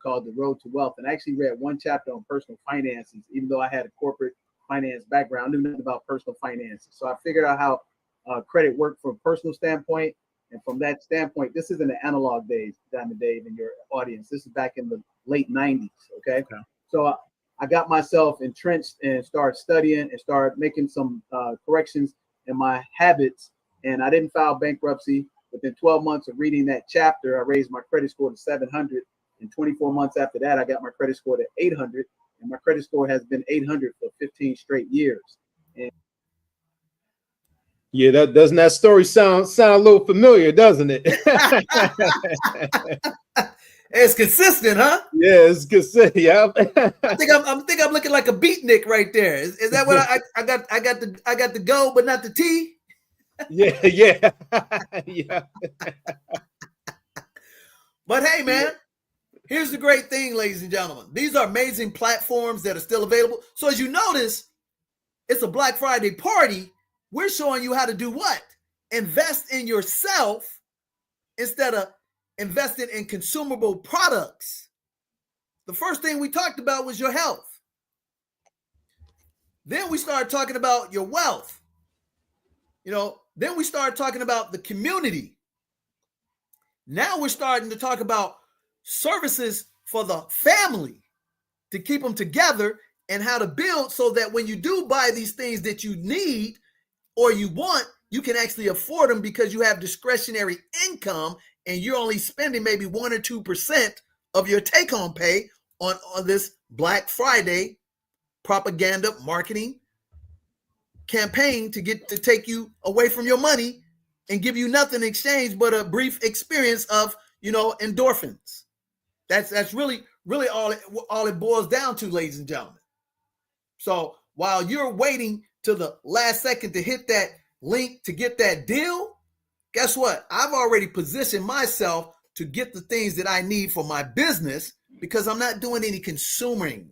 called The Road to Wealth, and I actually read one chapter on personal finances. Even though I had a corporate finance background, I knew nothing about personal finances. So I figured out how credit worked from a personal standpoint. And from that standpoint, this isn't the analog days, Diamond Dave, and your audience. This is back in the late 90s, okay? So I got myself entrenched and started studying and started making some corrections in my habits. And I didn't file bankruptcy. Within 12 months of reading that chapter, I raised my credit score to 700. And 24 months after that, I got my credit score to 800. And my credit score has been 800 for 15 straight years. And yeah, doesn't that story sound a little familiar, doesn't it? It's consistent, huh? Yeah, it's consistent. Yeah. I think I'm looking like a beatnik right there. Is that what I got? I got the go, but not the T. Yeah, yeah, yeah. But hey, man, here's the great thing, ladies and gentlemen. These are amazing platforms that are still available. So as you notice, it's a Black Friday party. We're showing you how to do what? Invest in yourself instead of investing in consumable products. The first thing we talked about was your health. Then we started talking about your wealth. Then we started talking about the community. Now we're starting to talk about services for the family to keep them together and how to build so that when you do buy these things that you need or you want, you can actually afford them because you have discretionary income and you're only spending maybe 1 or 2% of your take-home pay on this Black Friday propaganda marketing campaign to take you away from your money and give you nothing in exchange but a brief experience of, endorphins. That's really all it boils down to, ladies and gentlemen. So while you're waiting to the last second to hit that link to get that deal, guess what? I've already positioned myself to get the things that I need for my business because I'm not doing any consuming.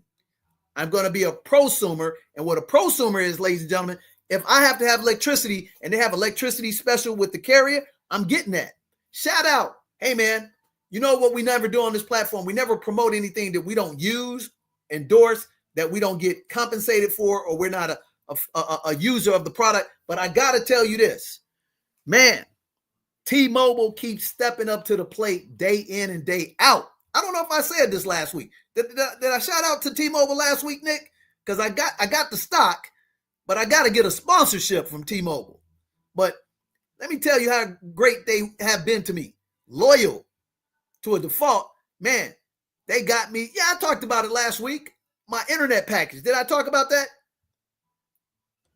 I'm going to be a prosumer. And what a prosumer is, ladies and gentlemen, if I have to have electricity and they have electricity special with the carrier, I'm getting that. Shout out. Hey, man, you know what we never do on this platform? We never promote anything that we don't use, endorse, that we don't get compensated for, or we're not a user of the product. But I got to tell you this, man, T-Mobile keeps stepping up to the plate day in and day out. I don't know if I said this last week. Did I shout out to T-Mobile last week, Nick? Because I got the stock, but I got to get a sponsorship from T-Mobile. But Let me tell you how great they have been to me. Loyal to a default. Man, they got me. Yeah, I talked about it last week. My internet package. Did I talk about that?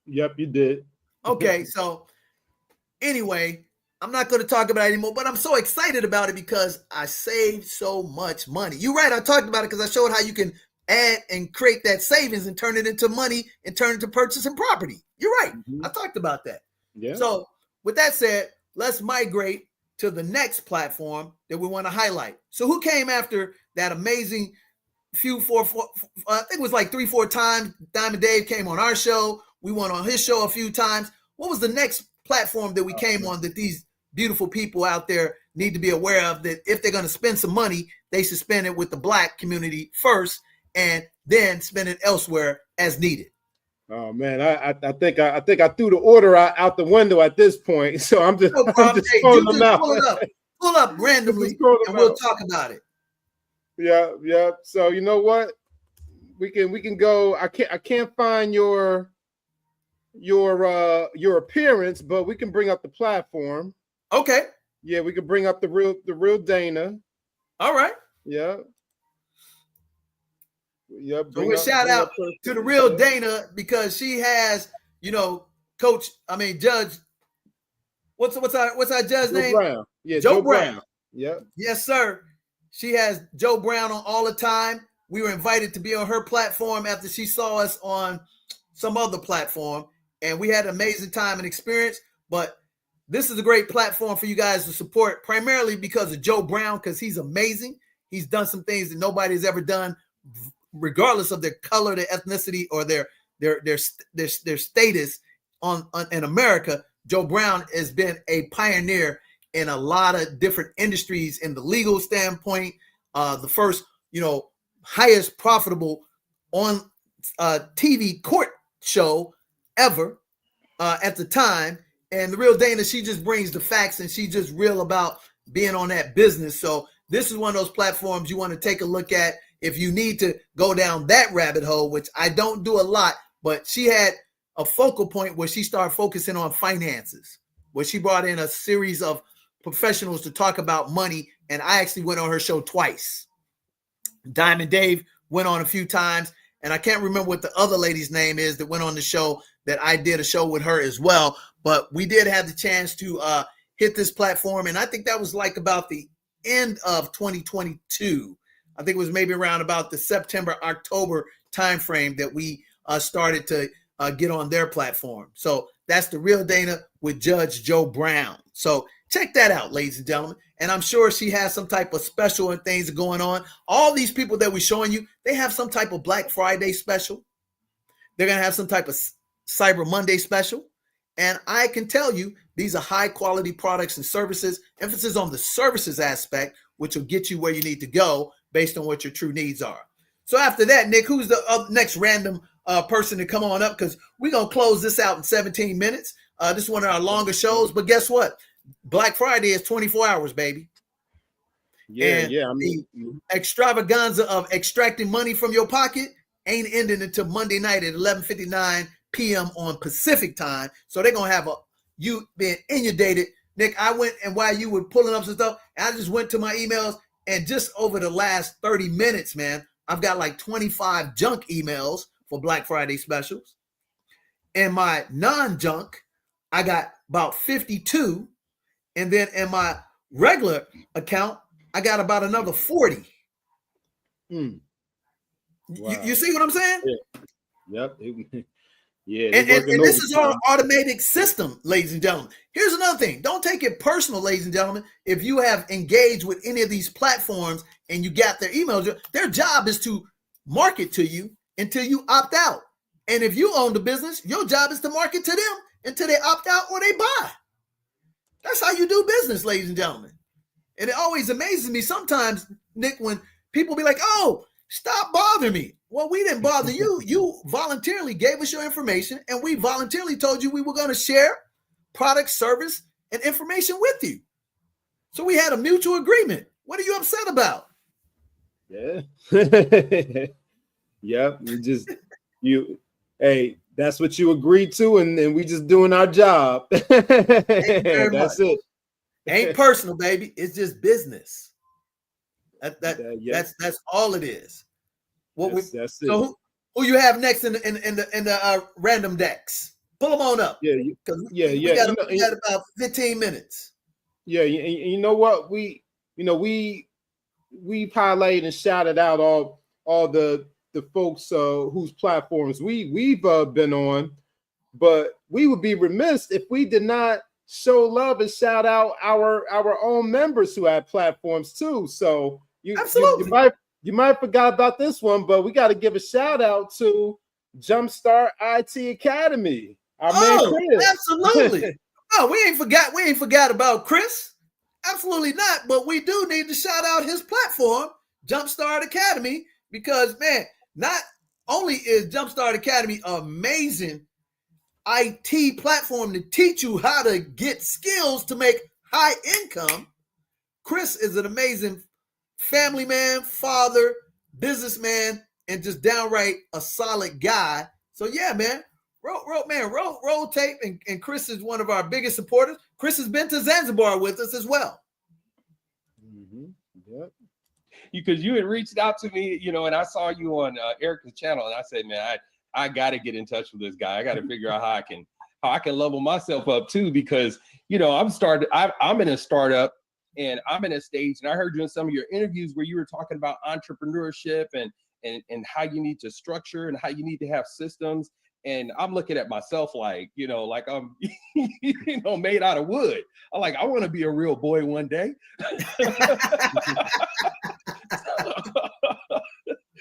Yep, you did. Okay, so anyway, I'm not going to talk about it anymore, but I'm so excited about it because I saved so much money. You're right. I talked about it because I showed how you can add and create that savings and turn it into money and turn it into purchasing property. You're right. I talked about that. Yeah. So with that said, let's migrate to the next platform that we want to highlight. So who came after that amazing I think it was like 3-4 times. Diamond Dave came on our show. We went on his show a few times. What was the next platform that we came on that these beautiful people out there need to be aware of, that if they're going to spend some money, they should spend it with the Black community first and then spend it elsewhere as needed? Oh man, I think I threw the order out the window at this point. So I'm just, pull up randomly and we'll talk about it. Yeah. So you know what? We can go. I can't find your appearance, but we can bring up the platform. Okay. Yeah, we can bring up the real Dana. All right. Yeah. Yeah. So a shout out to the real Dana, because she has, Judge. What's our judge name? Brown. Yeah, Joe Brown. Yeah. Yes, sir. She has Joe Brown on all the time. We were invited to be on her platform after she saw us on some other platform, and we had an amazing time and experience. But this is a great platform for you guys to support, primarily because of Joe Brown, because he's amazing. He's done some things that nobody's ever done, regardless of their color, their ethnicity, or their status in America. Joe Brown has been a pioneer in a lot of different industries in the legal standpoint. The first, highest profitable on TV court show ever at the time. And the real Dana, she just brings the facts, and she's just real about being on that business. So this is one of those platforms you want to take a look at if you need to go down that rabbit hole, which I don't do a lot, but she had a focal point where she started focusing on finances, where she brought in a series of professionals to talk about money. And I actually went on her show twice. Diamond Dave went on a few times, and I can't remember what the other lady's name is that went on the show that I did a show with her as well. But we did have the chance to hit this platform. And I think that was like about the end of 2022. I think it was maybe around about the September, October timeframe that we started to get on their platform. So that's the real Dana with Judge Joe Brown. So check that out, ladies and gentlemen. And I'm sure she has some type of special and things going on. All these people that we're showing you, they have some type of Black Friday special. They're going to have some type of Cyber Monday special. And I can tell you, these are high quality products and services, emphasis on the services aspect, which will get you where you need to go based on what your true needs are. So after that, Nick, who's the next random person to come on up? Because we're going to close this out in 17 minutes. This is one of our longer shows, but guess what? Black Friday is 24 hours, baby. Yeah, and the extravaganza of extracting money from your pocket ain't ending until Monday night at 11:59 p.m. on Pacific time. So they're going to have you being inundated. Nick, I went, and while you were pulling up some stuff, I just went to my emails, and just over the last 30 minutes, man, I've got like 25 junk emails for Black Friday specials. In my non-junk, I got about 52. And then in my regular account, I got about another 40. Wow. You see what I'm saying? Yeah. Yep. Yeah. And this is our automated system, ladies and gentlemen. Here's another thing. Don't take it personal, ladies and gentlemen. If you have engaged with any of these platforms and you got their emails, their job is to market to you until you opt out. And if you own the business, your job is to market to them until they opt out or they buy. That's how you do business, ladies and gentlemen. And it always amazes me sometimes, Nick, when people be like, oh, stop bothering me. Well, we didn't bother you. You voluntarily gave us your information, and we voluntarily told you we were going to share product, service, and information with you. So we had a mutual agreement. What are you upset about? Yeah. Yep. Hey, That's what you agreed to, and we just doing our job. That's it. Ain't personal, baby. It's just business. That's all it is. That's it. So who you have next in the random decks? Pull them on up. We got about 15 minutes. Yeah, you know what, we highlighted and shouted out all the folks whose platforms we've been on, but we would be remiss if we did not show love and shout out our own members who have platforms too. So you might forgot about this one, but we got to give a shout out to Jumpstart IT Academy. Our man Chris. Absolutely. No, we ain't forgot about Chris. Absolutely not. But we do need to shout out his platform, Jumpstart Academy, because man, not only is Jumpstart Academy amazing IT platform to teach you how to get skills to make high income, Chris is an amazing family man, father, businessman, and just downright a solid guy. So yeah, man, roll tape, and Chris is one of our biggest supporters. Chris has been to Zanzibar with us as well. Yep. Because you had reached out to me, and I saw you on Erica's channel, and I said, man, I got to get in touch with this guy. I got to figure out how I can level myself up too, because I'm in a startup and I'm in a stage, and I heard you in some of your interviews where you were talking about entrepreneurship and how you need to structure and how you need to have systems. And I'm looking at myself like I'm, made out of wood. I'm like, I want to be a real boy one day.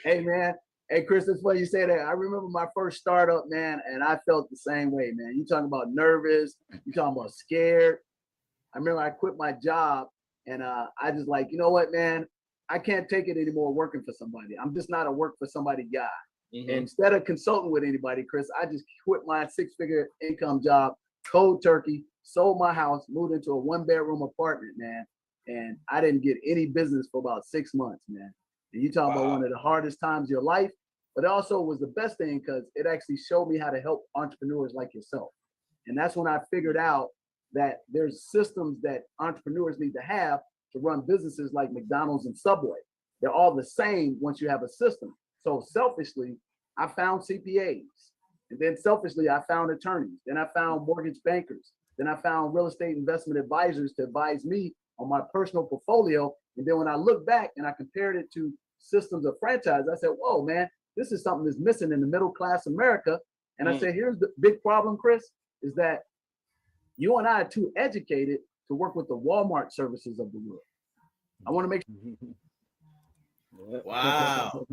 Hey, man. Hey, Chris, it's funny you say that. I remember my first startup, man, and I felt the same way, man. You talking about nervous. You talking about scared. I remember I quit my job, and I just like, you know what, man? I can't take it anymore working for somebody. I'm just not a work for somebody guy. Mm-hmm. And instead of consulting with anybody, Chris, I just quit my 6-figure income job, cold turkey, sold my house, moved into a 1-bedroom apartment, man. And I didn't get any business for about 6 months, man. And you talking about one of the hardest times of your life, but it also was the best thing because it actually showed me how to help entrepreneurs like yourself. And that's when I figured out that there's systems that entrepreneurs need to have to run businesses like McDonald's and Subway. They're all the same once you have a system. So selfishly, I found CPAs. And then selfishly, I found attorneys. Then I found mortgage bankers. Then I found real estate investment advisors to advise me on my personal portfolio. And then when I look back and I compared it to systems of franchise, I said, whoa, man, this is something that's missing in the middle class America. And I said, here's the big problem, Chris, is that you and I are too educated to work with the Walmart services of the world. I want to make sure. Wow.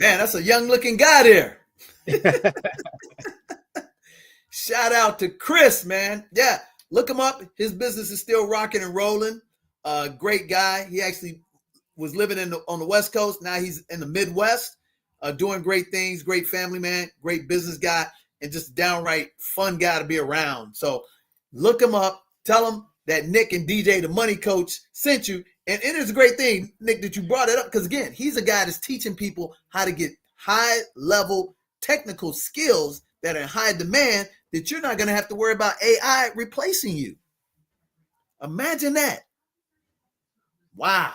Man, that's a young looking guy there. Shout out to Chris, man. Yeah, look him up. His business is still rocking and rolling. Great guy. He actually was living on the West Coast. Now he's in the Midwest, doing great things. Great family man, great business guy, and just downright fun guy to be around. So look him up. Tell him that Nick and DJ, the money coach, sent you. And it is a great thing, Nick, that you brought it up, because again, he's a guy that's teaching people how to get high-level technical skills that are in high demand that you're not going to have to worry about AI replacing you. Imagine that. Wow.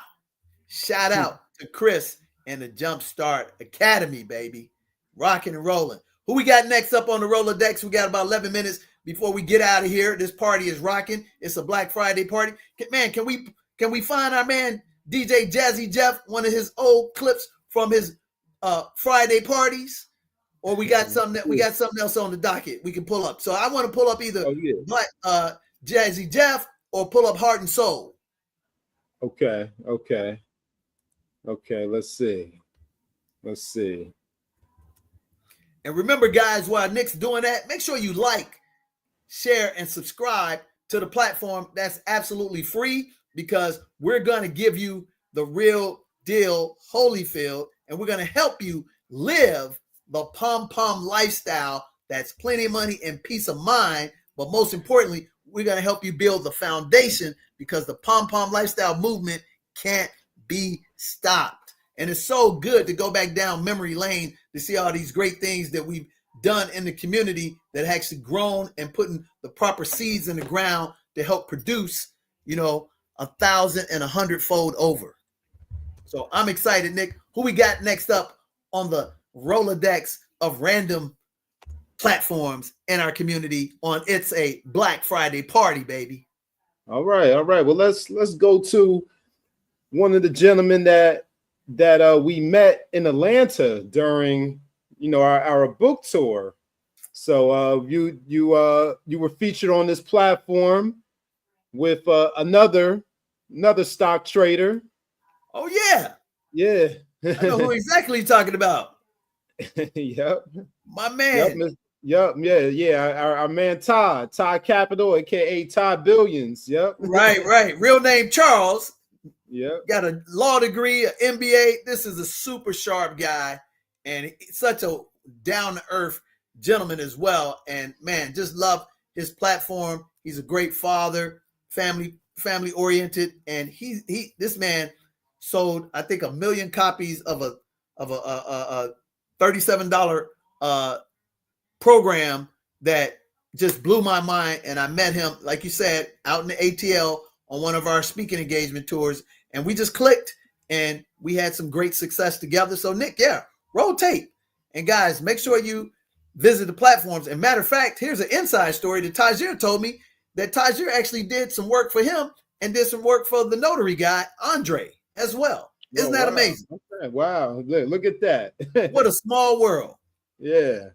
Shout out to Chris and the Jumpstart Academy, baby. Rocking and rolling. Who we got next up on the Rolodex? We got about 11 minutes before we get out of here. This party is rocking. It's a Black Friday party. Man, can we find our man DJ Jazzy Jeff, one of his old clips from his Friday parties? Or we got something else on the docket we can pull up. So I want to pull up either Jazzy Jeff or pull up Heart and Soul. Okay. Let's see. And remember, guys, while Nick's doing that, make sure you like, share, and subscribe to the platform. That's absolutely free, because we're going to give you the real deal Holyfield, and we're going to help you live the P.O.M.P.O.M lifestyle that's plenty of money and peace of mind. But most importantly, we're going to help you build the foundation, because the P.O.M.P.O.M lifestyle movement can't be stopped. And it's so good to go back down memory lane to see all these great things that we've done in the community that actually grown and putting the proper seeds in the ground to help produce, 1,000 and 100-fold over. So I'm excited, Nick. Who we got next up on the Rolodex of random platforms in our community on It's a Black Friday Party, baby? All right. Well, let's go to one of the gentlemen that we met in Atlanta during our book tour. So you were featured on this platform with another stock trader. Oh yeah. I know who exactly you're talking about. Yep. My man. Yep. Our man Todd Capital, aka Todd Billions. Yep. Right. Real name Charles. Yep. Got a law degree, an MBA. This is a super sharp guy, and such a down-to-earth gentleman as well. And man, just love his platform. He's a great father, family oriented, and this man sold, I think, 1 million copies of a $37 program that just blew my mind. And I met him, like you said, out in the ATL on one of our speaking engagement tours, and we just clicked and we had some great success together. So Nick, roll tape. And guys, make sure you visit the platforms. And matter of fact, here's an inside story that Tajir told me, that Tajir actually did some work for him and did some work for the notary guy, Andre, as well. Isn't that amazing? Okay. Wow. Look at that. What a small world. Yeah.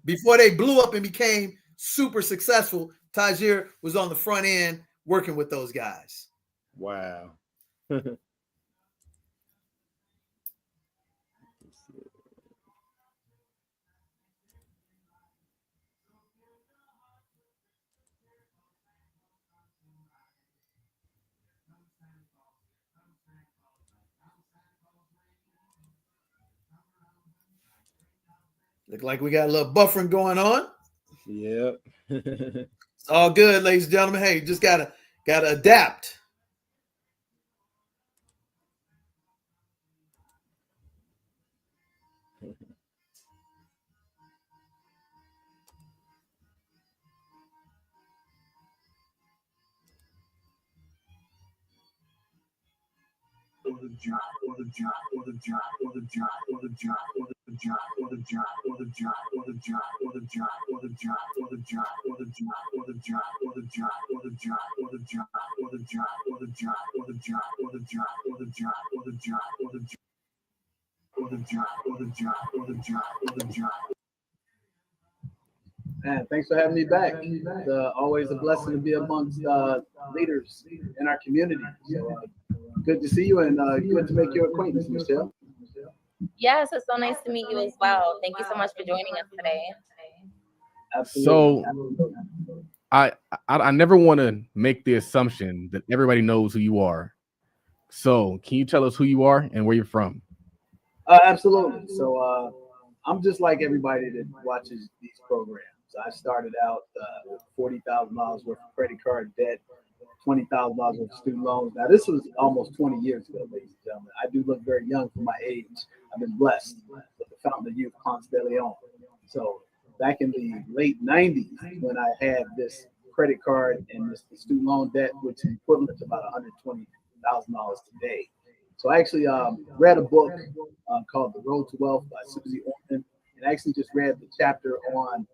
Before they blew up and became super successful, Tajir was on the front end working with those guys. Wow. Look like we got a little buffering going on. Yep. It's all good, ladies and gentlemen. Hey, just gotta adapt. Man, thanks for having me back. It's always a blessing to be amongst leaders in our community. So good to see you, and good to make your acquaintance, Michelle. Yes, it's so nice to meet you as well. Thank you so much for joining us today. Absolutely. So I never want to make the assumption that everybody knows who you are. So can you tell us who you are and where you're from? Absolutely. So I'm just like everybody that watches these programs. I started out with $40,000 worth of credit card debt, $20,000 worth of student loans. Now, this was almost 20 years ago, ladies and gentlemen. I do look very young for my age. I've been blessed with the fountain of youth, Ponce de Leon. So back in the late 90s, when I had this credit card and this student loan debt, which is equivalent to about $120,000 today. So I actually read a book called The Road to Wealth by Susie Orman, and I actually just read the chapter on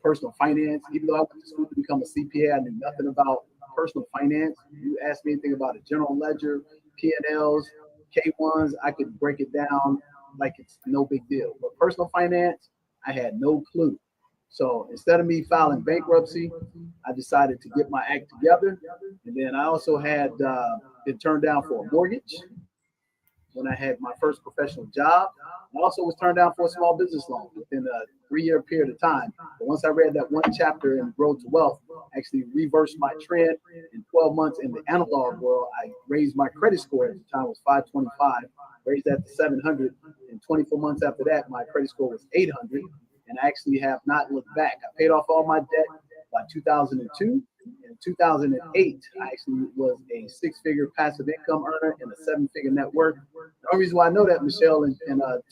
personal finance. Even though I went to school to become a CPA, I knew nothing about personal finance. You ask me anything about a general ledger, P&Ls, K1s, I could break it down like it's no big deal. But personal finance, I had no clue. So instead of me filing bankruptcy, I decided to get my act together. And then I also had been turned down for a mortgage when I had my first professional job. I also was turned down for a small business loan within a 3-year period of time. But once I read that one chapter in Road to Wealth, I actually reversed my trend. In 12 months in the analog world, I raised my credit score. At the time it was 525, raised that to 700. And 24 months after that, my credit score was 800. And I actually have not looked back. I paid off all my debt by 2002. In 2008, I actually was a 6-figure passive income earner and a 7-figure net worth. The only reason why I know that, Michelle and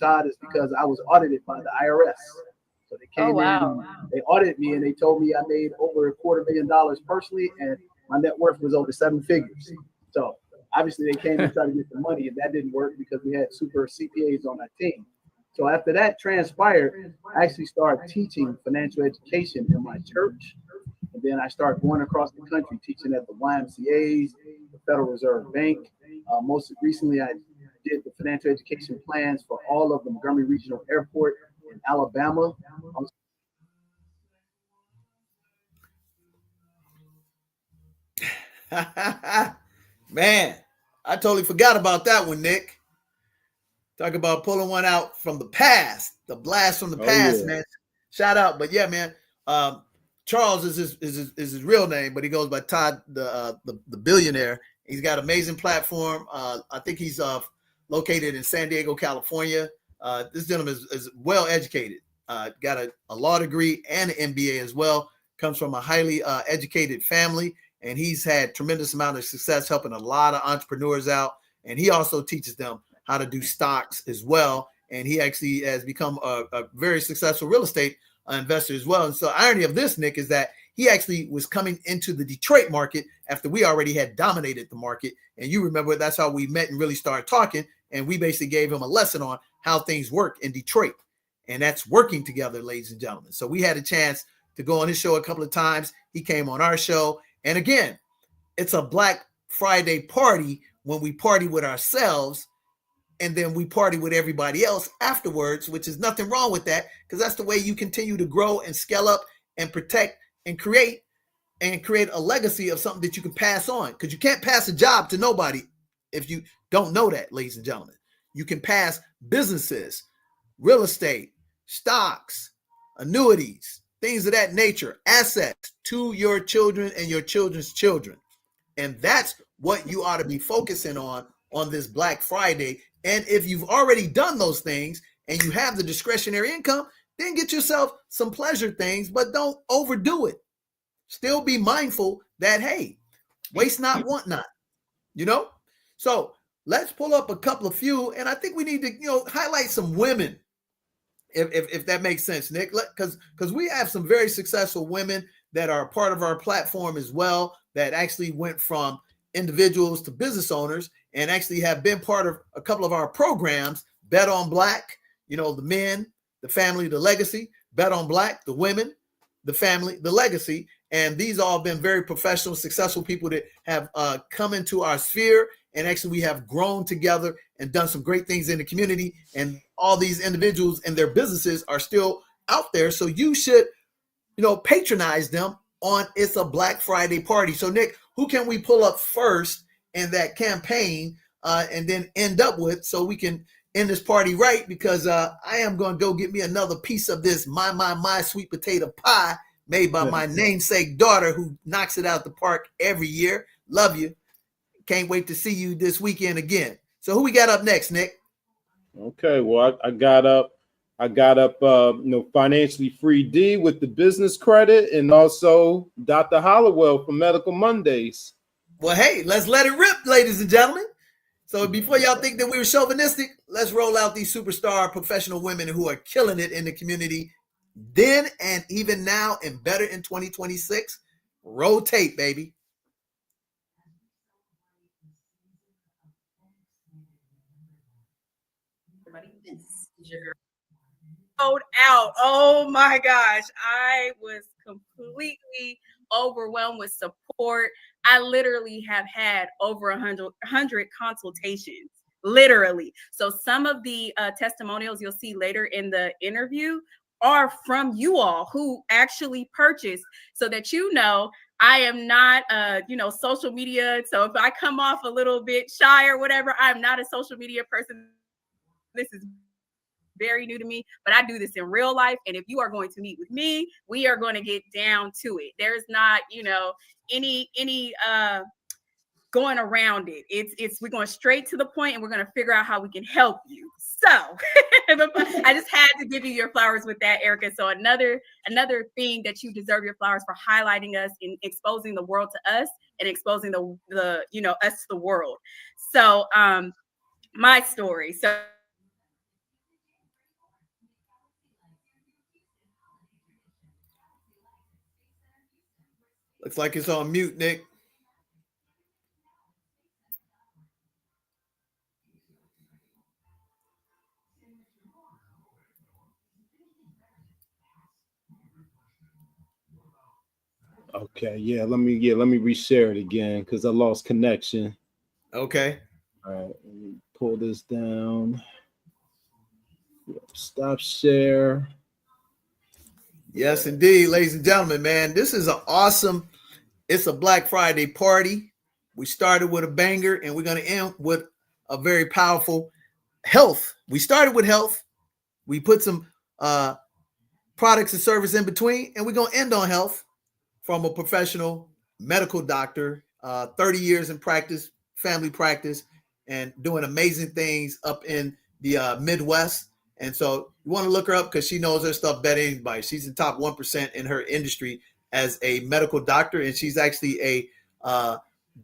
Todd, is because I was audited by the IRS. So they came in, they audited me, and they told me I made over $250,000 personally, and my net worth was over 7 figures. So obviously they came and tried to get the money, and that didn't work because we had super CPAs on our team. So after that transpired, I actually started teaching financial education in my church. And then I started going across the country teaching at the YMCAs, the Federal Reserve Bank. Most recently, I did the financial education plans for all of the Montgomery Regional Airport in Alabama. Man, I totally forgot about that one, Nick. Talk about pulling one out from the past, the blast from the past, man. Shout out, but yeah, man. Charles is his real name, but he goes by Todd, the billionaire. He's got an amazing platform. I think he's located in San Diego, California. This gentleman is well educated. Got a law degree and an MBA as well. Comes from a highly educated family, and he's had tremendous amount of success helping a lot of entrepreneurs out. And he also teaches them how to do stocks as well. And he actually has become a very successful real estate investor as well. And so irony of this, Nick, is that he actually was coming into the Detroit market after we already had dominated the market. And you remember that's how we met and really started talking. And we basically gave him a lesson on how things work in Detroit. And that's working together, ladies and gentlemen. So we had a chance to go on his show a couple of times. He came on our show. And again, it's a Black Friday party when we party with ourselves, and then we party with everybody else afterwards, which is nothing wrong with that, because that's the way you continue to grow and scale up and protect and create a legacy of something that you can pass on, because you can't pass a job to nobody if you don't know that, ladies and gentlemen. You can pass businesses, real estate, stocks, annuities, things of that nature, assets to your children and your children's children. And that's what you ought to be focusing on this Black Friday. And if you've already done those things and you have the discretionary income, then get yourself some pleasure things, but don't overdo it. Still be mindful that, hey, waste not, want not, So let's pull up a couple of few, and I think we need to, highlight some women, if that makes sense, Nick, because we have some very successful women that are part of our platform as well, that actually went from individuals to business owners and actually have been part of a couple of our programs. Bet on Black, the men, the family, the legacy. Bet on Black, the women, the family, the legacy. And these all have been very professional, successful people that have come into our sphere. And actually we have grown together and done some great things in the community. And all these individuals and their businesses are still out there. So you should, patronize them on It's a Black Friday party. So Nick, who can we pull up first in that campaign and then end up with, so we can end this party right? Because I am going to go get me another piece of this my sweet potato pie made by my namesake daughter, who knocks it out the park every year. Love you. Can't wait to see you this weekend again. So who we got up next, Nick? Okay, well, I got up Financially Free D with the business credit, and also Dr. Hollowell from Medical Mondays. Well, hey, let's let it rip, ladies and gentlemen. So before y'all think that we were chauvinistic, let's roll out these superstar professional women who are killing it in the community then and even now, and better in 2026. Roll tape, baby. Sold out. Oh my gosh. I was completely overwhelmed with support. I literally have had over 100 consultations, literally. So some of the testimonials you'll see later in the interview are from you all who actually purchased, so that I am not social media. So if I come off a little bit shy or whatever, I'm not a social media person. This is very new to me, but I do this in real life. And if you are going to meet with me, we are going to get down to it. There's not, any going around it. It's we're going straight to the point, and we're going to figure out how we can help you. So I just had to give you your flowers with that, Erica. So another thing that you deserve your flowers for, highlighting us and exposing the world to us, and exposing the us to the world. So my story. So Looks like it's on mute, Nick. Okay, let me reshare it again because I lost connection. Okay. All right, let me pull this down. Stop share. Yes, indeed, ladies and gentlemen, man. This is an awesome, it's a Black Friday party. We started with a banger and we're going to end with a very powerful health. We started with health. We put some products and service in between, and we're going to end on health from a professional medical doctor, 30 years in practice, family practice, and doing amazing things up in the Midwest. And so you want to look her up because she knows her stuff better than anybody. She's in top 1% in her industry as a medical doctor, and she's actually a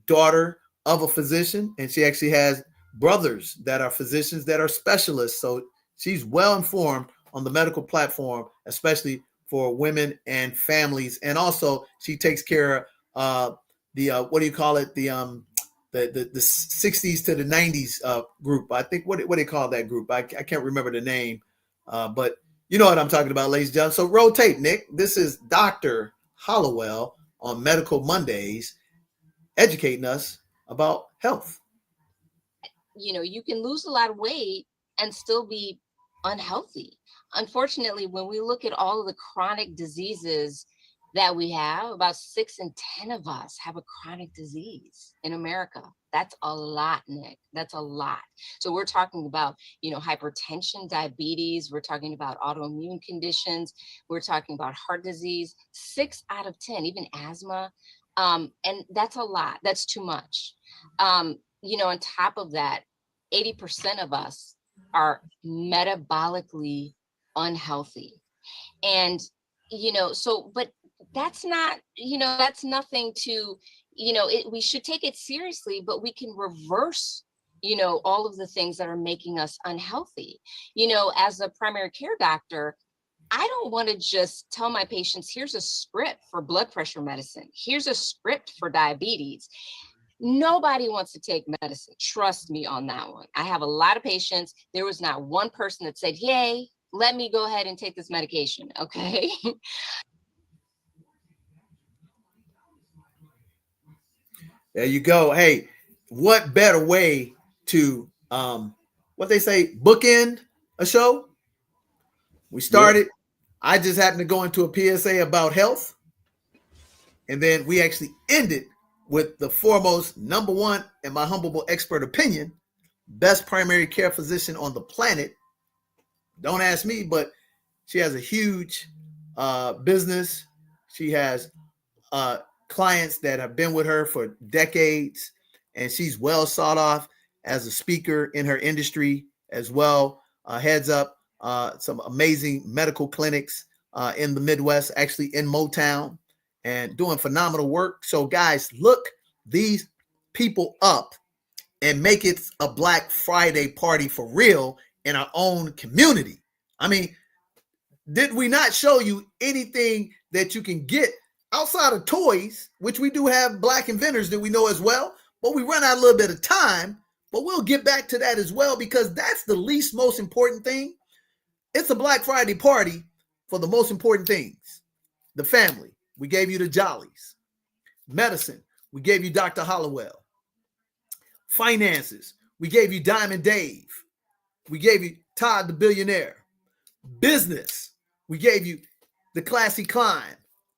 daughter of a physician, and she actually has brothers that are physicians that are specialists. So she's well informed on the medical platform, especially for women and families. And also she takes care of the what do you call it? The 60s to the 90s group. I think what do they call that group? I can't remember the name, but you know what I'm talking about, ladies and gentlemen. So roll tape, Nick. This is Dr. Hollowell on Medical Mondays, educating us about health. You know, you can lose a lot of weight and still be unhealthy. Unfortunately, when we look at all of the chronic diseases that we have, about 6 in 10 of us have a chronic disease in America. That's a lot, Nick. That's a lot. So we're talking about, you know, hypertension, diabetes. We're talking about autoimmune conditions. We're talking about heart disease. 6 out of 10, even asthma. And that's a lot. That's too much. You know, on top of that, 80% of us are metabolically unhealthy. And, you know, so, but that's not, you know, that's nothing to, you know, we should take it seriously, but we can reverse, you know, all of the things that are making us unhealthy. You know, as a primary care doctor, I don't want to just tell my patients, here's a script for blood pressure medicine. Here's a script for diabetes. Nobody wants to take medicine. Trust me on that one. I have a lot of patients. There was not one person that said, yay, let me go ahead and take this medication. Okay. There you go. Hey, what better way to, what they say, bookend a show? We started, I just happened to go into a PSA about health. And then we actually ended with the foremost, number one, in my humble expert opinion, best primary care physician on the planet. Don't ask me, but she has a huge business. She has clients that have been with her for decades, and she's well sought off as a speaker in her industry as well. Heads up some amazing medical clinics in the Midwest, actually in Motown, and doing phenomenal work. So guys, look these people up and make it a Black Friday party for real in our own community. I mean, did we not show you anything that you can get outside of toys, which we do have Black inventors that we know as well, but we run out a little bit of time, but we'll get back to that as well, because that's the least most important thing. It's a Black Friday party for the most important things. The family, we gave you the Jollies. Medicine, we gave you Dr. Hollowell. Finances, we gave you Diamond Dave. We gave you Todd the Billionaire. Business, we gave you the Classy Klein,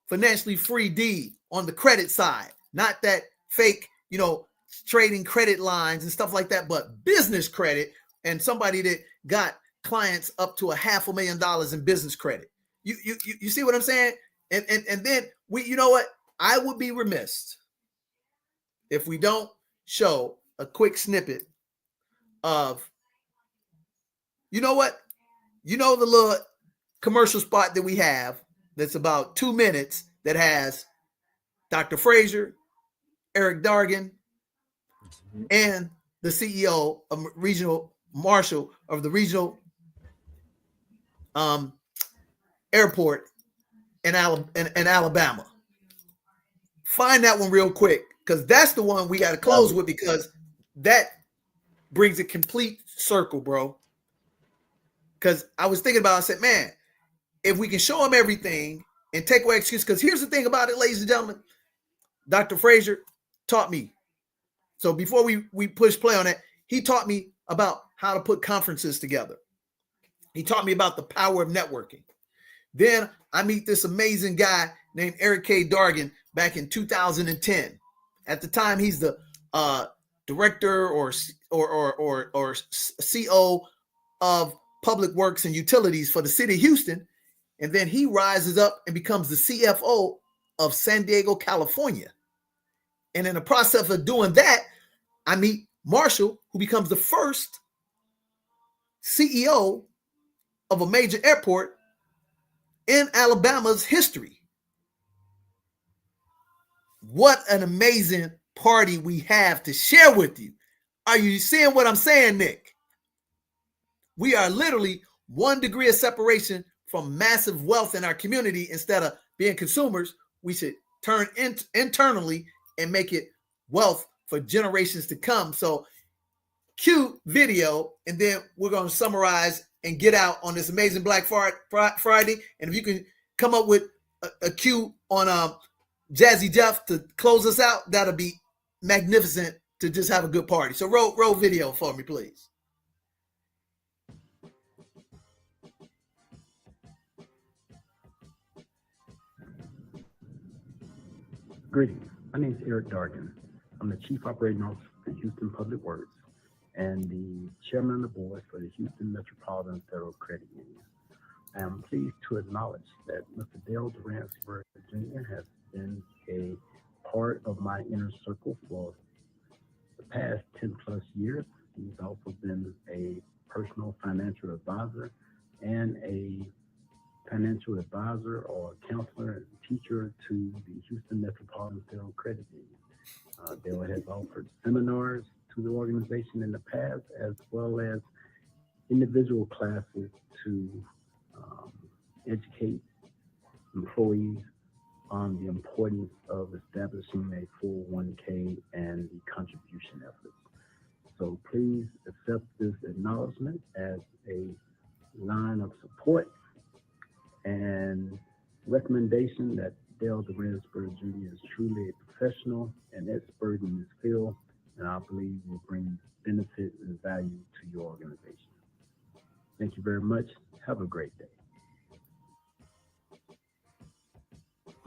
Financially Free D on the credit side, not that fake, you know, trading credit lines and stuff like that, but business credit, and somebody that got clients up to $500,000 in business credit. You see what I'm saying? And then we, you know what? I would be remiss if we don't show a quick snippet of, you know what? You know, the little commercial spot that we have that's about 2 minutes that has Dr. Frazier, Eric Dargan, and the CEO of Regional Marshal of the Regional Airport in Alabama. Find that one real quick, because that's the one we got to close with, because that brings a complete circle, bro. Because I was thinking about it, I said, man, if we can show them everything and take away excuses, because here's the thing about it, ladies and gentlemen, Dr. Frazier taught me. So before we push play on it, he taught me about how to put conferences together. He taught me about the power of networking. Then I meet this amazing guy named Eric K. Dargan back in 2010. At the time, he's the director or CO of Public Works and Utilities for the city of Houston. And then he rises up and becomes the CFO of San Diego, California. And in the process of doing that, I meet Marshall, who becomes the first CEO of a major airport in Alabama's history. What an amazing party we have to share with you. Are you seeing what I'm saying, Nick? We are literally 1 degree of separation from massive wealth in our community. Instead of being consumers, we should turn internally and make it wealth for generations to come. So cue video, and then we're going to summarize and get out on this amazing Black Friday. And if you can come up with a cue on Jazzy Jeff to close us out, that'll be magnificent to just have a good party. So roll video for me, please. Greetings. My name is Eric Dargan. I'm the Chief Operating Officer for Houston Public Works and the Chairman of the Board for the Houston Metropolitan Federal Credit Union. I am pleased to acknowledge that Mr. Dale Duransburg Jr. has been a part of my inner circle for the past 10 plus years. He's also been a personal financial advisor and a financial advisor or counselor and teacher to the Houston Metropolitan Federal Credit Union. Dale has offered seminars to the organization in the past, as well as individual classes to educate employees on the importance of establishing a 401k and the contribution efforts. So please accept this acknowledgement as a line of support and recommendation that Dale Duransburg Jr. is truly a professional and expert in his field, and I believe will bring benefit and value to your organization. Thank you very much. Have a great day.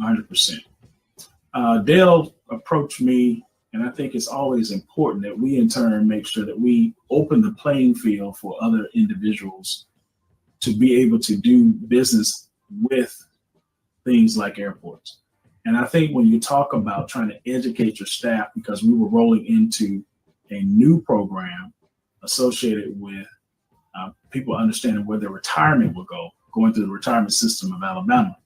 100%. Dale approached me, and I think it's always important that we in turn make sure that we open the playing field for other individuals to be able to do business with things like airports. And I think when you talk about trying to educate your staff, because we were rolling into a new program associated with people understanding where their retirement will go, going through the retirement system of Alabama,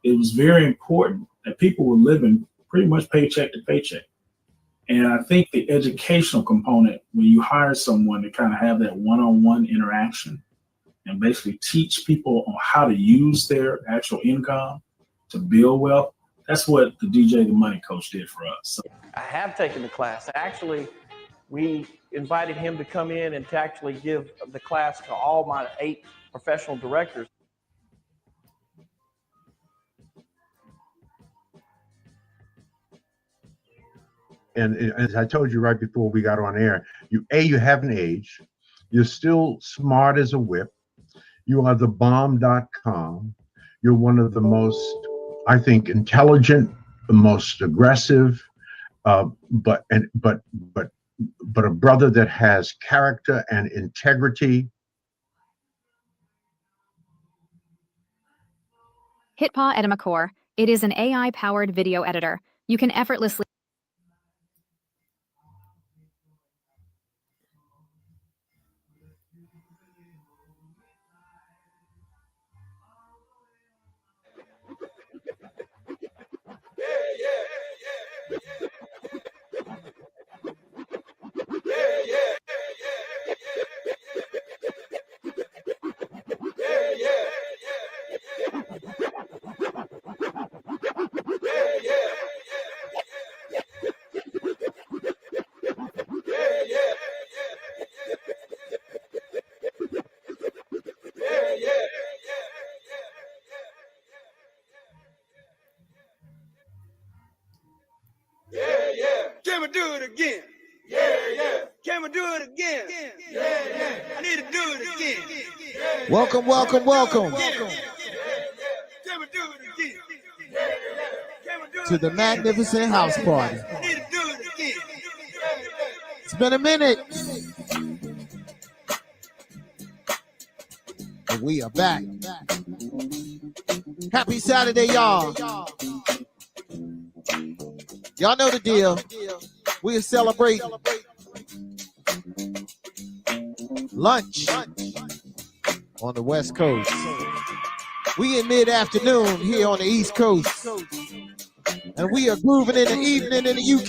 it was very important that people were living pretty much paycheck to paycheck. And I think the educational component, when you hire someone to kind of have that one-on-one interaction and basically teach people on how to use their actual income to build wealth, that's what the DJ the Money Coach did for us. So I have taken the class. Actually, we invited him to come in and to actually give the class to all my 8 professional directors. And as I told you right before we got on air, you haven't aged. You're still smart as a whip. You are the bomb.com. You're one of the most, I think, intelligent, the most aggressive, but a brother that has character and integrity. HitPaw Edamacore. It is an AI-powered video editor. You can effortlessly Can we do it again? Yeah, yeah. Can we do it again? Yeah, yeah. I need to do it again. Welcome, welcome, welcome Can we do it again? to the magnificent house party. I need to do it again. It's been a minute. And we are back. Happy Saturday, y'all. Y'all know the deal. We celebrate lunch on the West Coast. We in mid-afternoon here on the East Coast. And we are grooving in the evening in the UK.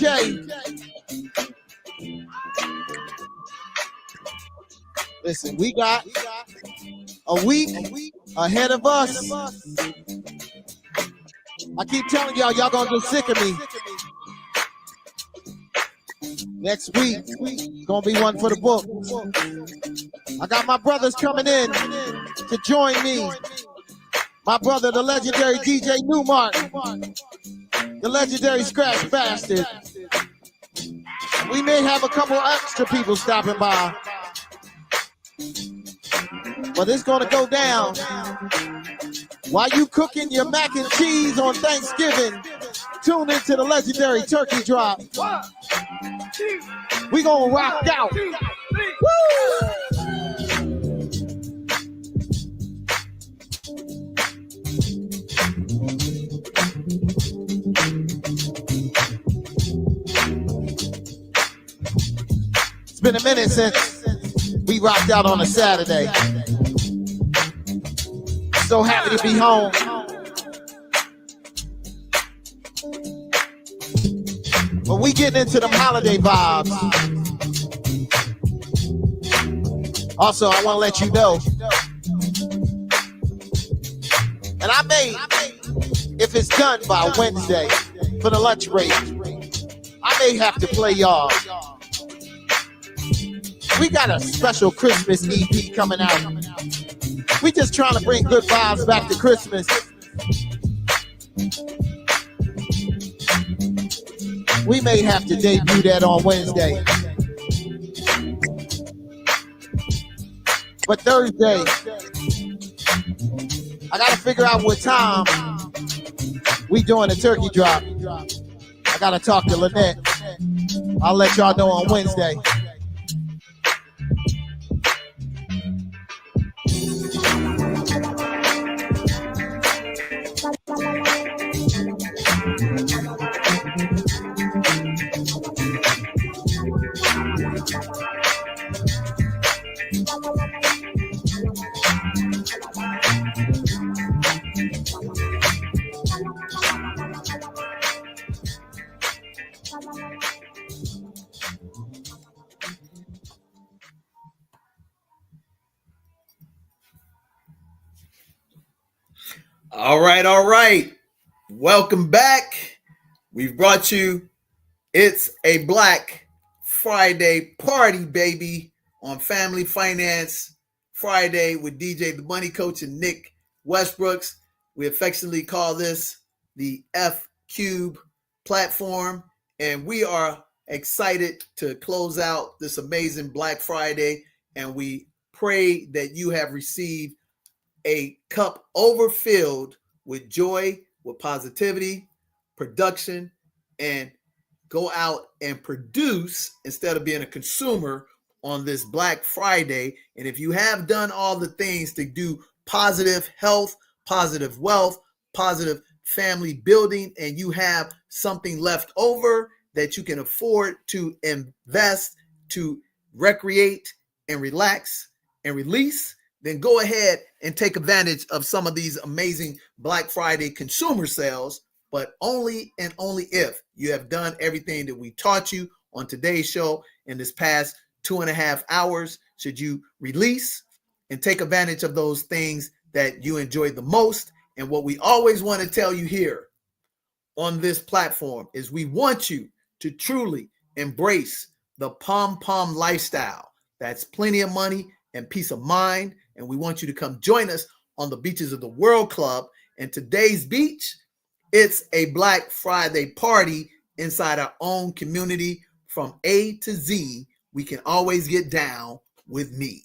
Listen, we got a week ahead of us. I keep telling y'all, y'all gonna get sick of me. Next week, gonna be one for the book. I got my brothers coming in to join me. My brother, the legendary DJ Newmark, the legendary Scratch Bastard. We may have a couple extra people stopping by, but it's gonna go down. While you cooking your mac and cheese on Thanksgiving, tune into the legendary Turkey Drop. We gonna rock out. Woo! It's been a minute since we rocked out on a Saturday. So happy to be home. But we getting into them holiday vibes. Also, I want to let you know, and I may, if it's done by Wednesday for the lunch break, I may have to play y'all. We got a special Christmas EP coming out. We just trying to bring good vibes back to Christmas. We may have to debut that on Wednesday. But Thursday, I gotta figure out what time we doing a turkey drop. I gotta talk to Lynette. I'll let y'all know on Wednesday. All right. Welcome back. We've brought you It's a Black Friday party, baby, on Family Finance Friday with DJ the Money Coach and Nick Westbrooks. We affectionately call this the F-Cube platform, and we are excited to close out this amazing Black Friday, and we pray that you have received a cup overfilled with joy, with positivity, production, and go out and produce instead of being a consumer on this Black Friday. And if you have done all the things to do positive health, positive wealth, positive family building, and you have something left over that you can afford to invest, to recreate and relax and release, then go ahead and take advantage of some of these amazing Black Friday consumer sales, but only and only if you have done everything that we taught you on today's show in this past 2.5 hours. Should you release and take advantage of those things that you enjoy the most. And what we always want to tell you here on this platform is we want you to truly embrace the P.O.M-P.O.M lifestyle. That's plenty of money and peace of mind. And we want you to come join us on the beaches of the World Club. And today's beach, it's a Black Friday party inside our own community from A to Z. We can always get down with me.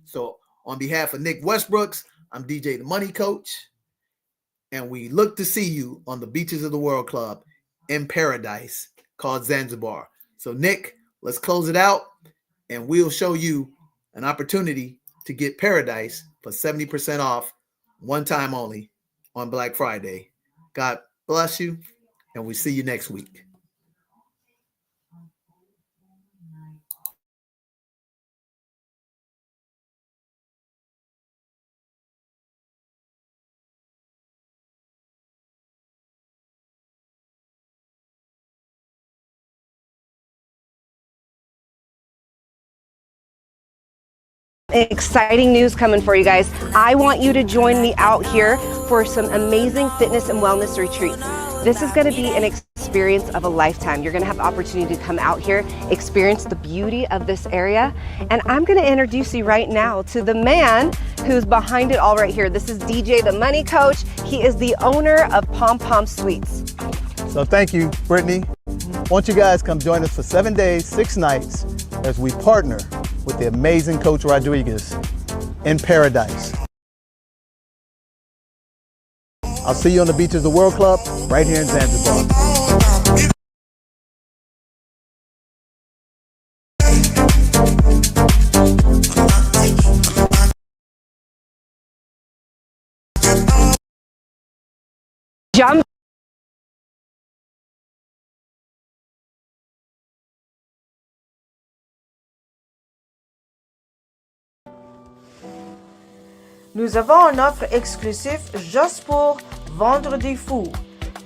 So on behalf of Nick Westbrooks, I'm DJ the Money Coach, and we look to see you on the beaches of the World Club in paradise called Zanzibar. So Nick, let's close it out, and we'll show you an opportunity to get paradise for 70% off, one time only on Black Friday. God bless you, and we see you next week. Exciting news coming for you guys. I want you to join me out here for some amazing fitness and wellness retreats. This is going to be an experience of a lifetime. You're going to have the opportunity to come out here, experience the beauty of this area. And I'm going to introduce you right now to the man who's behind it all right here. This is DJ the Money Coach. He is the owner of P.O.M-P.O.M Suites. So thank you, Brittany. Won't you guys come join us for 7 days, 6 nights as we partner with the amazing Coach Rodriguez in paradise. I'll see you on the beaches of the World Club right here in Zanzibar. Jump. Nous avons une offre exclusive juste pour Vendredi fou.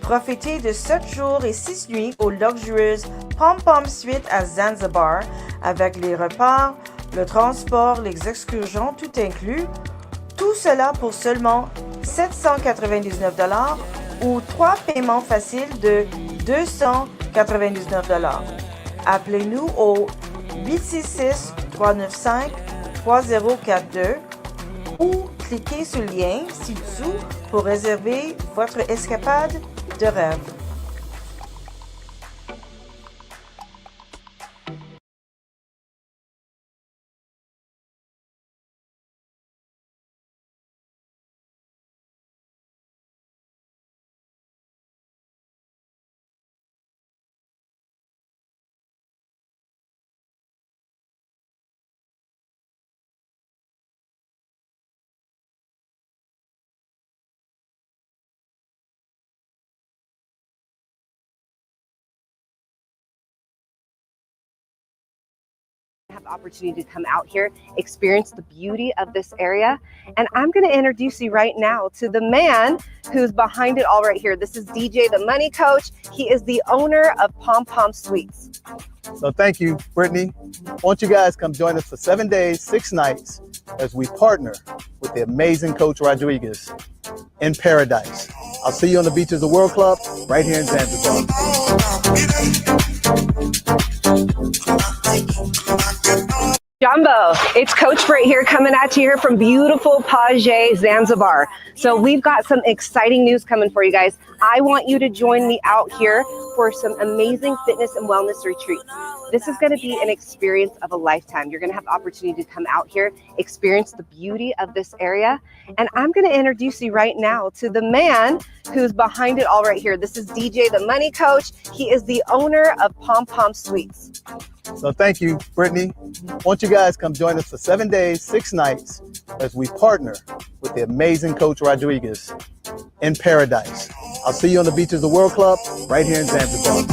Profitez de 7 jours et 6 nuits aux luxueuses P.O.M-P.O.M Suites à Zanzibar avec les repas, le transport, les excursions, tout inclus. Tout cela pour seulement $799 ou 3 paiements faciles de $299. Appelez-nous au 866-395-3042 ou cliquez sur le lien ci-dessous pour réserver votre escapade de rêve. Have the opportunity to come out here, experience the beauty of this area. And I'm going to introduce you right now to the man who's behind it all right here. This is DJ the Money Coach. He is the owner of P.O.M-P.O.M Suites. So thank you, Brittany. Won't you guys come join us for 7 days, 6 nights as we partner with the amazing Coach Rodriguez in paradise. I'll see you on the beaches of the World Club right here in Zanzibar. Jumbo, it's Coach Britt here coming at you here from beautiful Paje, Zanzibar. So we've got some exciting news coming for you guys. I want you to join me out here for some amazing fitness and wellness retreats. This is going to be an experience of a lifetime. You're going to have the opportunity to come out here, experience the beauty of this area. And I'm going to introduce you right now to the man who's behind it all right here. This is DJ the Money Coach. He is the owner of P.O.M-P.O.M Suites. So thank you, Brittany. Won't you guys come join us for 7 days, 6 nights as we partner with the amazing Coach Rodriguez in paradise. I'll see you on the beaches of the World Club right here in Zanzibar.